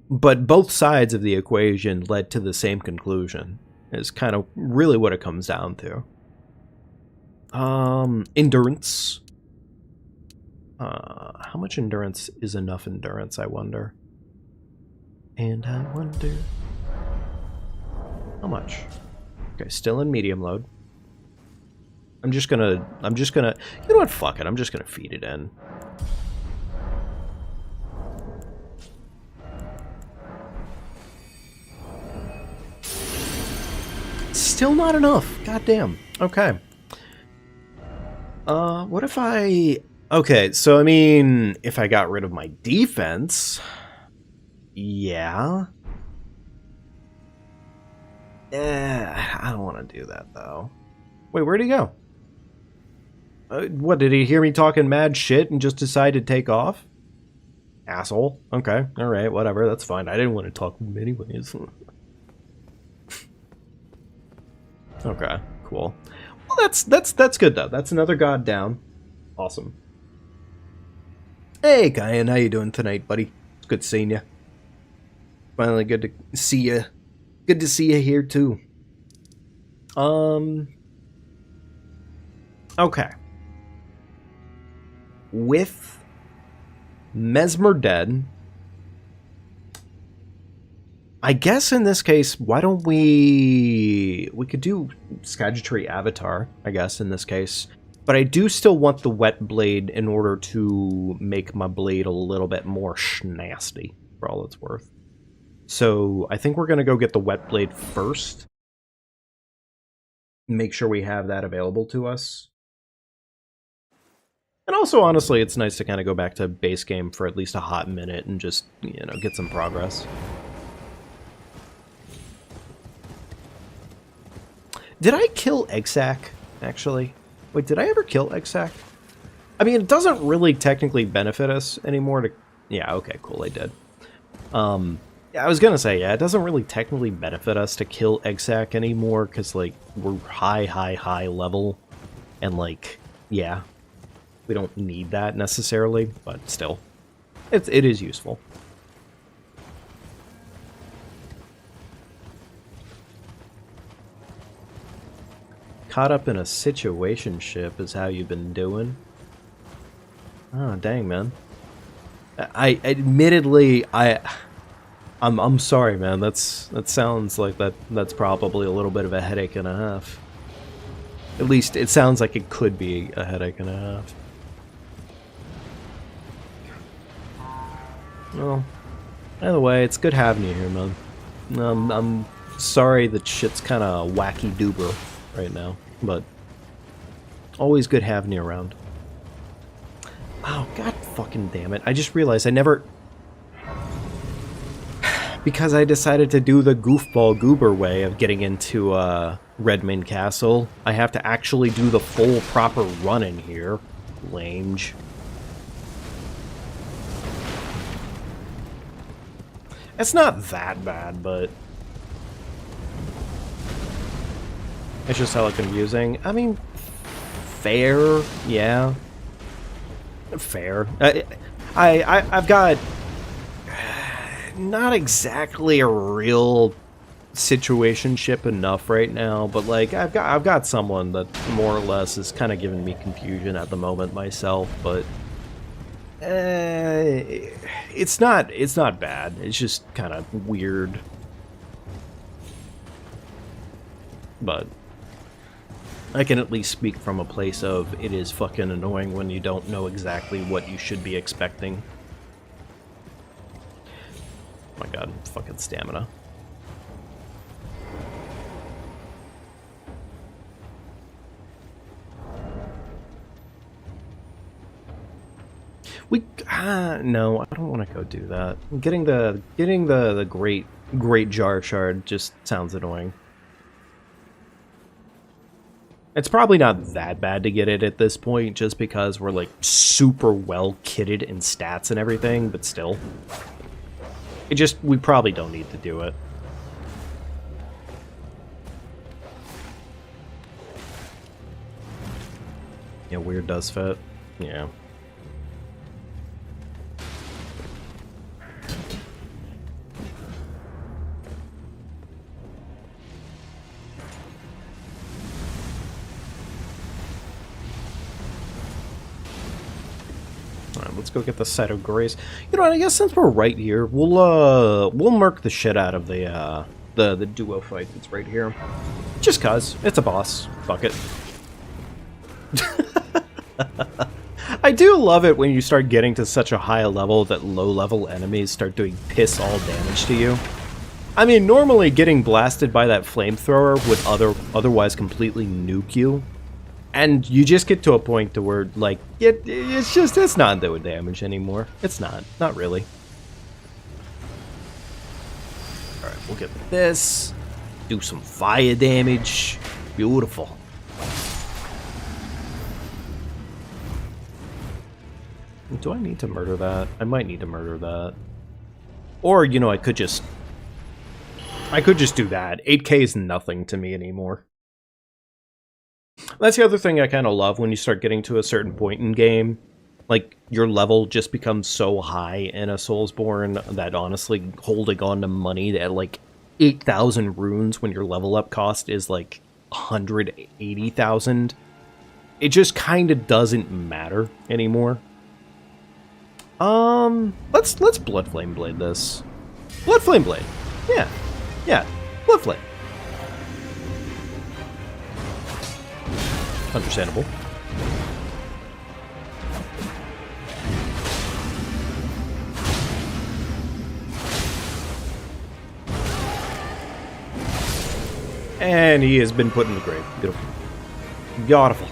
But both sides of the equation led to the same conclusion, is kind of really what it comes down to. Endurance. How much endurance is enough endurance, I wonder? And I wonder... how much? Okay, still in medium load. I'm just gonna, you know what, fuck it, I'm just gonna feed it in. Still not enough, goddamn. Okay. What if I... okay, so I mean, if I got rid of my defense... yeah. I don't want to do that, though. Wait, where'd he go? What, did he hear me talking mad shit and just decide to take off? Asshole. Okay, alright, whatever, that's fine. I didn't want to talk to him anyways. Okay, cool. Well, that's good, though. That's another god down. Awesome. Hey, Kyan, how you doing tonight, buddy? It's good seeing you. Finally good to see you. Good to see you here, too. Okay. With Mesmer dead, I guess in this case, why don't we could do Skagitary Avatar, I guess, in this case. But I do still want the Wet Blade in order to make my blade a little bit more schnasty, for all it's worth. So I think we're going to go get the Wet Blade first. Make sure we have that available to us. And also, honestly, it's nice to kind of go back to base game for at least a hot minute and just, you know, get some progress. Did I kill Exak, actually? Wait, did I ever kill Exak? I mean, it doesn't really technically benefit us anymore to... yeah, okay, cool, I did. Yeah, I was gonna say, yeah, it doesn't really technically benefit us to kill Exak anymore, because, like, we're high level, and, like, yeah, we don't need that necessarily, but still, it is useful. Caught up in a situationship is how you've been doing. Oh, dang, man. I admittedly, I'm sorry, man. That sounds like that's probably a little bit of a headache and a half. At least it sounds like it could be a headache and a half. Well, either way, it's good having you here, man. I'm Sorry that shit's kind of wacky doober right now, but always good having you around. Oh, god fucking damn it. I just realized I never... Because I decided to do the goofball goober way of getting into Redmond Castle, I have to actually do the full proper run in here. Lange. It's not that bad, but... it's just hella confusing. I mean, fair, yeah. Fair. I've got... not exactly a real situationship enough right now, but like I've got someone that more or less is kind of giving me confusion at the moment myself, but it's not bad. It's just kind of weird. But I can at least speak from a place of it is fucking annoying when you don't know exactly what you should be expecting. Oh my god, fucking stamina. No, I don't want to go do that. Getting the great jar shard just sounds annoying. It's probably not that bad to get it at this point, just because we're like super well kitted in stats and everything, but still. We probably don't need to do it. Yeah, weird does fit. Yeah. Let's go get the Set of Grace. You know what, I guess since we're right here, we'll murk the shit out of the duo fight that's right here. Just cause. It's a boss. Fuck it. I do love it when you start getting to such a high level that low-level enemies start doing piss-all damage to you. I mean, normally getting blasted by that flamethrower would otherwise completely nuke you. And you just get to a point to where, like, it's not doing damage anymore. It's not really. Alright, we'll get this. Do some fire damage. Beautiful. Do I need to murder that? I might need to murder that. Or, you know, I could just do that. 8k is nothing to me anymore. That's the other thing I kind of love when you start getting to a certain point in game. Like, your level just becomes so high in a Soulsborne that honestly holding on to money at like 8,000 runes when your level up cost is like 180,000, it just kind of doesn't matter anymore. Let's Bloodflame Blade this. Bloodflame Blade. Yeah. Bloodflame. Understandable. And he has been put in the grave. Beautiful. Beautiful.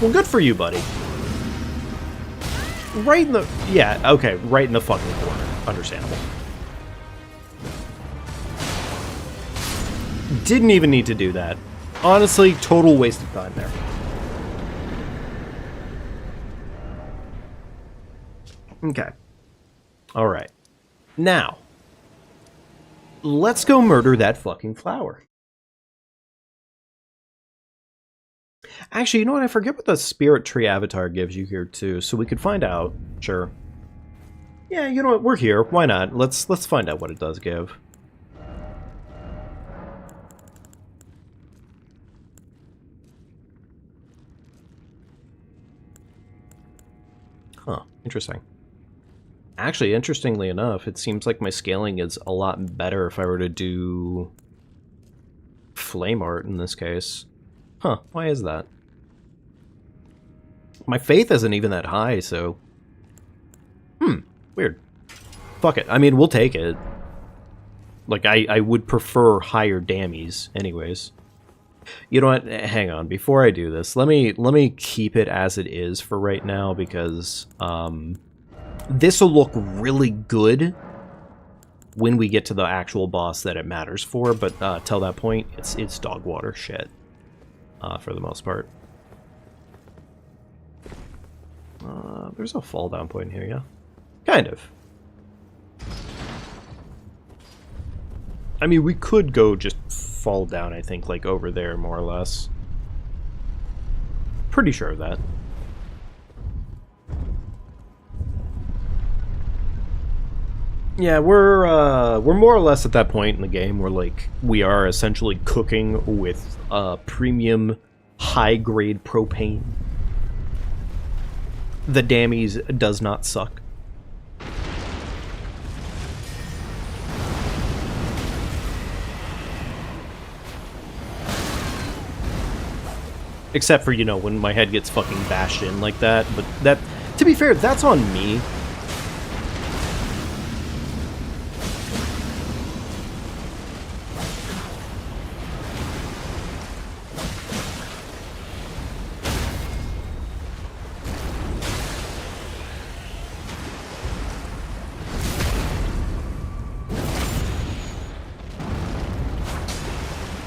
Well, good for you, buddy. Right in the... yeah, okay, right in the fucking corner. Understandable. Didn't even need to do that. Honestly, total waste of time there. Okay. Alright. Now, let's go murder that fucking flower. Actually, you know what? I forget what the Spirit Tree avatar gives you here, too, so we could find out. Sure. Yeah, you know what? We're here. Why not? Let's find out what it does give. Huh, interesting. Actually, interestingly enough, it seems like my scaling is a lot better if I were to do flame art in this case. Huh, why is that? My faith isn't even that high, so... weird. Fuck it. I mean, we'll take it. Like, I would prefer higher dammies, anyways. You know what? Hang on. Before I do this, let me keep it as it is for right now, because, this will look really good when we get to the actual boss that it matters for, but till that point, it's dog water shit, for the most part. There's a fall down point here, yeah? Kind of. I mean, we could go just fall down, I think, like over there, more or less. Pretty sure of that. Yeah, we're more or less at that point in the game where, like, we are essentially cooking with premium high-grade propane. The dammies does not suck. Except for, you know, when my head gets fucking bashed in like that, but that, to be fair, that's on me.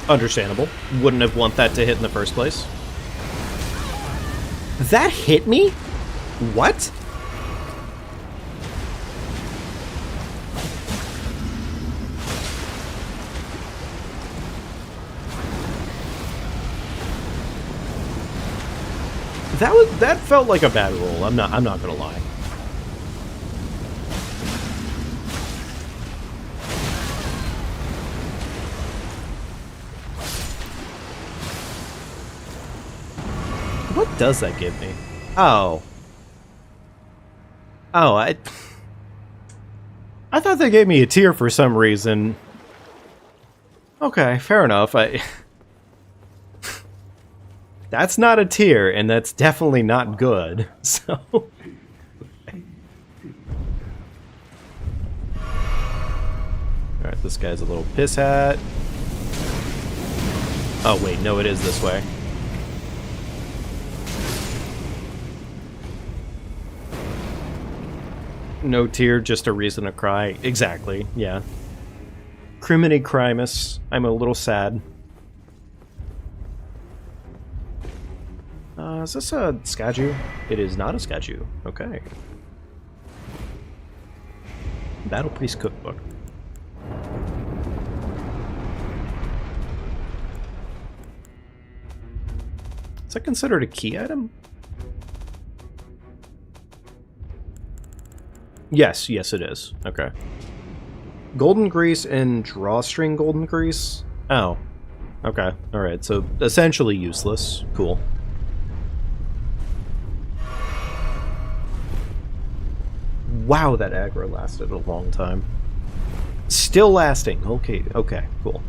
Understandable. Wouldn't have want that to hit in the first place. That hit me? What? That felt like a bad roll. I'm not gonna lie. What does that give me? Oh. Oh, I thought they gave me a tier for some reason. Okay, fair enough. That's not a tier, and that's definitely not good, so... Alright, this guy's a little pisshat. Oh, wait, no, it is this way. No tier, just a reason to cry. Exactly, yeah. Criminy Crimus. I'm a little sad. Is this a Skaju? It is not a Skaju. Okay. Battle Priest Cookbook. Is that considered a key item? Yes, yes it is. Okay. Golden Grease and Drawstring Golden Grease? Oh. Okay, alright, so essentially useless. Cool. Wow, that aggro lasted a long time. Still lasting. Okay, okay, cool.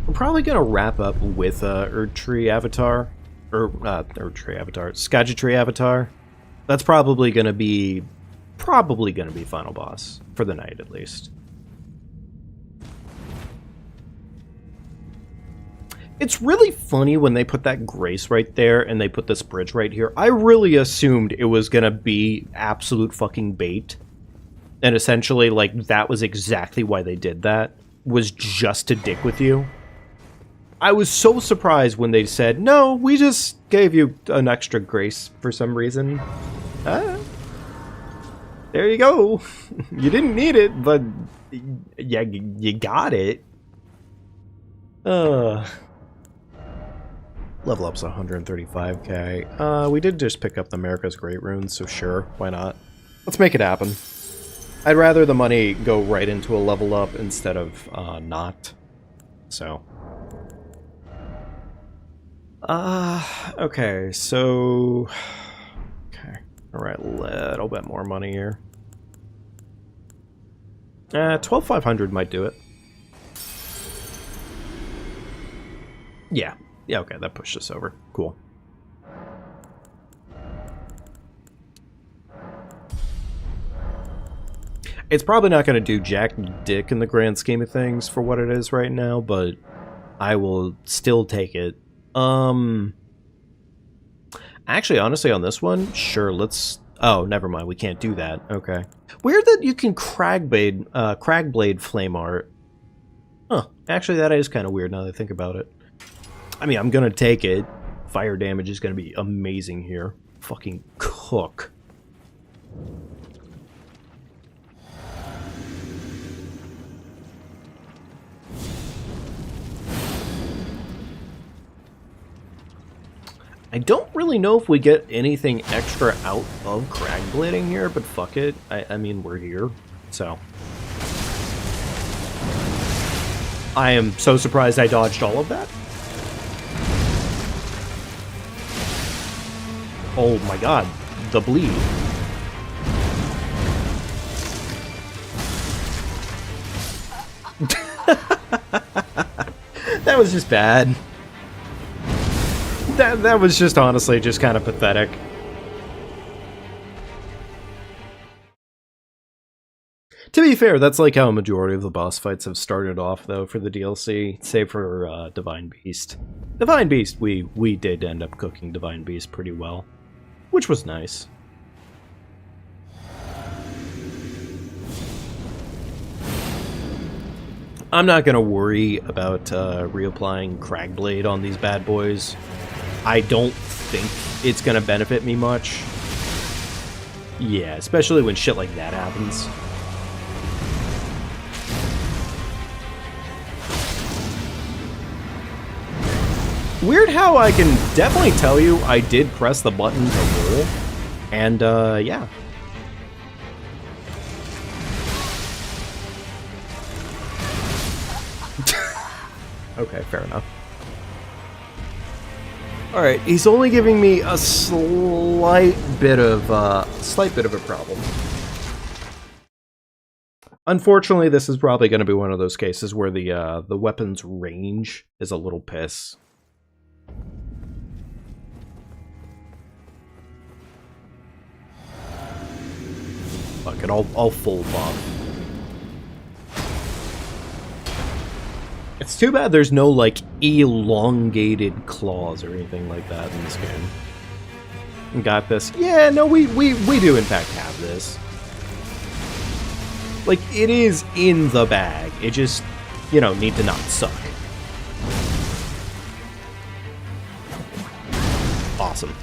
I'm probably gonna wrap up with Erdtree Avatar. Erdtree Avatar. Skagitry Avatar. That's probably gonna be final boss for the night at least. It's really funny when they put that grace right there and they put this bridge right here. I really assumed it was gonna be absolute fucking bait. And essentially, like, that was exactly why they did that. Was just to dick with you. I was so surprised when they said, no, we just gave you an extra grace for some reason. There you go. You didn't need it, but yeah, you got it. Level up's 135k. We did just pick up the America's Great Runes, so sure, why not? Let's make it happen. I'd rather the money go right into a level up instead of not. So. Okay, so... Okay, alright, a little bit more money here. 12,500 might do it. Yeah, okay, that pushed us over. Cool. It's probably not going to do jack dick in the grand scheme of things for what it is right now, but I will still take it. Actually, honestly, on this one, sure, let's... Oh, never mind, we can't do that. Okay. Weird that you can Cragblade flame art. Huh, actually, that is kind of weird now that I think about it. I mean, I'm gonna take it. Fire damage is gonna be amazing here. Fucking cook. I don't really know if we get anything extra out of Cragblading here, but fuck it. I mean, we're here, so. I am so surprised I dodged all of that. Oh my god, the bleed. That was just bad. That was just honestly just kind of pathetic. To be fair, that's like how a majority of the boss fights have started off, though, for the DLC, save for Divine Beast. Divine Beast, we did end up cooking Divine Beast pretty well, which was nice. I'm not gonna worry about reapplying Cragblade on these bad boys. I don't think it's gonna benefit me much. Yeah, especially when shit like that happens. Weird how I can definitely tell you I did press the button to roll, and yeah. Okay, fair enough. Alright, he's only giving me a slight bit of a problem. Unfortunately, this is probably going to be one of those cases where the weapon's range is a little piss. Fuck it, I'll full buff. It's too bad there's no, like, elongated claws or anything like that in this game. Got this. Yeah, no, we do in fact have this. Like, it is in the bag. It just, you know, need to not suck. Awesome.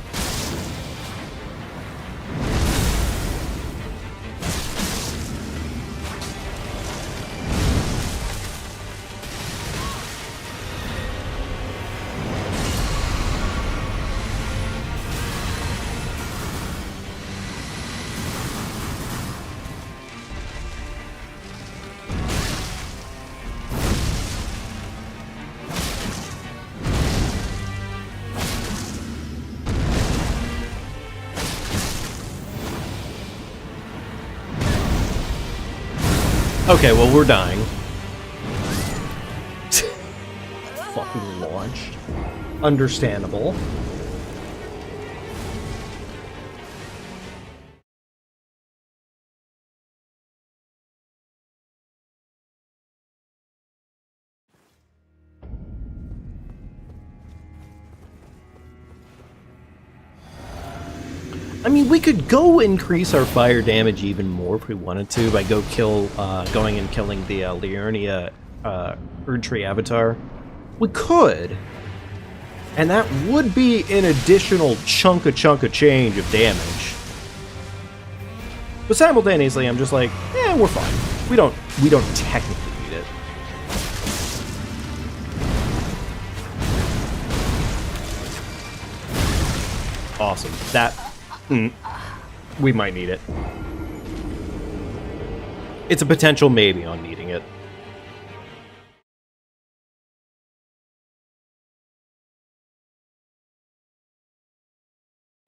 Okay, well, we're dying. Fucking launched. Understandable. I mean, we could go increase our fire damage even more if we wanted to by going and killing the Liurnia Erdtree Avatar. We could. And that would be an additional chunk of change of damage. But simultaneously, I'm just like, we're fine. We don't technically need it. Awesome. That... we might need it. It's a potential maybe on needing it.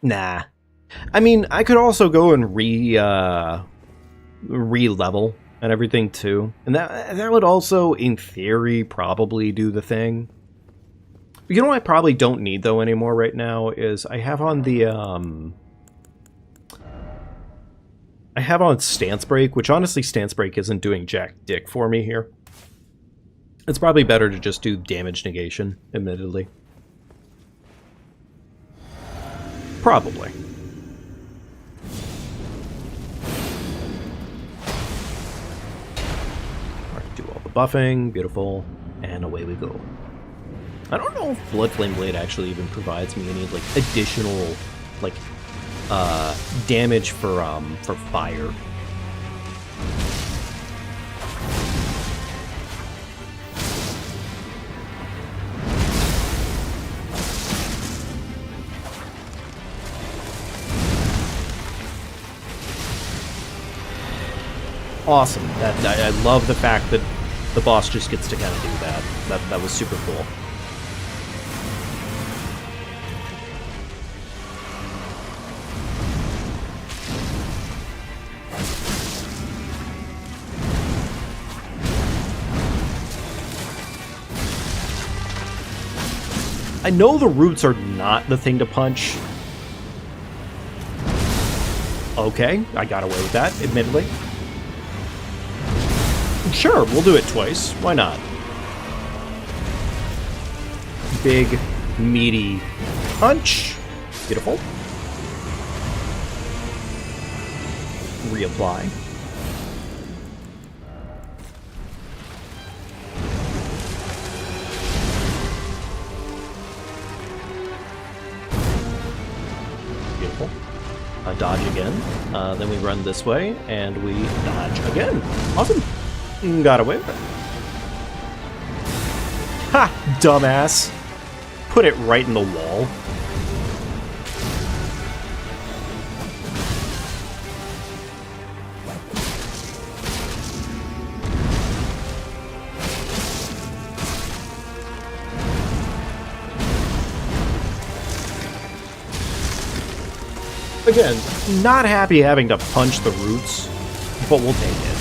Nah. I mean, I could also go and re-level and everything too. And that would also, in theory, probably do the thing. You know what I probably don't need, though, anymore right now is I have on the, I have on Stance Break, which honestly Stance Break isn't doing jack dick for me here. It's probably better to just do damage negation, admittedly. Probably. Alright, do all the buffing, beautiful, and away we go. I don't know if Blood Flame Blade actually even provides me any, like, additional, like, damage for fire. Awesome. I love the fact that the boss just gets to kind of do that. That was super cool. I know the roots are not the thing to punch. Okay, I got away with that, admittedly. Sure, we'll do it twice. Why not? Big, meaty punch. Beautiful. Reapply. Beautiful. Dodge again. Then we run this way, and we dodge again. Awesome. Got away with it. Ha! Dumbass. Put it right in the wall. Again, not happy having to punch the roots, but we'll take it.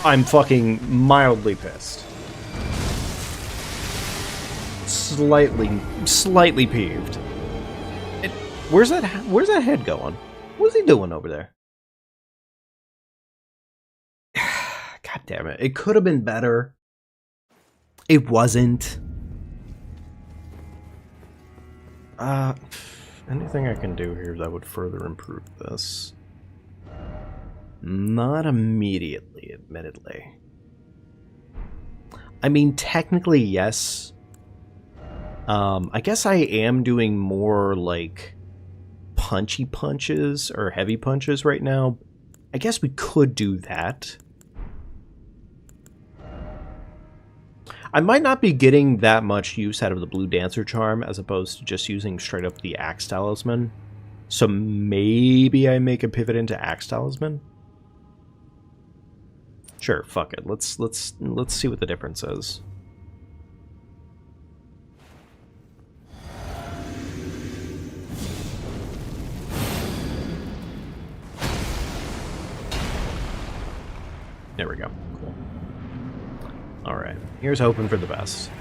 I'm fucking mildly pissed. Slightly peeved. Where's that head going? What's he doing over there? God damn it. It could have been better. It wasn't. Anything I can do here that would further improve this? Not immediately, admittedly. I mean, technically, yes. I guess I am doing more, like, punchy punches or heavy punches right now. I guess we could do that. I might not be getting that much use out of the Blue Dancer Charm as opposed to just using straight up the Axe Talisman. So maybe I make a pivot into Axe Talisman? Sure, fuck it. Let's see what the difference is. There we go. Cool. Alright, here's hoping for the best.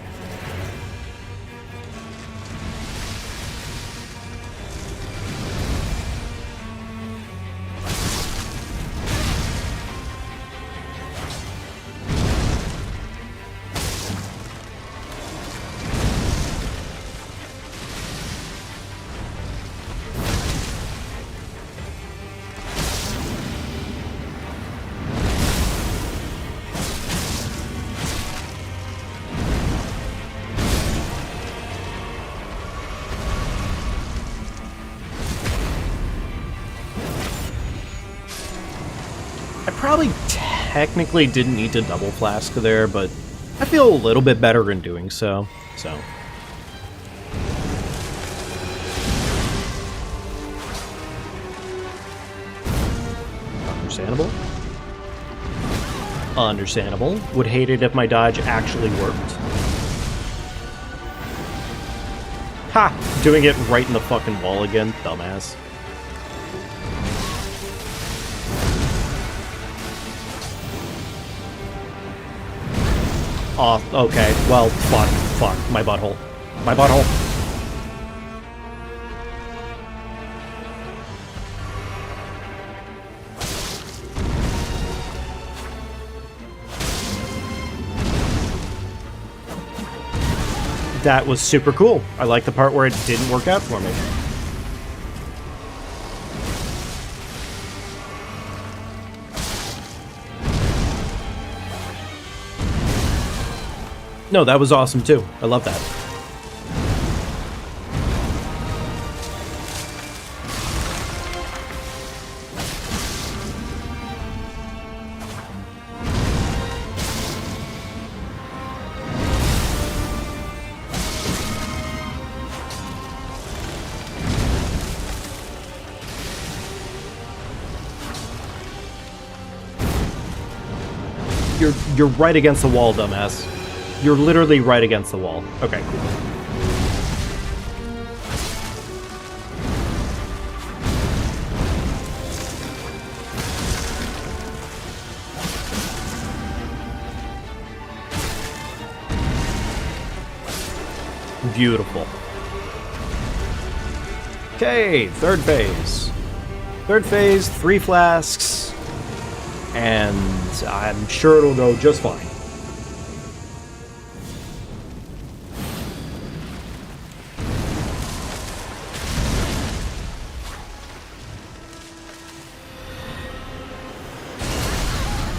Probably technically didn't need to double flask there, but I feel a little bit better in doing so. Understandable. Understandable. Would hate it if my dodge actually worked. Ha! Doing it right in the fucking wall again, dumbass. Oh, okay. Well, fuck, my butthole. My butthole. That was super cool. I like the part where it didn't work out for me. No, that was awesome too. I love that. You're right against the wall, dumbass. You're literally right against the wall. Okay, cool. Beautiful. Okay, third phase. Third phase, 3 flasks, and I'm sure it'll go just fine.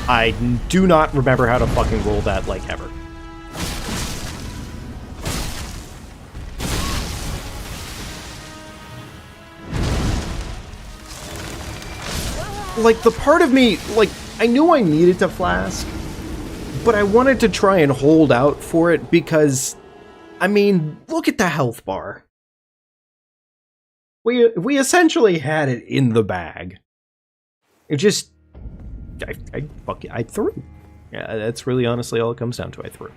I do not remember how to fucking roll that, like, ever. Like, the part of me, like, I knew I needed to flask, but I wanted to try and hold out for it because, I mean, look at the health bar. We essentially had it in the bag. It just... I threw. Yeah, that's really honestly all it comes down to. I threw.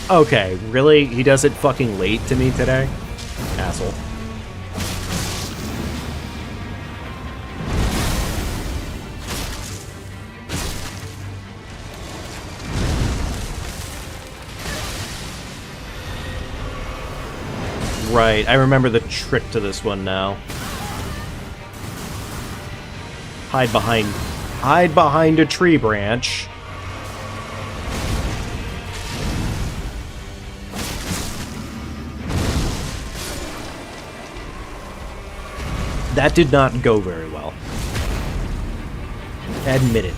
Okay, really? He does it fucking late to me today? Asshole. Right, I remember the trick to this one now. Hide behind a tree branch. That did not go very well. Admittedly.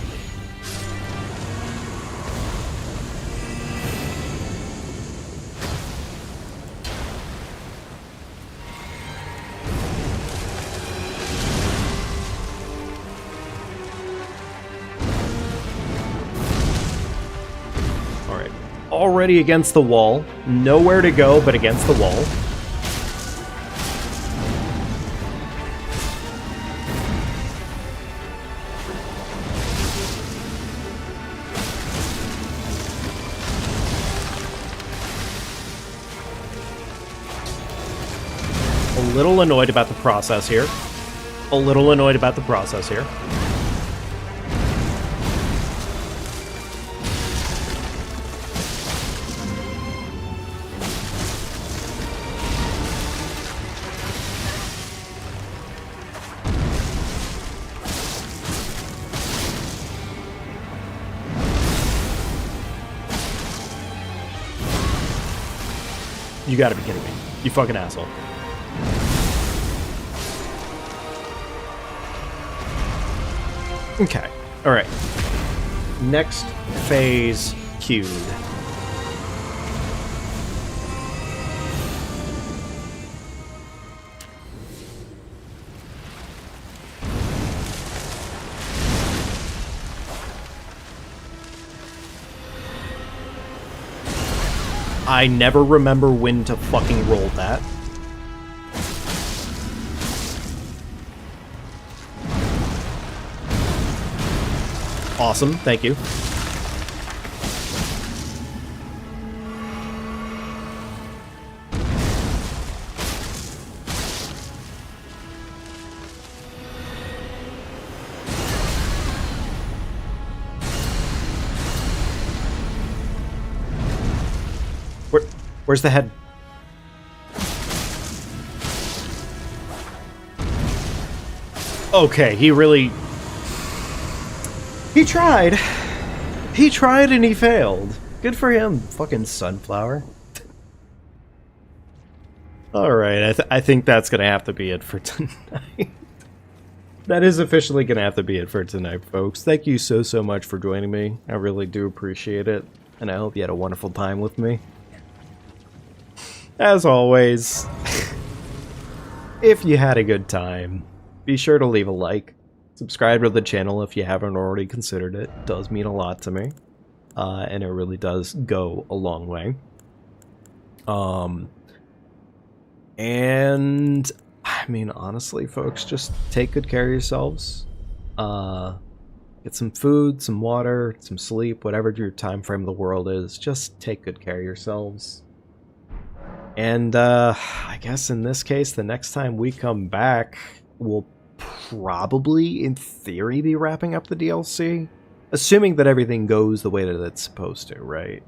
Alright. Already against the wall. Nowhere to go but against the wall. A little annoyed about the process here. You gotta be kidding me. You fucking asshole. Okay. Alright. Next phase queued. I never remember when to fucking roll that. Awesome, thank you. Where's the head? Okay, he really... He tried. He tried and he failed. Good for him, fucking sunflower. Alright, I think that's gonna have to be it for tonight. That is officially gonna have to be it for tonight, folks. Thank you so much for joining me. I really do appreciate it. And I hope you had a wonderful time with me. As always, if you had a good time, be sure to leave a like. Subscribe to the channel if you haven't already considered it. It does mean a lot to me. And it really does go a long way. And I mean, honestly, folks, just take good care of yourselves. Get some food, some water, some sleep, whatever your time frame of the world is. Just take good care of yourselves. And I guess in this case, the next time we come back, we'll probably, in theory, be wrapping up the DLC. Assuming that everything goes the way that it's supposed to, right?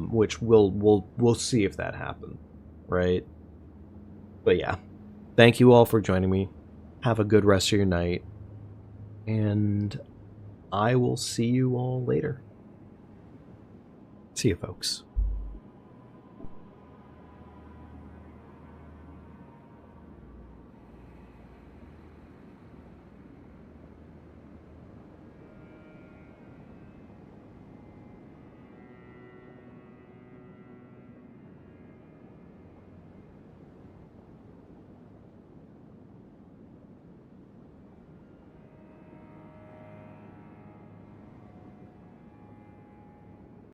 Which we'll see if that happens, right? But yeah, thank you all for joining me. Have a good rest of your night. And I will see you all later. See you, folks.